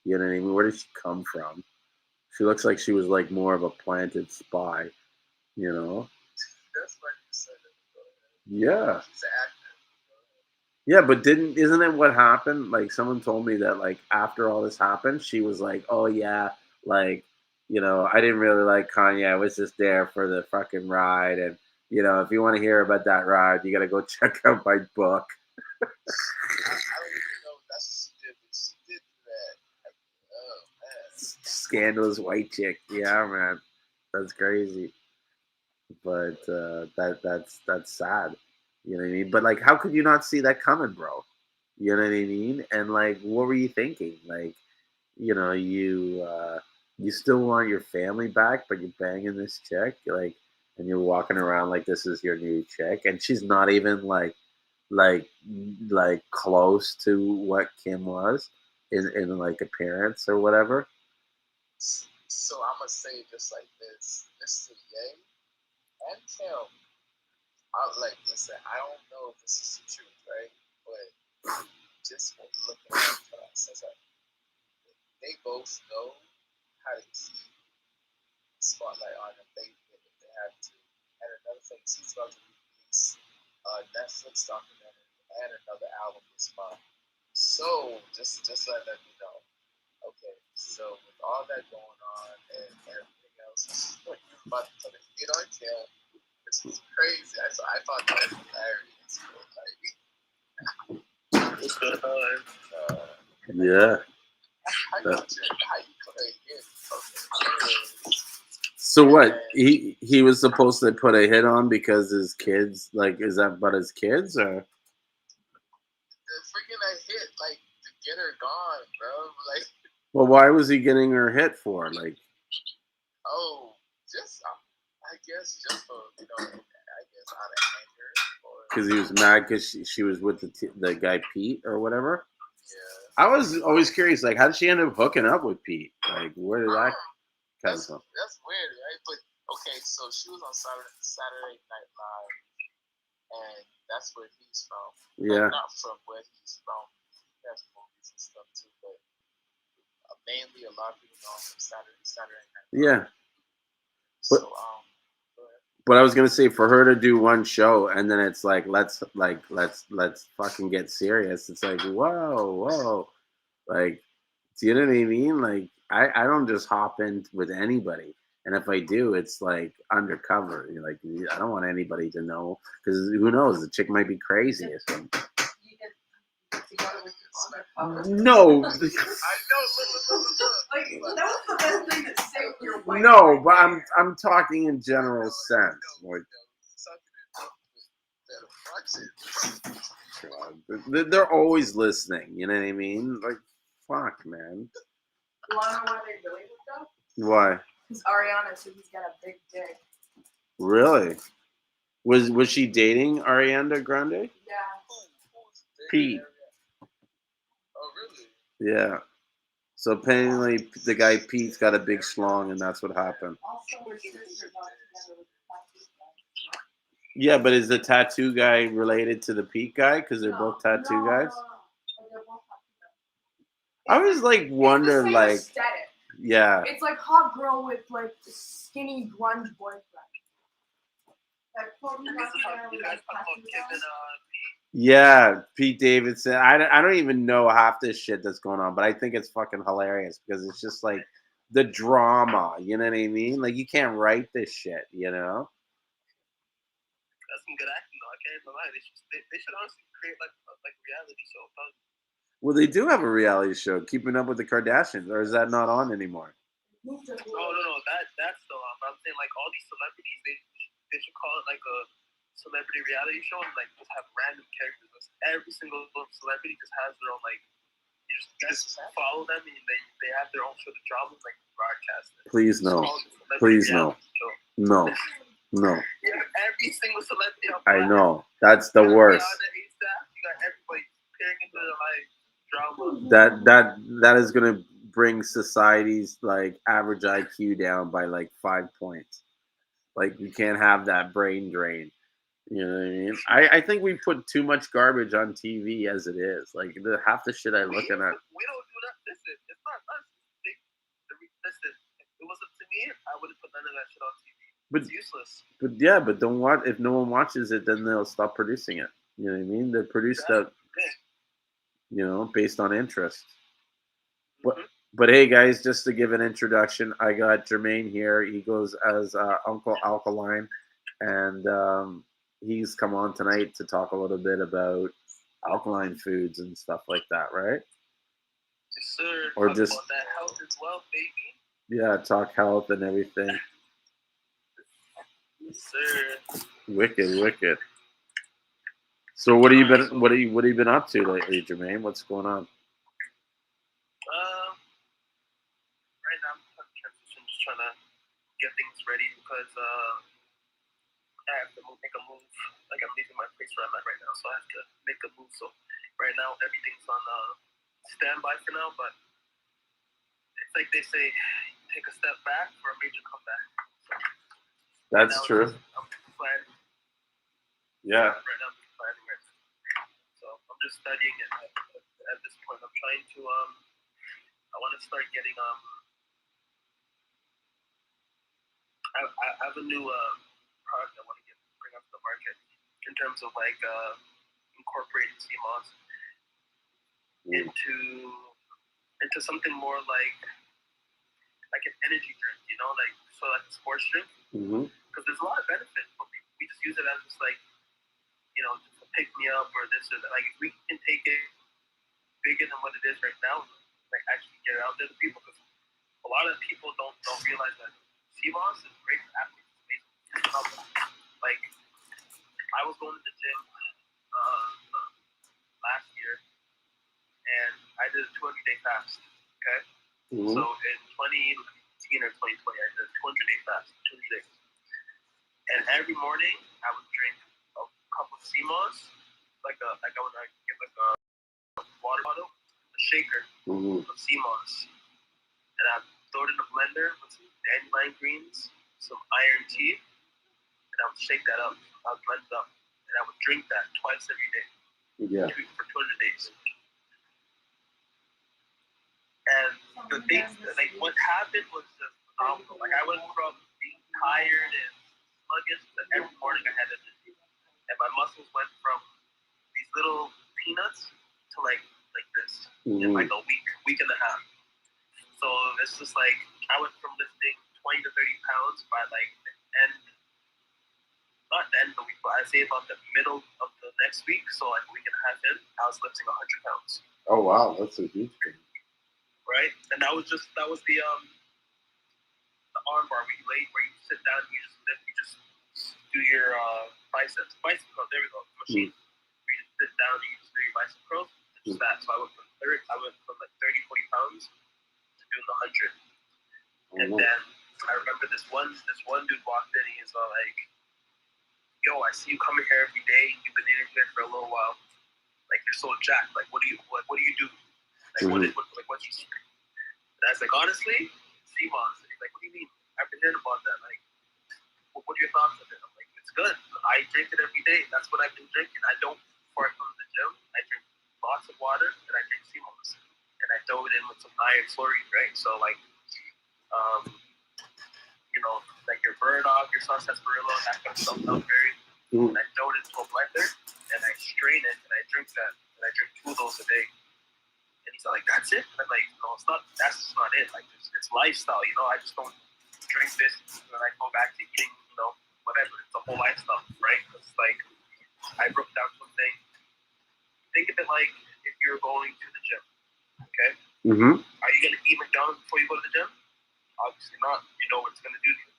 You know what I mean? Where did she come from? She looks like she was like more of a planted spy, you know? That's why you said it. Yeah. She's an actor. Yeah, but isn't it what happened? Like someone told me that like after all this happened, she was like, "Oh yeah, like, you know, I didn't really like Kanye. I was just there for the fucking ride and you know, if you want to hear about that ride, you got to go check out my book." I don't even know if that's what she did, but she did do that. Like, oh man. Scandalous white chick. Yeah, man. That's crazy. But that's sad. You know what I mean? But like how could you not see that coming, bro? You know what I mean? And like what were you thinking? Like, you know, you still want your family back, but you're banging this chick, like, and you're walking around like this is your new chick, and she's not even like like close to what Kim was in like appearance or whatever. So I'm gonna say just like this, Mr. Ye and Kim. Like, listen, I don't know if this is the truth, right? But just looking at the process, they both know how to keep the spotlight on them. They have to. And another thing, she's about to release a Netflix documentary and another album this month. So just let me know. Okay, so with all that going on and everything else, what you about to put a hit on Kim, which is crazy. I thought that was hilarious. What's going on? Yeah. How you put a hit? Okay. So what? He was supposed to put a hit on because his kids, like, is that about his kids or? Freaking a hit, like to get her gone, bro. Like, well, why was he getting her hit for? Like, oh, just I guess just for I guess out of anger or because he was mad because she was with the guy Pete or whatever. Yeah. I was always curious, like, how did she end up hooking up with Pete? Like, where did that come from? That's weird, right? But okay, so she was on Saturday Night Live, and that's where he's from. Yeah. Like, not from where he's from. He has movies and stuff too, but mainly a lot of people know him from Saturday Night Live. Yeah. So but I was gonna say for her to do one show and then it's like let's fucking get serious. It's like whoa, like, do you know what I mean? Like I don't just hop in with anybody, and if I do, it's like undercover. You're like I don't want anybody to know because who knows? The chick might be crazy or something. No. I know. Like, that was the best thing to say with your wife. No, but I'm talking in general sense. Like, they're always listening. You know what I mean? Like, fuck, man. You wanna know why they really hooked up? Why? Because Ariana said he's got a big dick. Really? Was she dating Ariana Grande? Yeah. Pete. Oh, really? Yeah. So apparently the guy Pete's got a big schlong, and that's what happened. Also, her sister got together with the tattoo guy. Yeah, but is the tattoo guy related to the Pete guy? Because they're both tattoo guys? No. They're both tattoo guys. I was like wonder like aesthetic. Yeah. It's like hot girl with like skinny grunge boyfriend. Yeah, Pete Davidson. I don't even know half this shit that's going on, but I think it's fucking hilarious because it's just like the drama. You know what I mean? Like you can't write this shit. You know. That's some good acting, though. I can't even lie. They should honestly create like a reality show. Well, they do have a reality show, Keeping Up with the Kardashians, or is that not on anymore? No. That's still on. But I'm saying like all these celebrities, they should call it like a celebrity reality show and like just have random characters. Every single celebrity just has their own like. You just follow them and they have their own sort of dramas like broadcast. Please no. Please no. No. No. You have every single celebrity on I know. That's the worst. You got everybody peering into the like drama. That is gonna bring society's like average IQ down by like 5 points. Like you can't have that brain drain. You know what I mean? I think we put too much garbage on TV as it is. Like half the shit I look at. We don't do that. Listen, it's not us. Listen, if it wasn't to me, I wouldn't put none of that shit on TV. But, it's useless. But yeah, but don't watch. If no one watches it, then they'll stop producing it. You know what I mean? They're produced out, you know, based on interest. But hey, guys, just to give an introduction, I got Jermaine here. He goes as Uncle Alkaline, and he's come on tonight to talk a little bit about alkaline foods and stuff like that, right? Yes, sir. Or talk just about that health as well, baby. Yeah, talk health and everything. Yes, sir. Wicked. So what have you been up to lately, Jermaine? What's going on? Right now I'm trying to transition, just trying to get things ready because I have to make a move. Like I'm leaving my place where I'm at right now, so I have to make a move. So right now everything's on standby for now, but it's like they say, take a step back for a major comeback. So That's true. I'm planning. Yeah. Right now I'm planning right now. So I'm just studying it at this point. I'm trying to I want to start getting I have a new product I want to bring up to the market in terms of like incorporating sea moss into something more like an energy drink, you know, like a sports drink. Because there's a lot of benefits, but we just use it as just like, you know, just to pick me up or this or that. Like if we can take it bigger than what it is right now, like actually get it out there to people, because a lot of people don't realize that sea moss is great for athletes. Like I was going to the gym last year, and I did a 200-day fast. Okay, so in 2018 or 2020, I did a 200-day fast, 200 days, and every morning I would drink a cup of sea moss, like I would get like a water bottle, a shaker of sea moss, and I'd throw it in a blender with some dandelion greens, some iron tea, and I would shake that up. I would blend it up, and I would drink that twice every day. Yeah. For 200 days. And the thing, like what happened was just phenomenal. Like I went from being tired and sluggish to every morning I had energy, and my muscles went from these little peanuts to like this in like a week and a half. So it's just like I went from lifting 20 to 30 pounds by like the end, not the end of the week, but I'd say about the middle of the next week. So like a week and a half in, I was lifting 100 pounds. Oh wow, that's a huge thing. Right, and that was the arm bar where you sit down and you just lift, you just do your bicep curls. There we go, machine. Where you just sit down and you just do your bicep curls. Just that. So I went from like 30, 40 pounds to doing the 100. And then I remember this one dude walked in and he's all like, "Yo, I see you coming here every day. You've been eating here for a little while. Like you're so jacked. Like what do you do? Like what's your secret?" And I was like, honestly, sea moss. And he's like, "What do you mean? I've been hearing about that. Like, what are your thoughts on it?" I'm like, "It's good. I drink it every day. That's what I've been drinking. I don't before I come to the gym. I drink lots of water and I drink sea moss, and I throw it in with some iron fluoride, right? So like, you know, like your burdock, your sarsaparilla, that kind of stuff, elderberry, and I throw it into a blender and I strain it and I drink that, and I drink 2 of those a day." And he's like, "That's it?" And I'm like, "No, it's not. That's just not it. Like, it's lifestyle. You know, I just don't drink this and then I go back to eating, you know, whatever. It's a whole lifestyle, right?" It's like I broke down something. Think of it like if you're going to the gym. Okay. Are you gonna eat McDonald's before you go to the gym? Obviously not. You know what it's gonna do to you.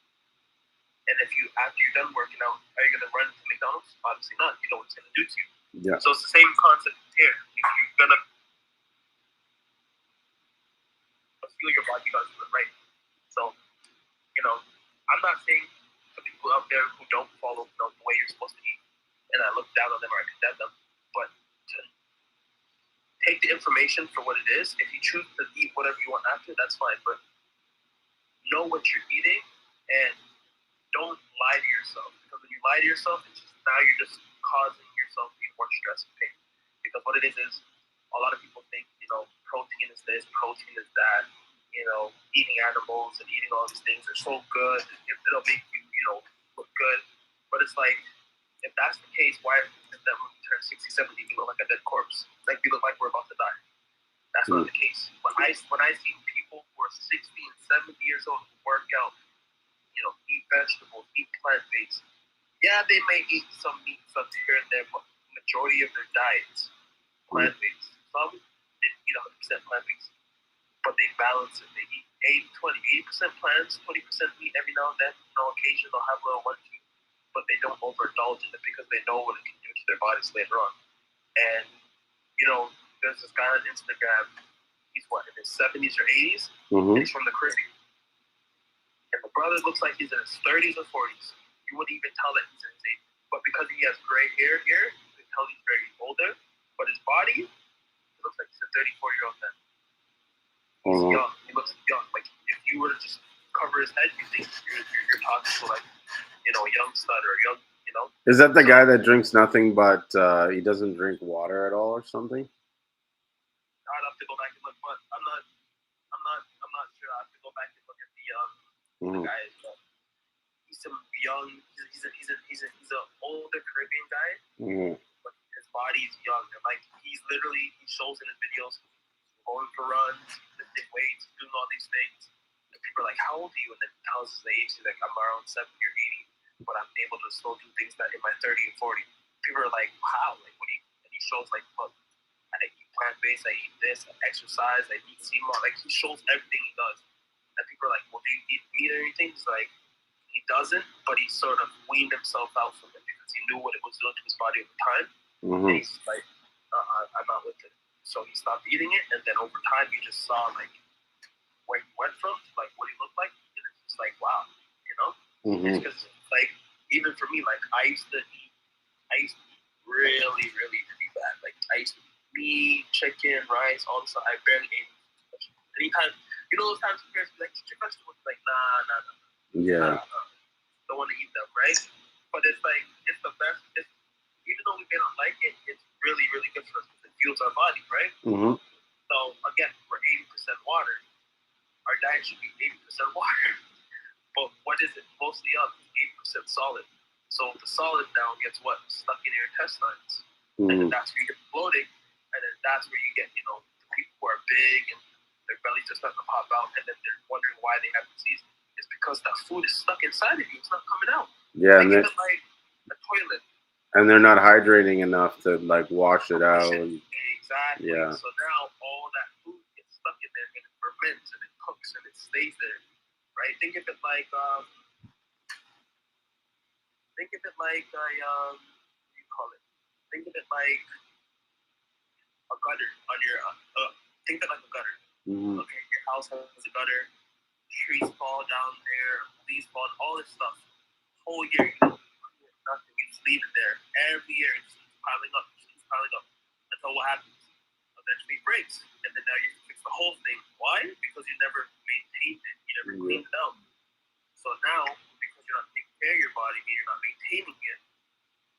And if you, after you're done working out, are you gonna run to McDonald's? Obviously not. You know what it's gonna do to you. Yeah. So it's the same concept here. You're gonna feel your body does it right. So, you know, I'm not saying for people out there who don't follow the way you're supposed to eat, and I look down on them or I condemn them, but to take take the information for what it is. If you choose to eat whatever you want after, that's fine. But know what you're eating and don't lie to yourself. Because when you lie to yourself, now you're just causing yourself more stress and pain. Because what it is a lot of people think, protein is this, protein is that. Eating animals and eating all these things are so good. It'll make you, look good. But it's like, if that's the case, why is it that when we turn 60, 70, we look like a dead corpse? Like we look like we're about to die. That's not the case. When I see people who are 60 and 70 years old who work out, eat vegetables, eat plant-based, yeah, they may eat some meat stuff here and there, but the majority of their diets plant-based. Some they eat 100% plant-based, but they balance it. They eat 80% plants, 20% meat every now and then. Occasion they'll have a little one, two, but they don't overindulge in it because they know what it can do to their bodies later on. And there's this guy on Instagram. He's in his 70s or 80s, and he's from the Caribbean. And the brother looks like he's in his 30s or 40s. You wouldn't even tell that he's in his 80s. But because he has gray hair here, you can tell he's very older. But his body, he looks like he's a 34-year-old man. He's young. He looks young. Like if you were to just cover his head, you think you're talking to like a young stud or a young. Is that the guy that drinks nothing but he doesn't drink water at all or something? I'd have to go back and look, but I'm not sure. I have to go back and look at the guy. He's some young. He's an older Caribbean guy, but his body's young. And like he shows in his videos going for runs, lifting weights, doing all these things. And people are like, "How old are you?" And then he tells his age. He's like, "I'm around 70 or 80, but I'm able to still do things that in my 30 and 40." People are like, "How? Like, what do you?" And he shows like, "Look, I eat plant-based, I eat this, I exercise, I eat seamoss." Like he shows everything he does. And people are like, "Well, do you eat meat or anything?" He's like, he doesn't, but he sort of weaned himself out from it because he knew what it was doing to his body over time. And he's like, I'm not with it. So he stopped eating it, and then over time, you just saw like where he went from, like what he looked like, and it's just like, wow, It's because like even for me, like I used to eat really, really, really bad. Like I used to eat meat, chicken, rice, all this stuff. I barely ate much. Anytime, those times your parents be like, eat your vegetables. Like, nah. Yeah. Don't want to eat them, right? But it's like, it's the best. Even though we may not like it, it's really, really good for us because it fuels our body, right? So again, we're 80% water. Our diet should be 80% water. But what is it mostly of? 80% solid. So the solid now gets what? Stuck in your intestines. And then that's where you get bloating. And then that's where you get, the people who are big and their bellies just start to pop out. And then they're wondering why they have disease. It's because that food is stuck inside of you. It's not coming out. Yeah. Think of it like a toilet. And they're not hydrating enough to like wash it out. Exactly. Yeah. So now all that food gets stuck in there and it ferments and it cooks and it stays there. Right? Think of it like what do you call it? Think of it like a gutter on your think of it like a gutter. Okay, your house has a gutter, trees fall down there, leaves fall, all this stuff. Whole year you do nothing, you just leave it there. Every year it just keeps piling up, until what happens? Eventually it breaks. And then now you have to fix the whole thing. Why? Because you never maintained it, you never cleaned it out. So now, because you're not taking care of your body, you're not maintaining it,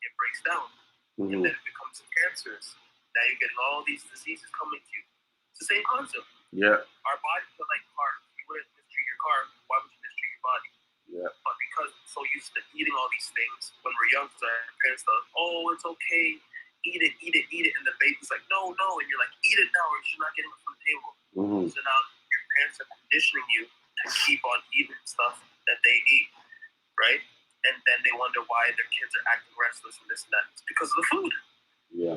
it breaks down. And then it becomes cancerous. Now you're getting all these diseases coming to you. It's the same concept. Yeah. Our bodies are like cars. If you wouldn't mistreat your car, why would you mistreat your body? Yeah. But because we're so used to eating all these things, when we're young, our parents tell us, "Oh, it's okay. Eat it. And the baby's like, no. And you're like, eat it now or you're not getting it from the table. So now your parents are conditioning you to keep on eating stuff that they eat, right? And then they wonder why their kids are acting restless and this and that. It's because of the food,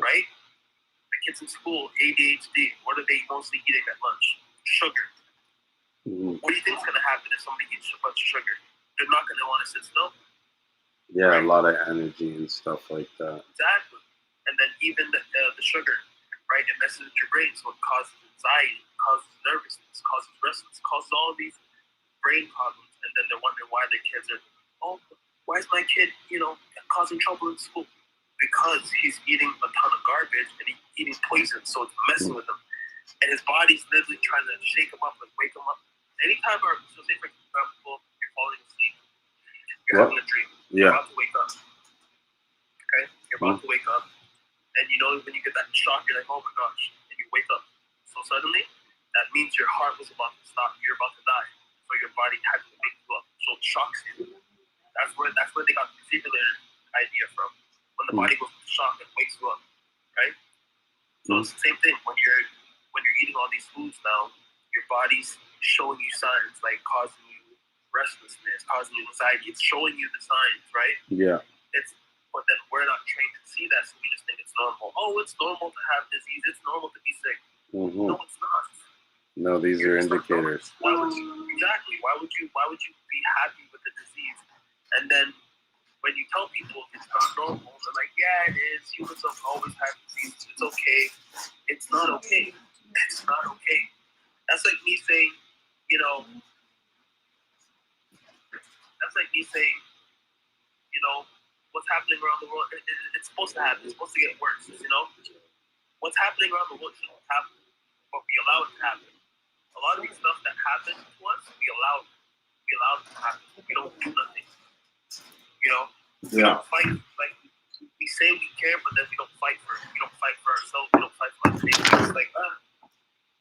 right? The kids in school, ADHD, what are they mostly eating at lunch? Sugar. What do you think is going to happen if somebody eats a bunch of sugar? They're not going to want to sit still. Yeah, right? A lot of energy and stuff like that. Exactly. And then even the sugar, right? It messes with your brain, so it causes anxiety, causes nervousness, causes restlessness, causes all these brain problems. And then they're wondering why their kids are, why is my kid, causing trouble in school? because he's eating a ton of garbage and he's eating poison, so it's messing with him. And his body's literally trying to shake him up and wake him up. Anytime, so say for example, you're falling asleep, you're having a dream, you're about to wake up. Okay? You're about to wake up, and you know when you get that shock, you're like, oh my gosh, and you wake up. So suddenly, that means your heart was about to stop, you're about to die. So your body had to wake you up. So it shocks you. That's where they got the defibrillator idea from. When the body goes into shock, it wakes you up, right? So it's the same thing when you're eating all these foods now. Your body's showing you signs, like causing you restlessness, causing you anxiety. It's showing you the signs, right? Yeah. But then we're not trained to see that, so we just think it's normal. Oh, it's normal to have disease. It's normal to be sick. Mm-hmm. No, it's not. No, these are indicators. Why would you be happy with the disease? And then when you tell people it's not normal, they're like, yeah, it is. Humans don't always have disease. It's okay. It's not okay. It's not okay. That's like me saying, what's happening around the world, it's supposed to happen. It's supposed to get worse, What's happening around the world shouldn't happen, but we allow it to happen. A lot of these stuff that happens to us, we allow it to happen. We don't do nothing. We don't fight. Like, we say we care, but then we don't fight for it. We don't fight for ourselves. We don't fight for other things. It's like,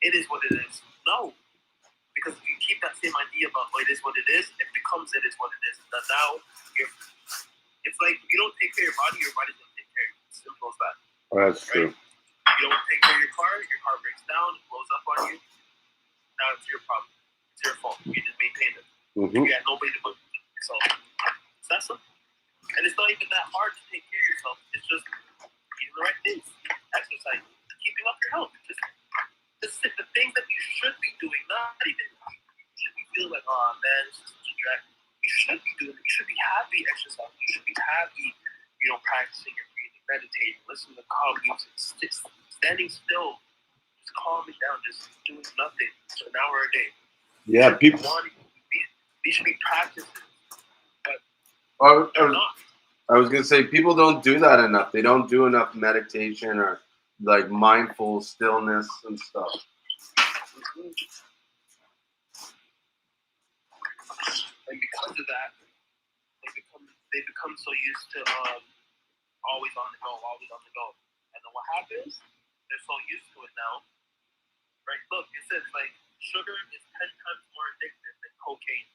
it is what it is. No. Because if you keep that same idea about it is what it is, it becomes it is what it is. And now it's like if you don't take care of your body's going to take care of you. It's simple as that. That's true. You don't take care of your car breaks down, it blows up on you. Now it's your problem. It's your fault. You didn't maintain it. Mm-hmm. You had nobody to put yourself. It's that simple. And it's not even that hard to take care of yourself. It's just eating the right things, exercise, keeping up your health. Just the things that you should be doing. Not even you should be feeling like, oh man, it's just a drag. You should be doing it. You should be happy exercising. You should be happy, practicing your breathing, meditating, listening to calm music, standing still, just calming down, just doing nothing for an hour a day. Yeah, people. These should be practices. I was gonna say people don't do that enough. They don't do enough meditation or like mindful stillness and stuff. Mm-hmm. And because of that, they become so used to always on the go. And then what happens? They're so used to it now, right? Look, it says like sugar is 10 times more addictive than cocaine.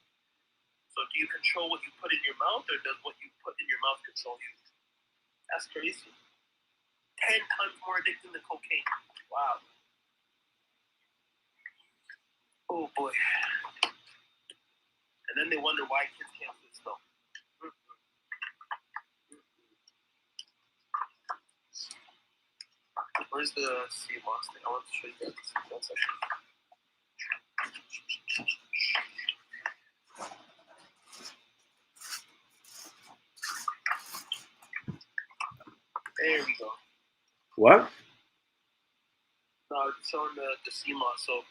So do you control what you put in your mouth, or does what you put in your mouth control you? That's crazy. 10 times more addictive than cocaine. Wow. Oh boy. And then they wonder why kids can't sit still. Where's the Seamoss thing? I want to show you guys this. One second. There we go. What? No, it's showing the Seamoss. So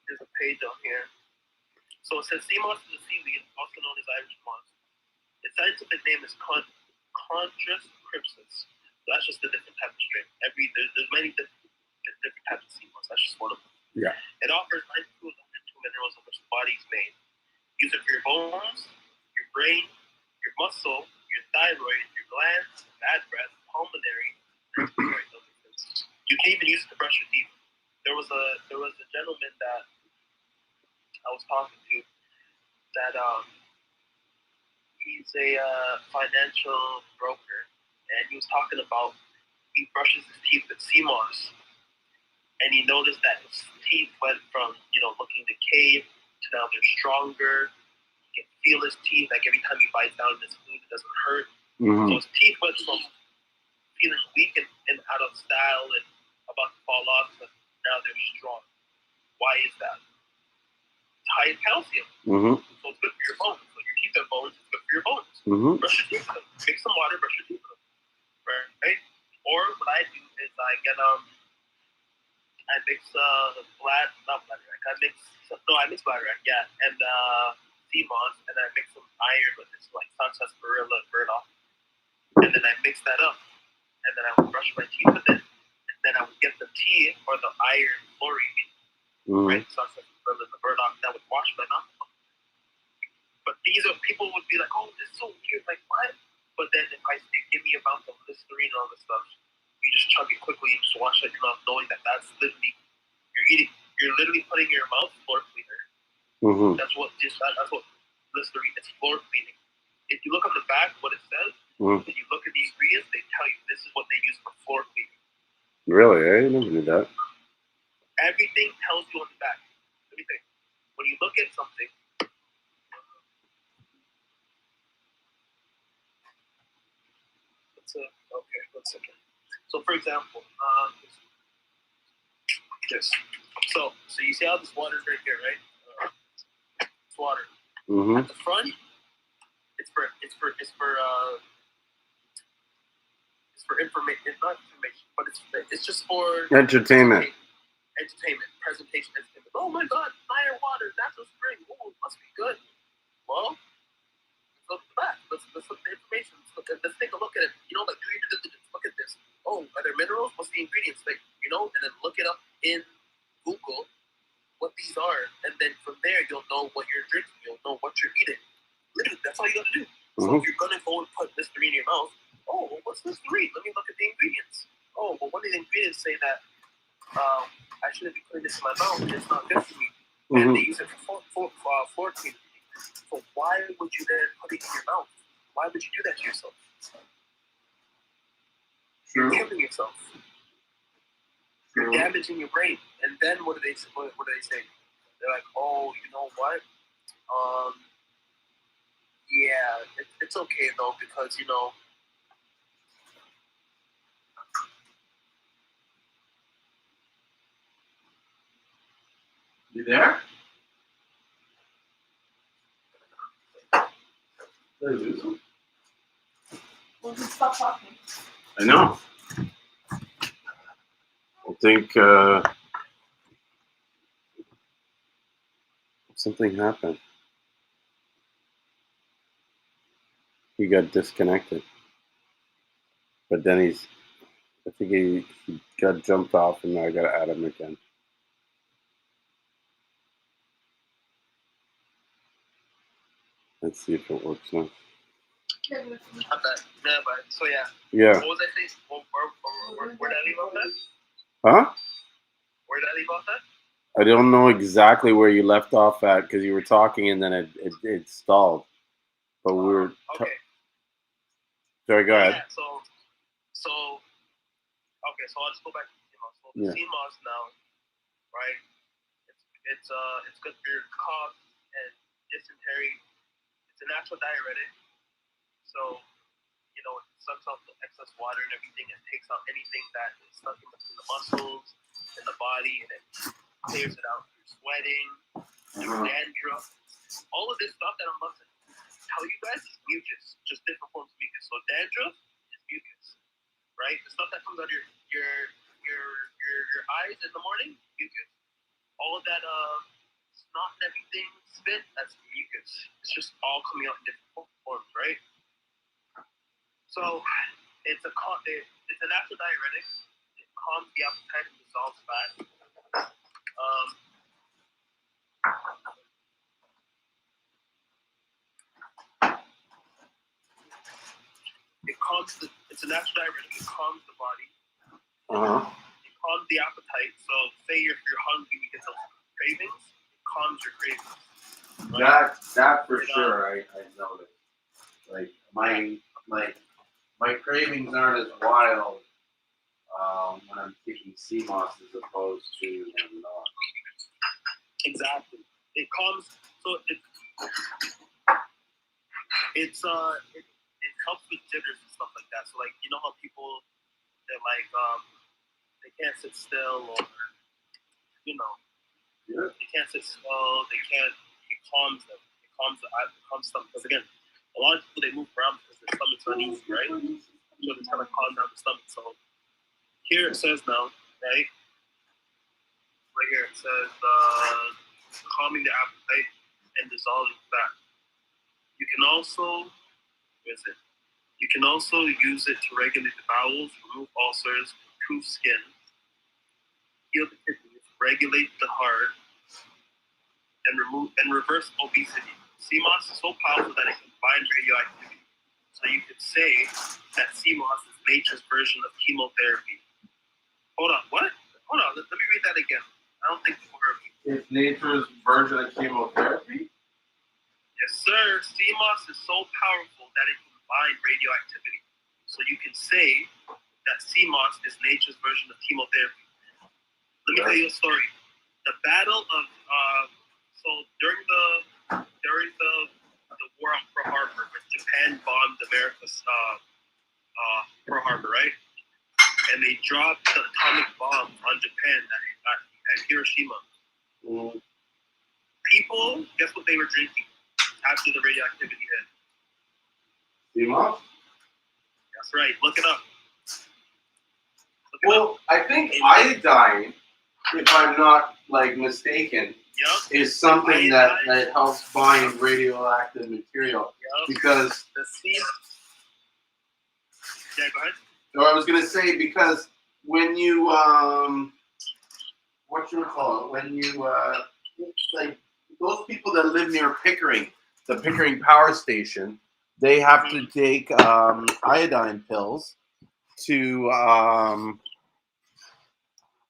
there's a page on here. So it says Seamoss is a seaweed, also known as Irish moss. Its scientific name is Chondrus crypsis. So that's just a different type of strain. There's many different types of sea moss. That's just one of them. Yeah. It offers 92 minerals of which the body is made. Use it for your bones, your brain, your muscle, your thyroid, your glands, bad breath, pulmonary, respiratory illnesses. You can even use it to brush your teeth. There was a gentleman that I was talking to that he's a financial broker, and he was talking about he brushes his teeth with sea moss, and he noticed that his teeth went from looking decayed to now they're stronger. He can feel his teeth, like every time he bites down his food, it doesn't hurt. Mm-hmm. So his teeth went from feeling weak and out of style and about to fall off, but now they're strong. Why is that? It's high in calcium. Mm-hmm. So it's good for your bones. So your teeth have bones, it's good for your bones. Mm-hmm. Brush your teeth with them. Mix some water, brush your teeth with them. Right? Or what I do is I get I mix I mix bladderwrack, yeah, and sea moss, and I mix some iron with this like sun sarsaparilla and burdock. and then I mix that up, and then I would brush my teeth with it, and then I would get the tea or the iron chlorine, right? So I said the burdock that would wash my mouth. But these are people would be like, oh, this is so weird, like what? But then if they give me about the Listerine and all this stuff, you just chug it quickly and just wash it mouth, knowing that that's literally you're literally putting your mouth floor cleaner. That's what Listerine is, floor cleaning. If you look on the back, what it says, and you look at the ingredients, they tell you this is what they use for floor cleaning. Really? I never knew that. Everything tells you on the back. Let me think. When you look at something, okay, 1 second. So, for example, this. So you see how this water is right here, right? It's water. At the front, it's for information. It's not information, but it's just for entertainment. Presentation. Oh my God, fire water, natural spring. Oh, it must be good. Well, let's look at the back. Let's look at the information. Let's take a look at it. You know, like do your diligence. Look at this. Oh, are there minerals? What's the ingredients? Like, you know, and then look it up in Google what these are, and then from there you'll know what you're drinking. You'll know what you're eating. Literally, that's all you gotta do. So if you're gonna go and put Listerine in your mouth, oh, well, what's Listerine? Let me look at the ingredients. Oh, well, what do the ingredients say that I shouldn't be putting this in my mouth? It's not good for me. And they use it for floor cleaning. So why would you then put it in your mouth? Why would you do that to yourself? You're killing yourself. You're damaging your brain. And then what do they say? They're like, oh, you know what? Yeah, it's okay though, because you know. You there? Well, just stop talking. I know. I think something happened. He got disconnected. But then I think he got jumped off, and now I got to add him again. Let's see if it works now. Not that. Yeah, but so yeah. Yeah. What was I saying? Where did I leave off that? Huh? Where did I leave off that? I don't know exactly where you left off at, because you were talking and then it stalled. But we were. Okay. Sorry, go ahead. Yeah, so okay, so I'll just go back to Seamoss. So the Seamoss now, right? It's good for your cough and dysentery. It's a natural diuretic. So, you know, it sucks out the excess water and everything, and takes out anything that is stuck in between the muscles and the body, and it clears it out. You're sweating, your dandruff, all of this stuff that I'm about to tell you guys is mucus, just different forms of mucus. So dandruff is mucus, right? The stuff that comes out of your eyes in the morning, mucus. All of that snot and everything, spit, that's mucus. It's just all coming out in different forms, right? So it's a natural diuretic. It calms the appetite and dissolves fat. It's a natural diuretic. It calms the body. It calms the appetite. So say if you're hungry, you get those cravings. It calms your cravings. Right? That for sure. I noticed. Like my cravings aren't as wild when I'm taking Seamoss as opposed to when not. Exactly. It calms. So it helps with jitters and stuff like that. So like, you know how people, they're like they can't sit still, or you know, they can't sit still. They can't. It calms them. It calms stuff. Because again, a lot of people, they move around because their stomach's uneasy, right? So they're trying to calm down the stomach. So here it says now, right? Right here it says calming the appetite and dissolving fat. You can also, where is it? You can also use it to regulate the bowels, remove ulcers, improve skin, heal the kidneys, regulate the heart, and reverse obesity. Seamoss is so powerful that it can bind radioactivity. So you could say that Seamoss is nature's version of chemotherapy. Hold on, what? Hold on, let me read that again. I don't think you heard me. It's nature's version of chemotherapy? Yes, sir. Seamoss is so powerful that it can bind radioactivity. So you can say that Seamoss is nature's version of chemotherapy. Let me tell you a story. The battle of so during the war on Pearl Harbor, when Japan bombed America's Pearl Harbor, right? And they dropped the atomic bomb on Japan at Hiroshima. Mm. People, guess what they were drinking after the radioactivity hit? Seamoss? That's right. Look it up. Well, I think iodine, if I'm not mistaken, is something that helps bind radioactive material. Because the steam. Yeah, go ahead. No, I was gonna say because when you when you those people that live near Pickering, the Pickering Power Station, they have to take iodine pills to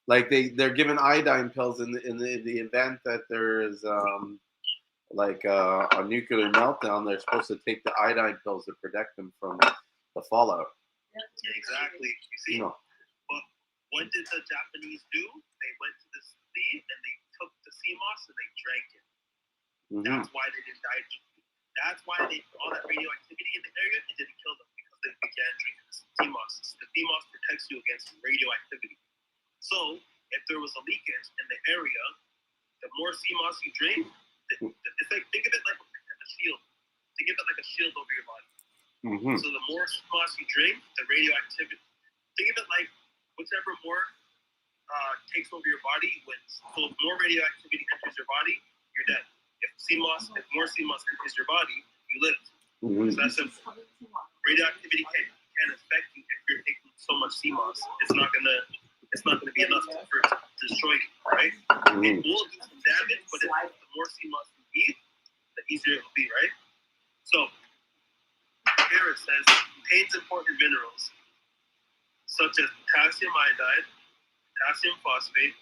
they're given iodine pills in the event that there is a nuclear meltdown. They're supposed to take the iodine pills to protect them from the fallout. Yeah, exactly. You see, but what did the Japanese do? They went to the sea and they took the sea moss and they drank it. Mm-hmm. That's why they didn't die. That's why all that radioactivity in the area, it didn't kill them because they began drinking the sea moss. The sea moss protects you against radioactivity. So if there was a leakage in the area, the more sea moss you drink, it's like think of it like a shield. Think of it like a shield over your body. Mm-hmm. So the more moss you drink, the radioactivity. Think of it like whichever more takes over your body wins. So if more radioactivity enters your body, you're dead. If more sea moss enters your body, you live. Mm-hmm. So that's simple. Radioactivity can affect you if you're taking so much sea moss. It's not gonna be enough to destroy you, right? Mm-hmm. It will do some damage, but the more sea moss you eat, the easier it will be, right? So here it says contains important minerals such as potassium iodide, potassium phosphate,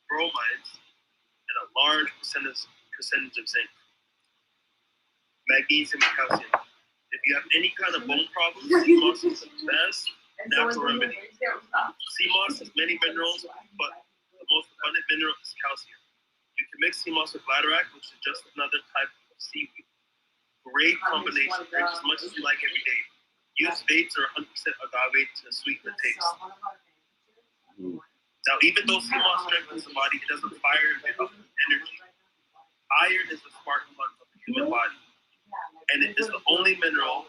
bromides, and a large percentage of zinc, magnesium, and calcium. If you have any kind of bone problems, sea moss is the best natural remedy. Sea moss has many minerals, but the most abundant mineral is calcium. You can mix sea moss with bladderwrack, which is just another type of seaweed. Great combination. Drink as much as you like every day. Use dates or 100% agave to sweeten the taste. Now, even though sea moss strengthens the body, it doesn't fire it up with energy. Iron is the spark plug of the human body, and it is the only mineral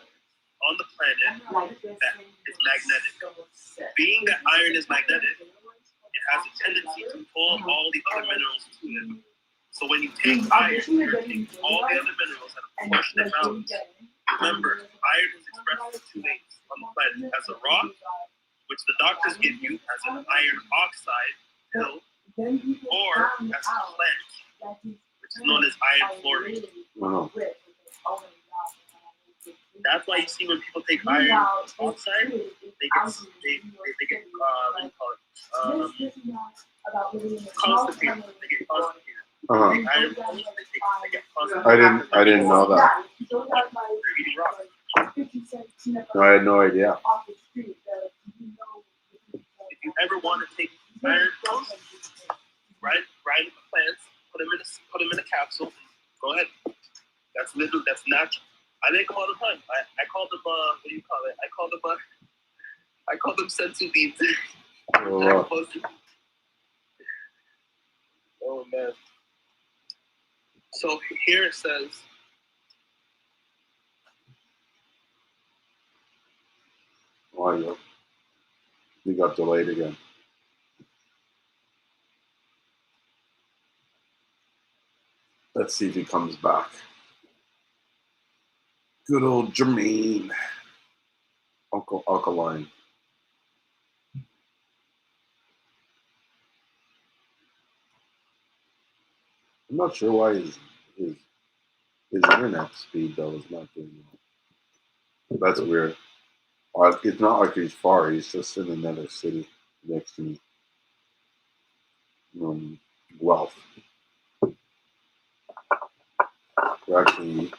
on the planet that is magnetic. Being that iron is magnetic, it has a tendency to pull all the other minerals to it. So when you take iron, you're taking all the other minerals at a proportionate balance. Remember, iron is expressed in two ways on the planet: as a rock, which the doctors give you as an iron oxide pill, or as a plant, which is known as iron fluoride. Wow. That's why you see when people take iron oxide, they get what do you call it? Constipated. They get constipated. Uh-huh. I didn't know that. No, I had no idea. If you ever want to take iron pills, grind the plants, put them in a capsule. Go ahead. That's natural. I make them all the time. I call them what do you call it? I call them sensu beans. Oh. Oh man. So here it says, audio. We got delayed again. Let's see if he comes back. Good old Jermaine. alkaline. I'm not sure why his internet speed though is not doing well. That's weird. It's not like he's far. He's just in another city next to me. Guelph. Actually,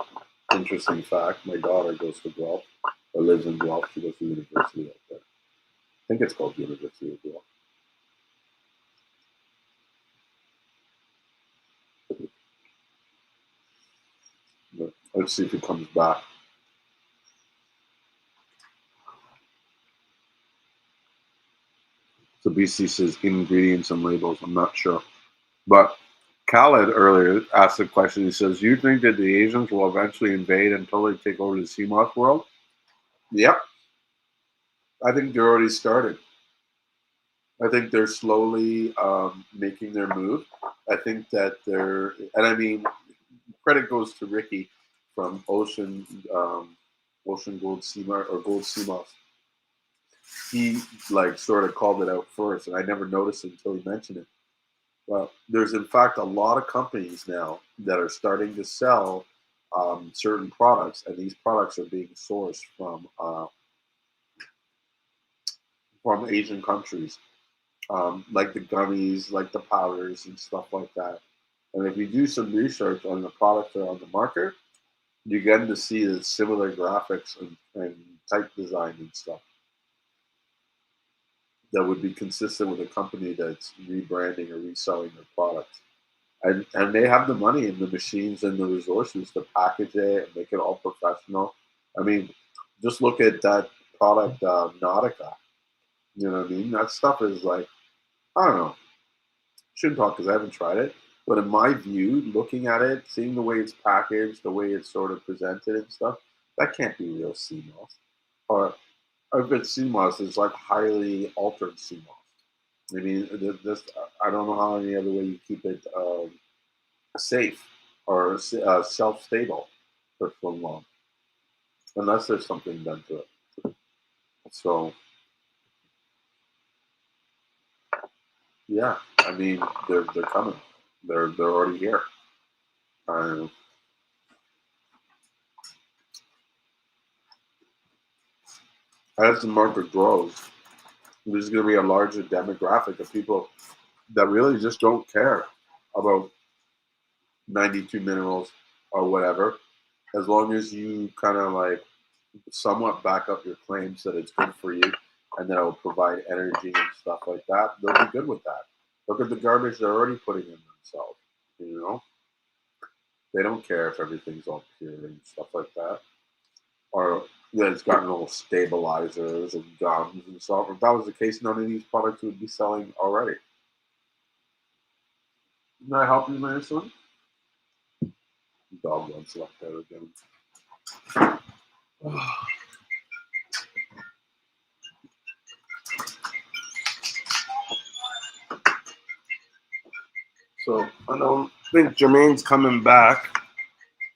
interesting fact. My daughter goes to Guelph, or lives in Guelph. She goes to university out there. I think it's called University of Guelph. But let's see if he comes back. So BC says ingredients and labels. I'm not sure. But Khaled earlier asked a question. He says, "You think that the Asians will eventually invade and totally take over the Seamoss world?" Yep. I think they're already started. I think they're slowly making their move. I think that and I mean, credit goes to Ricky from Ocean Gold Seamoss or Gold Seamoss. He like sort of called it out first, and I never noticed it until he mentioned it. Well, there's in fact a lot of companies now that are starting to sell certain products, and these products are being sourced from Asian countries, like the gummies, like the powders, and stuff like that. And if you do some research on the products that are on the market, you get to see the similar graphics and type design and stuff that would be consistent with a company that's rebranding or reselling their products. And they have the money and the machines and the resources to package it and make it all professional. I mean, just look at that product, Nautica. You know what I mean? That stuff is like, I don't know. Shouldn't talk because I haven't tried it. But in my view, looking at it, seeing the way it's packaged, the way it's sort of presented and stuff, that can't be real CMOS. Or if it's CMOS, it's like highly altered CMOS. I mean, I don't know how any other way you keep it safe or self-stable for so long, unless there's something done to it. So, yeah, I mean, they're coming. They're already here. As the market grows, there's going to be a larger demographic of people that really just don't care about 92 minerals or whatever, as long as you kind of like somewhat back up your claims that it's good for you and that it'll provide energy and stuff like that, they'll be good with that. Look at the garbage they're already putting in themselves. You know, they don't care if everything's all pure and stuff like that, or that it's got no stabilizers and gums and stuff. If that was the case, none of these products would be selling already. Can I help you, my son? Dog wants left there again. So I don't think Jermaine's coming back,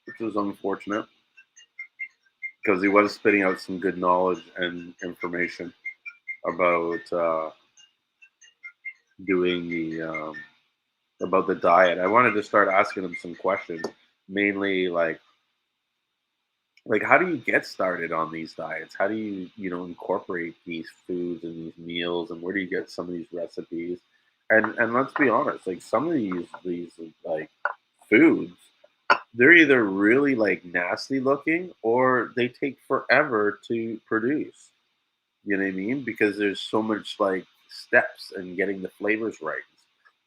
which is unfortunate because he was spitting out some good knowledge and information about doing about the diet. I wanted to start asking him some questions, mainly like how do you get started on these diets? How do you incorporate these foods and these meals, and where do you get some of these recipes? And let's be honest, like some of these like foods, they're either really like nasty looking or they take forever to produce. You know what I mean? Because there's so much like steps in getting the flavors right.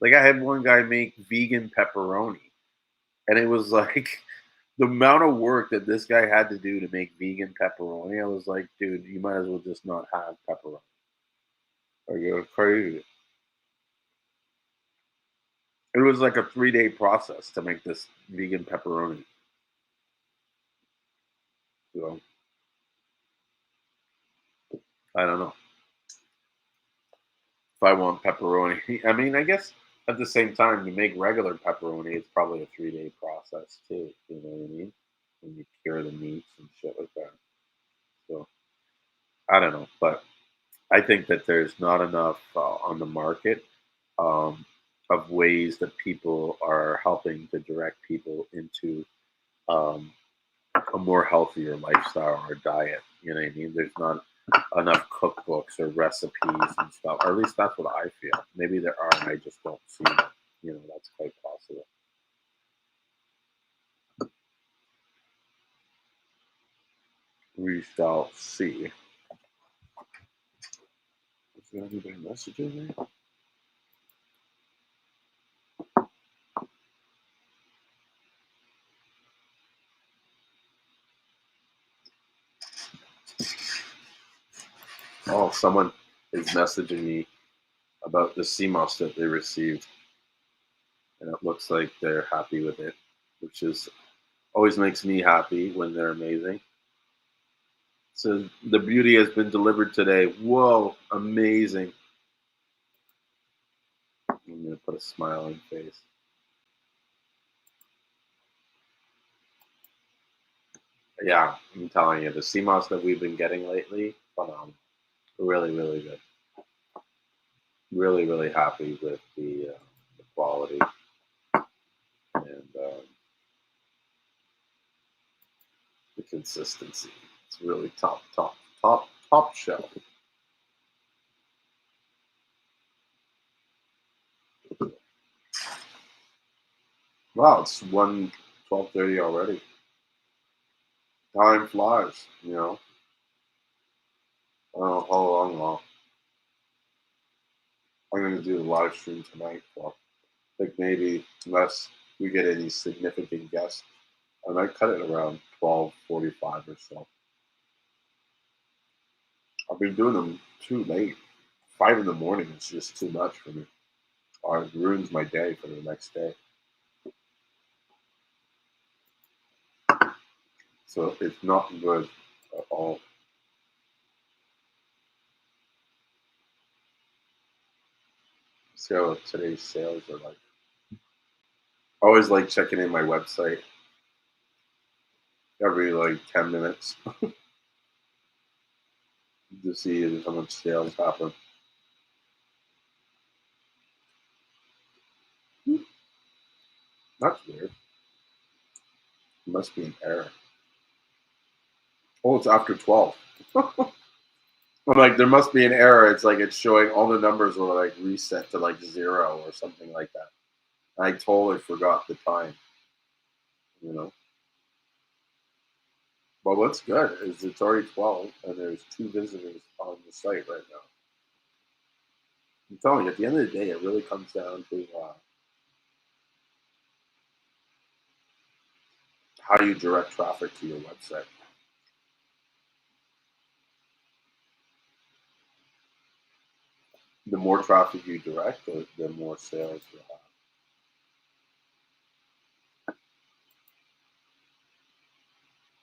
Like I had one guy make vegan pepperoni, and it was like the amount of work that this guy had to do to make vegan pepperoni. I was like, dude, you might as well just not have pepperoni. Or you're crazy. It was like a 3-day process to make this vegan pepperoni. So I don't know if I want pepperoni. I mean, I guess at the same time, to make regular pepperoni, it's probably a 3-day process too. You know what I mean? When you cure the meats and shit like that. So I don't know, but I think that there's not enough on the market um, of ways that people are helping to direct people into um, a more healthier lifestyle or diet. You know what I mean? There's not enough cookbooks or recipes and stuff. Or at least that's what I feel. Maybe there are, and I just don't see them. You know, that's quite possible. We shall see. Is there anybody messaging me? Oh, someone is messaging me about the CMOS that they received, and it looks like they're happy with it, which is always makes me happy when they're amazing. So the beauty has been delivered today. Whoa, amazing. I'm going to put a smiling face. Yeah, I'm telling you, the CMOS that we've been getting lately, phenomenal. Really, really good. Really, really happy with the quality and the consistency. It's really top shelf. Wow, it's 12:30 already. Time flies, you know. I don't know how long I'm going to do the live stream tonight for. I think maybe unless we get any significant guests, I might cut it around 12:45 or so. I've been doing them too late. 5 in the morning is just too much for me. Or it ruins my day for the next day. So it's not good at all. See how today's sales are like. I always like checking in my website every like 10 minutes to see how much sales happen. That's weird. It must be an error. Oh, it's after 12. I'm like, there must be an error. It's like it's showing all the numbers are like reset to like 0 or something like that. I totally forgot the time, you know. But what's good is it's already 12 and there's 2 visitors on the site right now. I'm telling you, at the end of the day, it really comes down to how do you direct traffic to your website. The more traffic you direct, the more sales you'll have.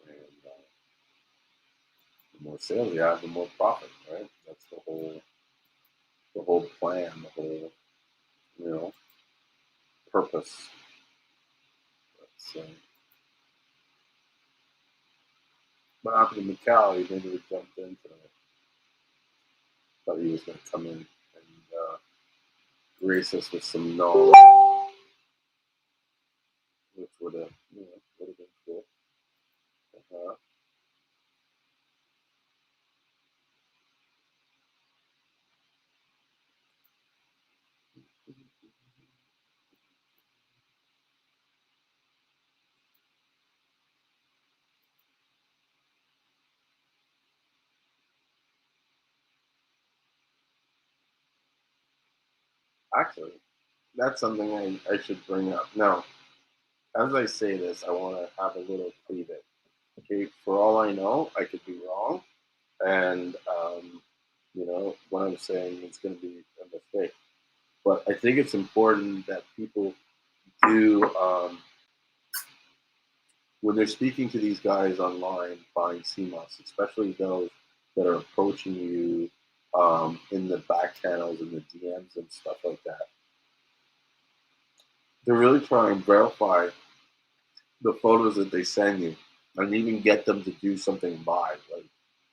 And the more sales you have, the more profit, right? That's the whole plan, the whole, you know, purpose. That's, what happened to Macau? He never jumped in today. Thought he was going to come in and grace us with some knowledge, which would have, would have been cool. Actually, that's something I should bring up. Now, as I say this, I want to have a little preview. Okay, for all I know, I could be wrong, and what I'm saying is going to be a mistake. But I think it's important that people do, when they're speaking to these guys online, buying CMOS, especially those that are approaching you in the back channels and the DMs and stuff like that, they're really trying to verify the photos that they send you and even get them to do something live.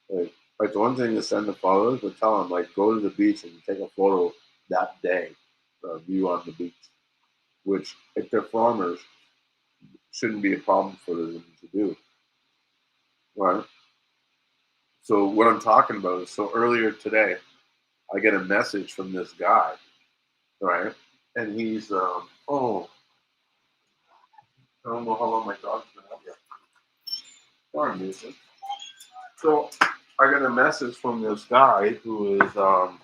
Like Like, the one thing to send the photos, but tell them, like, go to the beach and take a photo that day of you on the beach, which, if they're farmers, shouldn't be a problem for them to do, right? So what I'm talking about is, so earlier today, I get a message from this guy, right? And he's, oh, I don't know how long my dog's been out here. Darn music. So I got a message from this guy who's a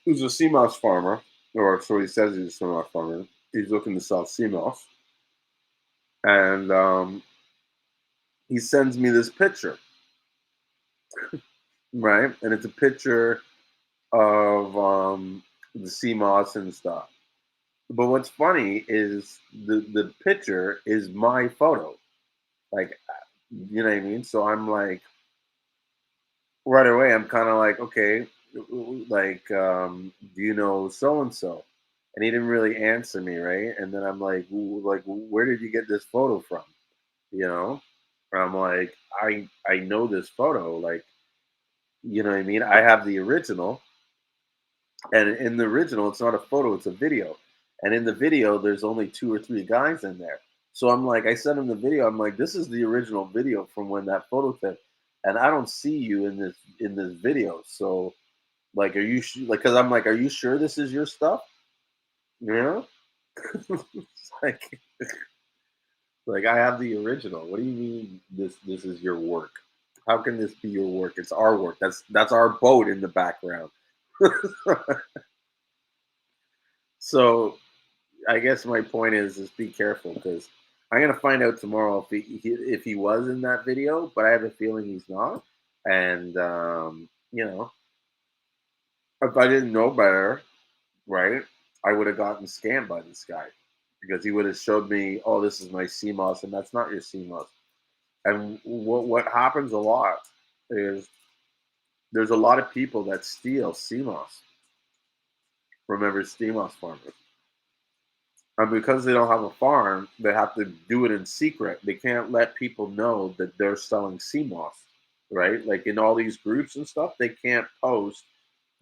Seamoss farmer, or so he says he's a Seamoss farmer. He's looking to sell Seamoss, and he sends me this picture, right? And it's a picture of the Seamoss and stuff. But what's funny is the picture is my photo, like, you know what I mean. So I'm like, right away, I'm kind of like, okay, like, do you know so and so? And he didn't really answer me, right? And then I'm like, where did you get this photo from? You know? And I'm like, I know this photo, like, you know what I mean? I have the original, and in the original, it's not a photo, it's a video. And in the video, there's only 2 or 3 guys in there. So I'm like, I sent him the video. I'm like, this is the original video from when that photo took, and I don't see you in this video. So, like, are you like? Because I'm like, are you sure this is your stuff? You know, It's like I have the original. What do you mean this is your work? How can this be your work? It's our work. That's our boat in the background. So I guess my point is be careful, because I'm gonna find out tomorrow if he was in that video, but I have a feeling he's not. And you know, if I didn't know better, right, I would have gotten scammed by this guy, because he would have showed me, oh, this is my CMOS, and that's not your CMOS. And what happens a lot is there's a lot of people that steal CMOS from every CMOS farmer. And because they don't have a farm, they have to do it in secret. They can't let people know that they're selling CMOS, right? Like, in all these groups and stuff, they can't post.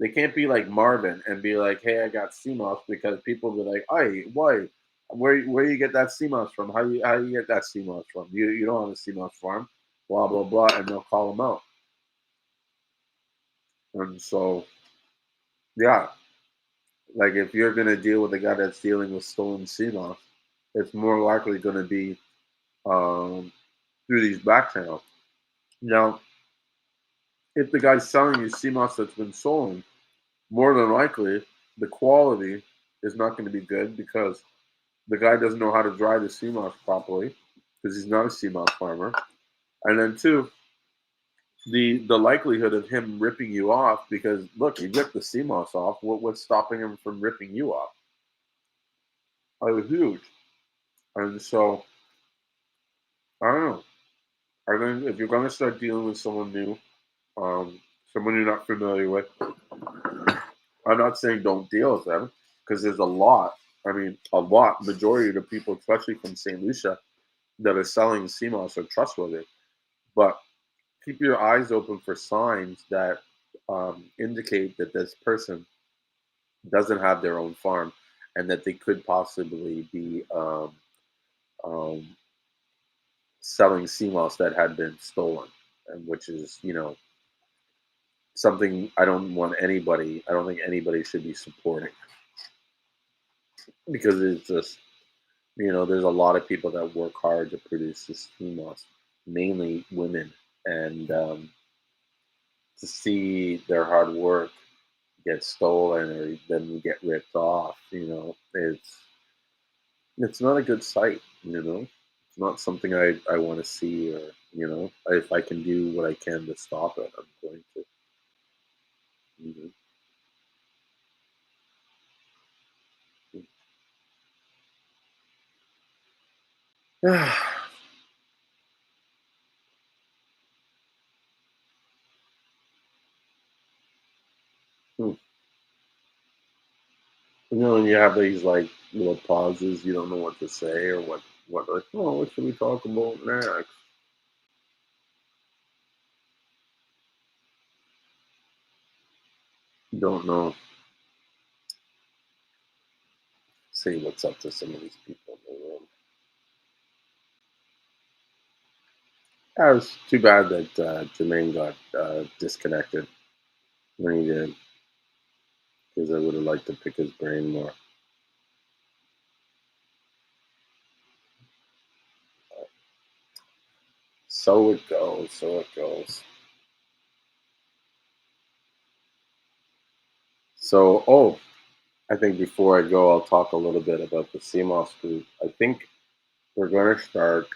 They can't be like Marvin and be like, "Hey, I got CMOS," because people will be like, "Hey, why? Where you get that CMOS from? How you get that CMOS from? You don't have a CMOS farm, blah blah blah," and they'll call them out. And so, yeah, like, if you're gonna deal with a guy that's dealing with stolen CMOS, it's more likely going to be um, through these back channels. Now, if the guy's selling you CMOS that's been stolen, more than likely the quality is not going to be good, because the guy doesn't know how to dry the CMOS properly, because he's not a CMOS farmer. And then two, the likelihood of him ripping you off, because look, he ripped the CMOS off. What's stopping him from ripping you off? It was huge. And so, I don't know. I think if you're going to start dealing with someone new, someone you're not familiar with, I'm not saying don't deal with them, because there's a lot. I mean, a lot. Majority of the people, especially from St. Lucia, that are selling CMOS are trustworthy. But keep your eyes open for signs that indicate that this person doesn't have their own farm, and that they could possibly be um, selling CMOS that had been stolen, and which is, something I don't want anybody. I don't think anybody should be supporting, because it's just, there's a lot of people that work hard to produce this CMOS, mainly women, and to see their hard work get stolen or then get ripped off, it's not a good sight. It's not something I want to see, or if I can do what I can to stop it, I'm going to. Mhm. Hmm. When you have these like little pauses, you don't know what to say, or what should we talk about next? don't know. See what's up to some of these people in the room. Yeah, it was too bad that Jermaine got disconnected when he did, because I would have liked to pick his brain more. So it goes. So it goes. So, I think before I go, I'll talk a little bit about the Seamoss group. I think we're going to start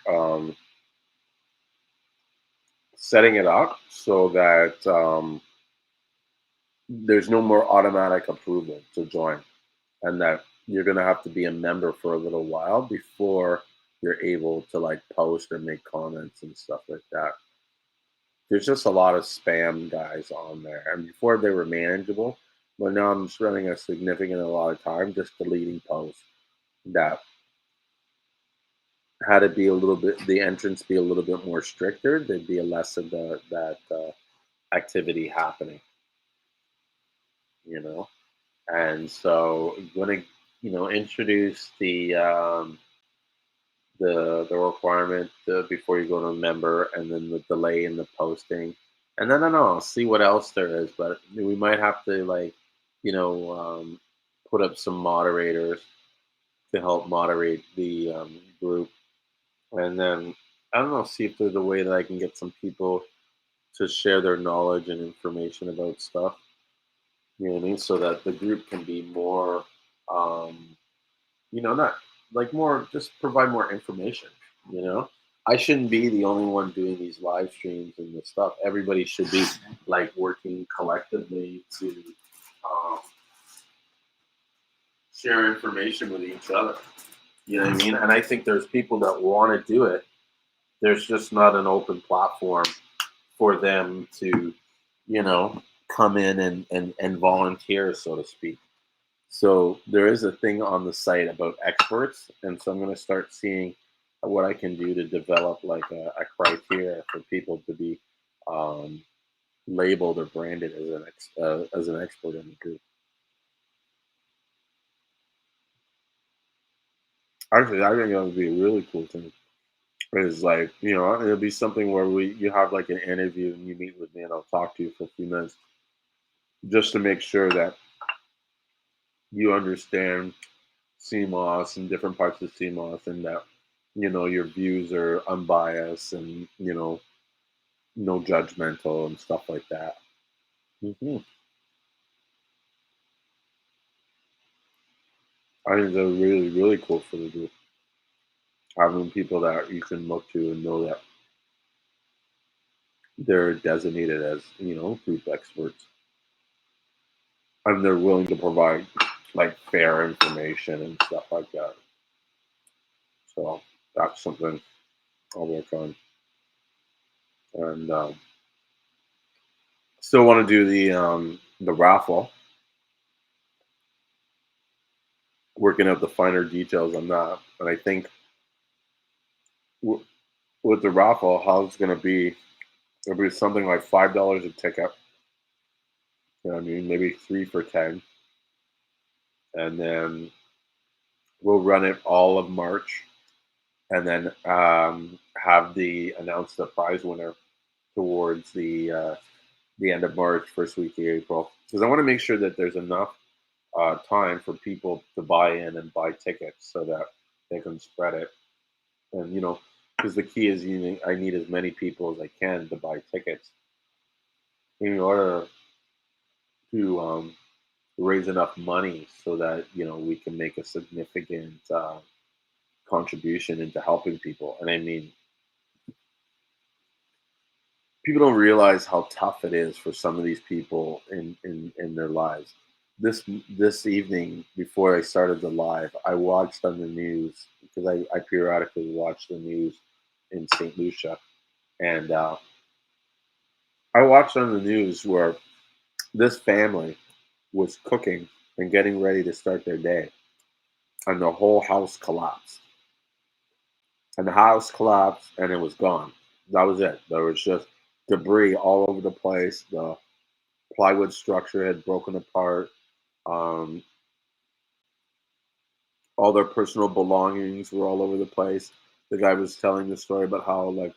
setting it up so that there's no more automatic approval to join, and that you're going to have to be a member for a little while before you're able to like post or make comments and stuff like that. There's just a lot of spam guys on there, and before they were manageable, but now I'm spending a significant lot of time just deleting posts that had to be a little bit, the entrance be a little bit more stricter. There'd be a less of that activity happening, you know. And so I'm going to, introduce the requirement before you go to a member, and then the delay in the posting, and then I don't know, I'll see what else there is. But we might have to like, put up some moderators to help moderate the group, and then I don't know, see if there's a way that I can get some people to share their knowledge and information about stuff. You know what I mean? So that the group can be more, not like more, just provide more information. You know, I shouldn't be the only one doing these live streams and this stuff. Everybody should be like working collectively to um, share information with each other. You know what I mean? And I think there's people that want to do it. There's just not an open platform for them to, come in and volunteer, so to speak. So there is a thing on the site about experts, and so I'm going to start seeing what I can do to develop like a criteria for people to be labeled or branded as an expert in the group. Actually, I think that would be a really cool thing. It's like, it'll be something where you have like an interview and you meet with me and I'll talk to you for a few minutes just to make sure that you understand CMOS and different parts of CMOS, and that your views are unbiased and no judgmental and stuff like that. I think they're really, really cool for the group, having people that you can look to and know that they're designated as group experts, and they're willing to provide like fair information and stuff like that. So that's something I'll work on. And still want to do the raffle, working out the finer details on that. And I think with the raffle, how it's going to be, it'll be something like $5 a ticket. You know what I mean? Maybe 3 for 10. And then we'll run it all of March, and then have announce the prize winner towards the end of March, first week of April. Because I want to make sure that there's enough time for people to buy in and buy tickets so that they can spread it. And because the key is I need as many people as I can to buy tickets in order to raise enough money so that we can make a significant contribution into helping people. And I mean, people don't realize how tough it is for some of these people in their lives. This evening, before I started the live, I watched on the news, because I periodically watch the news in St. Lucia, and I watched on the news where this family was cooking and getting ready to start their day, and the whole house collapsed. And the house collapsed, and it was gone. That was it. There was just debris all over the place. plywood structure had broken apart. Um, all their personal belongings were all over the place. The guy was telling the story about how, like,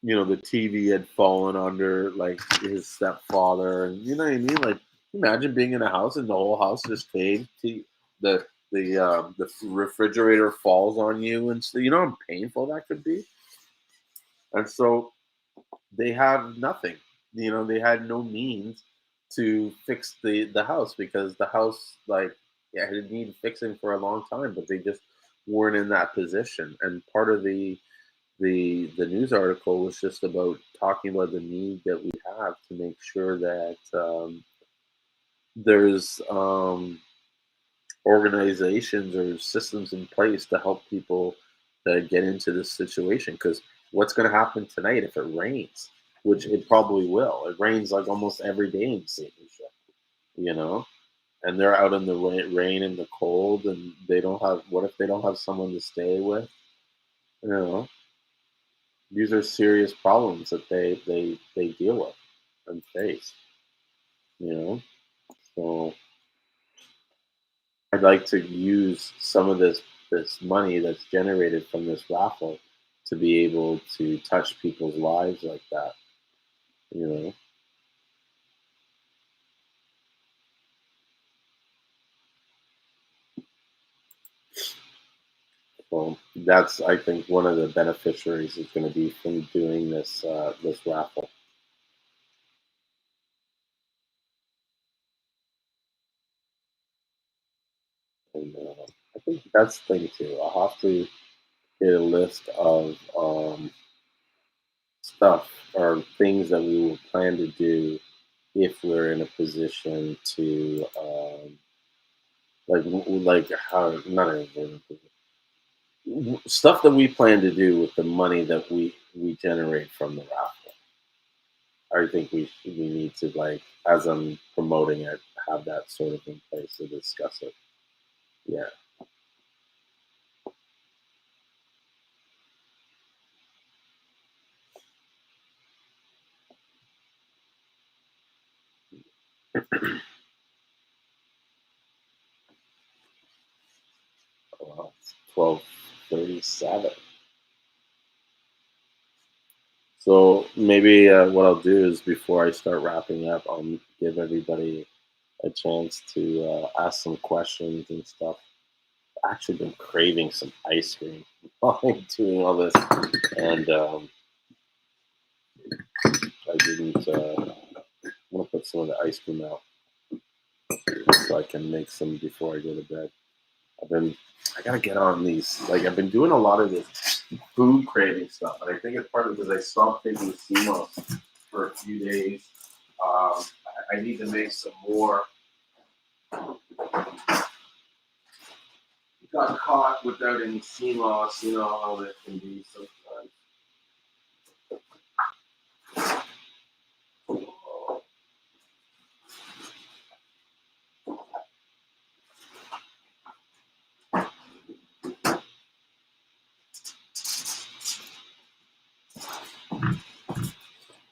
the TV had fallen under, like, his stepfather, and you know what I mean. Like, imagine being in a house and the whole house just caved. The refrigerator falls on you, and so you know how painful that could be. And so they have nothing. They had no means to fix the house, because the house, like, yeah, it needed fixing for a long time, but they just weren't in that position. And part of the news article was just about talking about the need that we have to make sure that there's organizations or systems in place to help people that get into this situation. Because what's going to happen tonight if it rains, which it probably will? It rains like almost every day in St. Lucia, and they're out in the rain and the cold, and they don't have. What if they don't have someone to stay with? You know, these are serious problems that they deal with and face. So I'd like to use some of this money that's generated from this raffle to be able to touch people's lives like that. You know, so that's, I think, one of the beneficiaries is going to be from doing this raffle. And I think that's the thing too. I'll have to get a list of stuff or things that we will plan to do if we're in a position to like how not in stuff that we plan to do with the money that we generate from the raffle. I think we need to, like, as I'm promoting it, have that sort of in place to discuss it. Yeah. Well, it's 12:37. So maybe what I'll do is, before I start wrapping up, I'll give everybody a chance to ask some questions and stuff. I've actually been craving some ice cream while I'm doing all this, and I didn't. I'm gonna put some of the ice cream out so I can make some before I go to bed. I gotta get on these. Like, I've been doing a lot of this food craving stuff, and I think it's partly because I stopped taking Seamoss for a few days. I need to make some more. Got caught without any Seamoss, you know how it can be sometimes.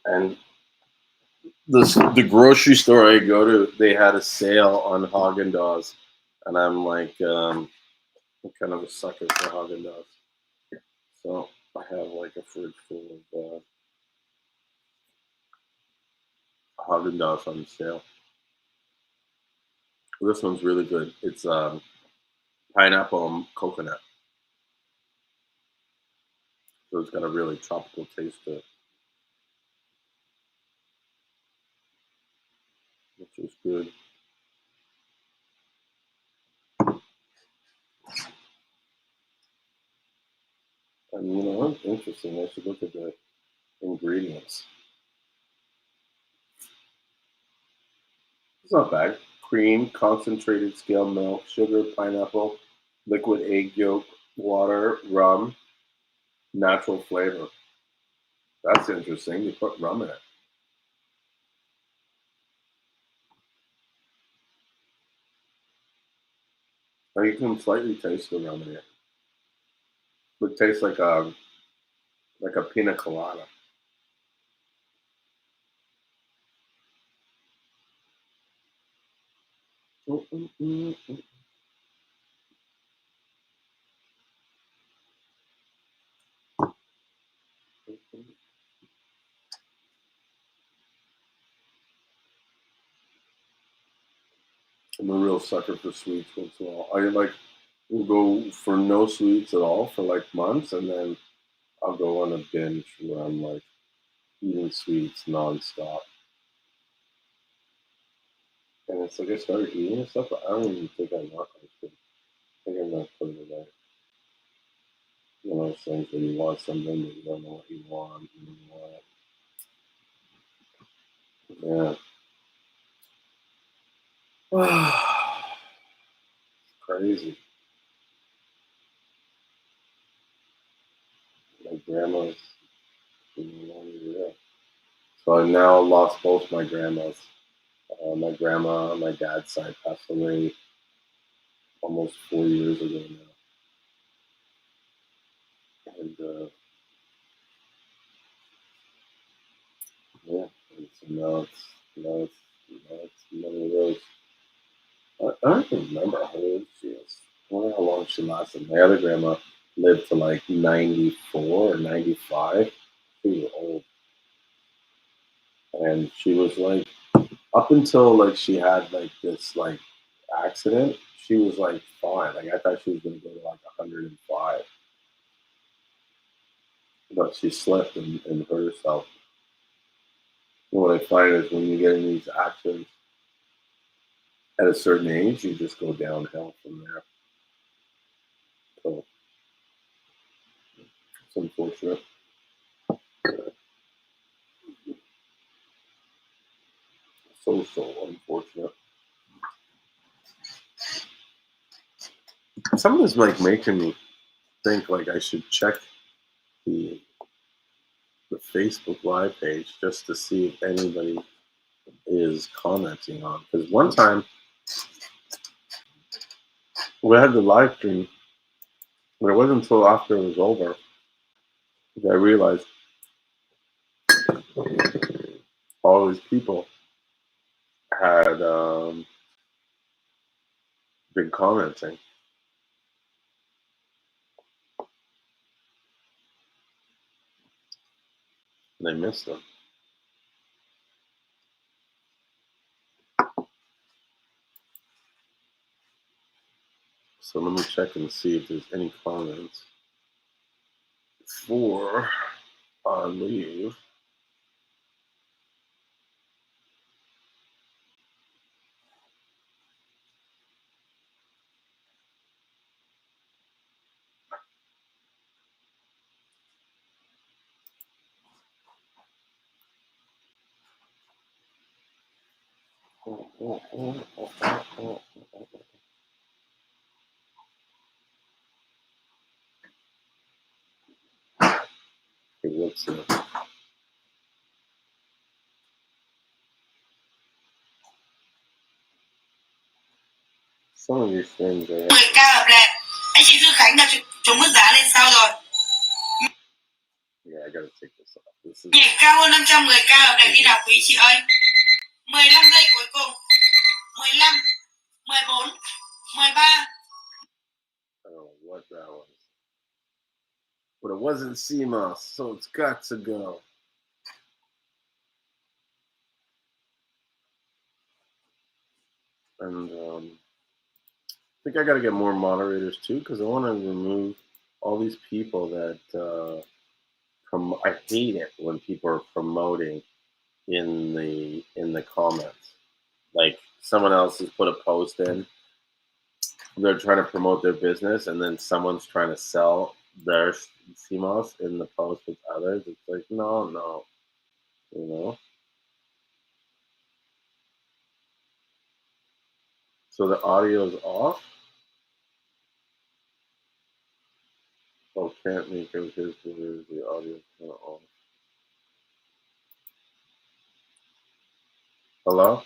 And the grocery store I go to, they had a sale on Haagen-Dazs, and I'm like, I'm kind of a sucker for Haagen-Dazs. So I have like a fridge full of Haagen-Dazs on sale. This one's really good. It's pineapple and coconut, so it's got a really tropical taste to it, which is good. And interesting. I should look at the ingredients. It's not bad. Cream, concentrated scaled milk, sugar, pineapple, liquid egg yolk, water, rum, natural flavor. That's interesting. You put rum in it. Now you can slightly taste the rum in it. It tastes like a pina colada. I'm a real sucker for sweets once in a while. I like will go for no sweets at all for like months, and then I'll go on a binge where I'm like eating sweets nonstop. And it's like I started eating and stuff, but I don't even think I want ice cream. I think I'm gonna put it away. You know, those things when you want something but you don't know what you want. And you want. Yeah. Crazy. My grandma's yeah. So I now lost both my grandmas. My grandma on my dad's side passed away almost 4 years ago now. And yeah, and so now it's one of those. I don't even remember how old she is. I wonder how long she lasted. My other grandma lived to like 94 or 95. She was old. And she was like, up until like she had like this like accident, she was like fine. Like I thought she was gonna go to like 105. But she slipped and hurt herself. And what I find is when you get in these accidents at a certain age, you just go downhill from there. So it's unfortunate. So unfortunate. Something's like making me think like I should check the Facebook Live page just to see if anybody is commenting on. Because one time we had the live stream, but it wasn't until after it was over that I realized all these people had been commenting. And I missed them. So let me check and see if there's any comments before I leave. Okay, let's see. Some of these things are. 10K hợp lệ. Anh chị Dư Khánh đặt trúng mức giá lên sao rồi? Yeah, I gotta take this off. This is. Nhảy cao hơn 510K hợp lệ khi nào quý chị ơi? 15 giây cuối cùng. 15, 14, 13. I don't know what that was. But it wasn't Seamoss, so it's got to go. And I think I got to get more moderators too, because I want to remove all these people that I hate it when people are promoting in the comments. Like someone else has put a post in, they're trying to promote their business, and then someone's trying to sell their Seamoss in the post with others. It's like no, you know. So the audio is off. Oh, can't make it his the audio is kind of off. Hello?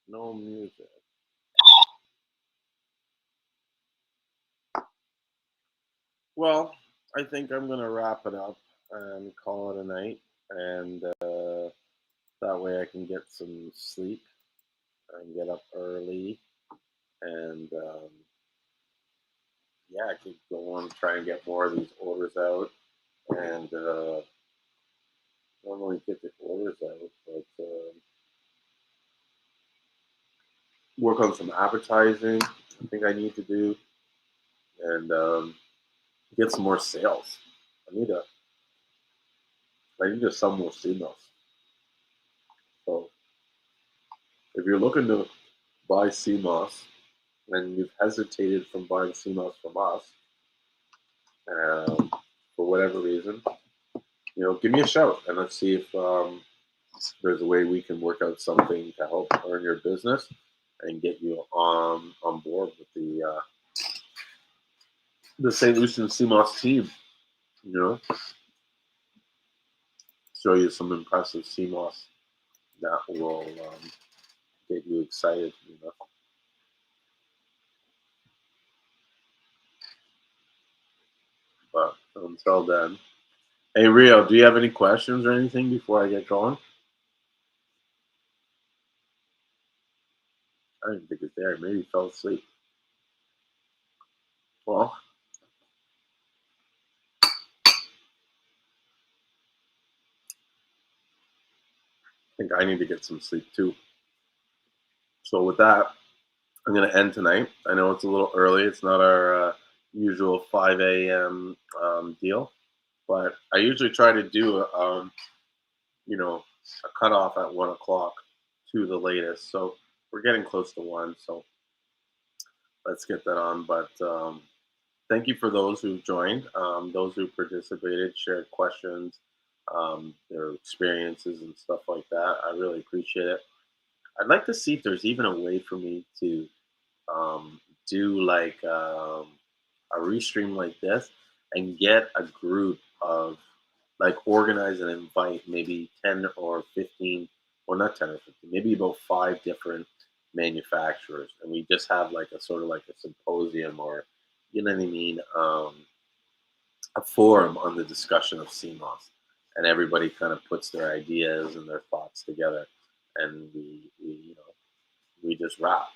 No music. Well, I think I'm gonna wrap it up and call it a night, and that way I can get some sleep and get up early, and yeah, I could go on and try and get more of these orders out, and not only get the orders out, but work on some advertising. I think I need to do, and get some more sales. I need to. I need to sell more Seamoss. So if you're looking to buy Seamoss and you've hesitated from buying Seamoss from us, for whatever reason, give me a shout and let's see if there's a way we can work out something to help earn your business and get you on board with the St. Lucian Seamoss team. Show you some impressive Seamoss that will get you excited. But until then, hey Rio, do you have any questions or anything before I get going? I didn't think it's there. Maybe he fell asleep. Well, I think I need to get some sleep too. So with that, I'm going to end tonight. I know it's a little early. It's not our usual 5 a.m. Deal, but I usually try to do a cutoff at 1 o'clock to the latest. So we're getting close to 1. So let's get that on. But thank you for those who joined, those who participated, shared questions, their experiences and stuff like that. I really appreciate it. I'd like to see if there's even a way for me to do like a restream like this and get a group of like organize and invite maybe 10 or 15, well, not 10 or 15, maybe about 5 different manufacturers. And we just have like a sort of like a symposium or, you know what I mean, a forum on the discussion of Seamoss. And everybody kind of puts their ideas and their thoughts together. And we just wrap.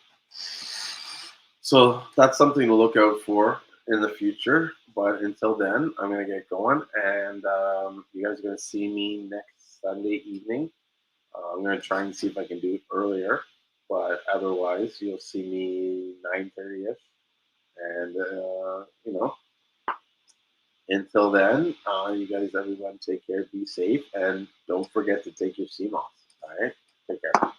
So that's something to look out for in the future. But until then, I'm going to get going. And you guys are going to see me next Sunday evening. I'm going to try and see if I can do it earlier. But otherwise, you'll see me 9:30ish. And, until then, you guys, everyone, take care, be safe, and don't forget to take your Seamoss. All right? Take care.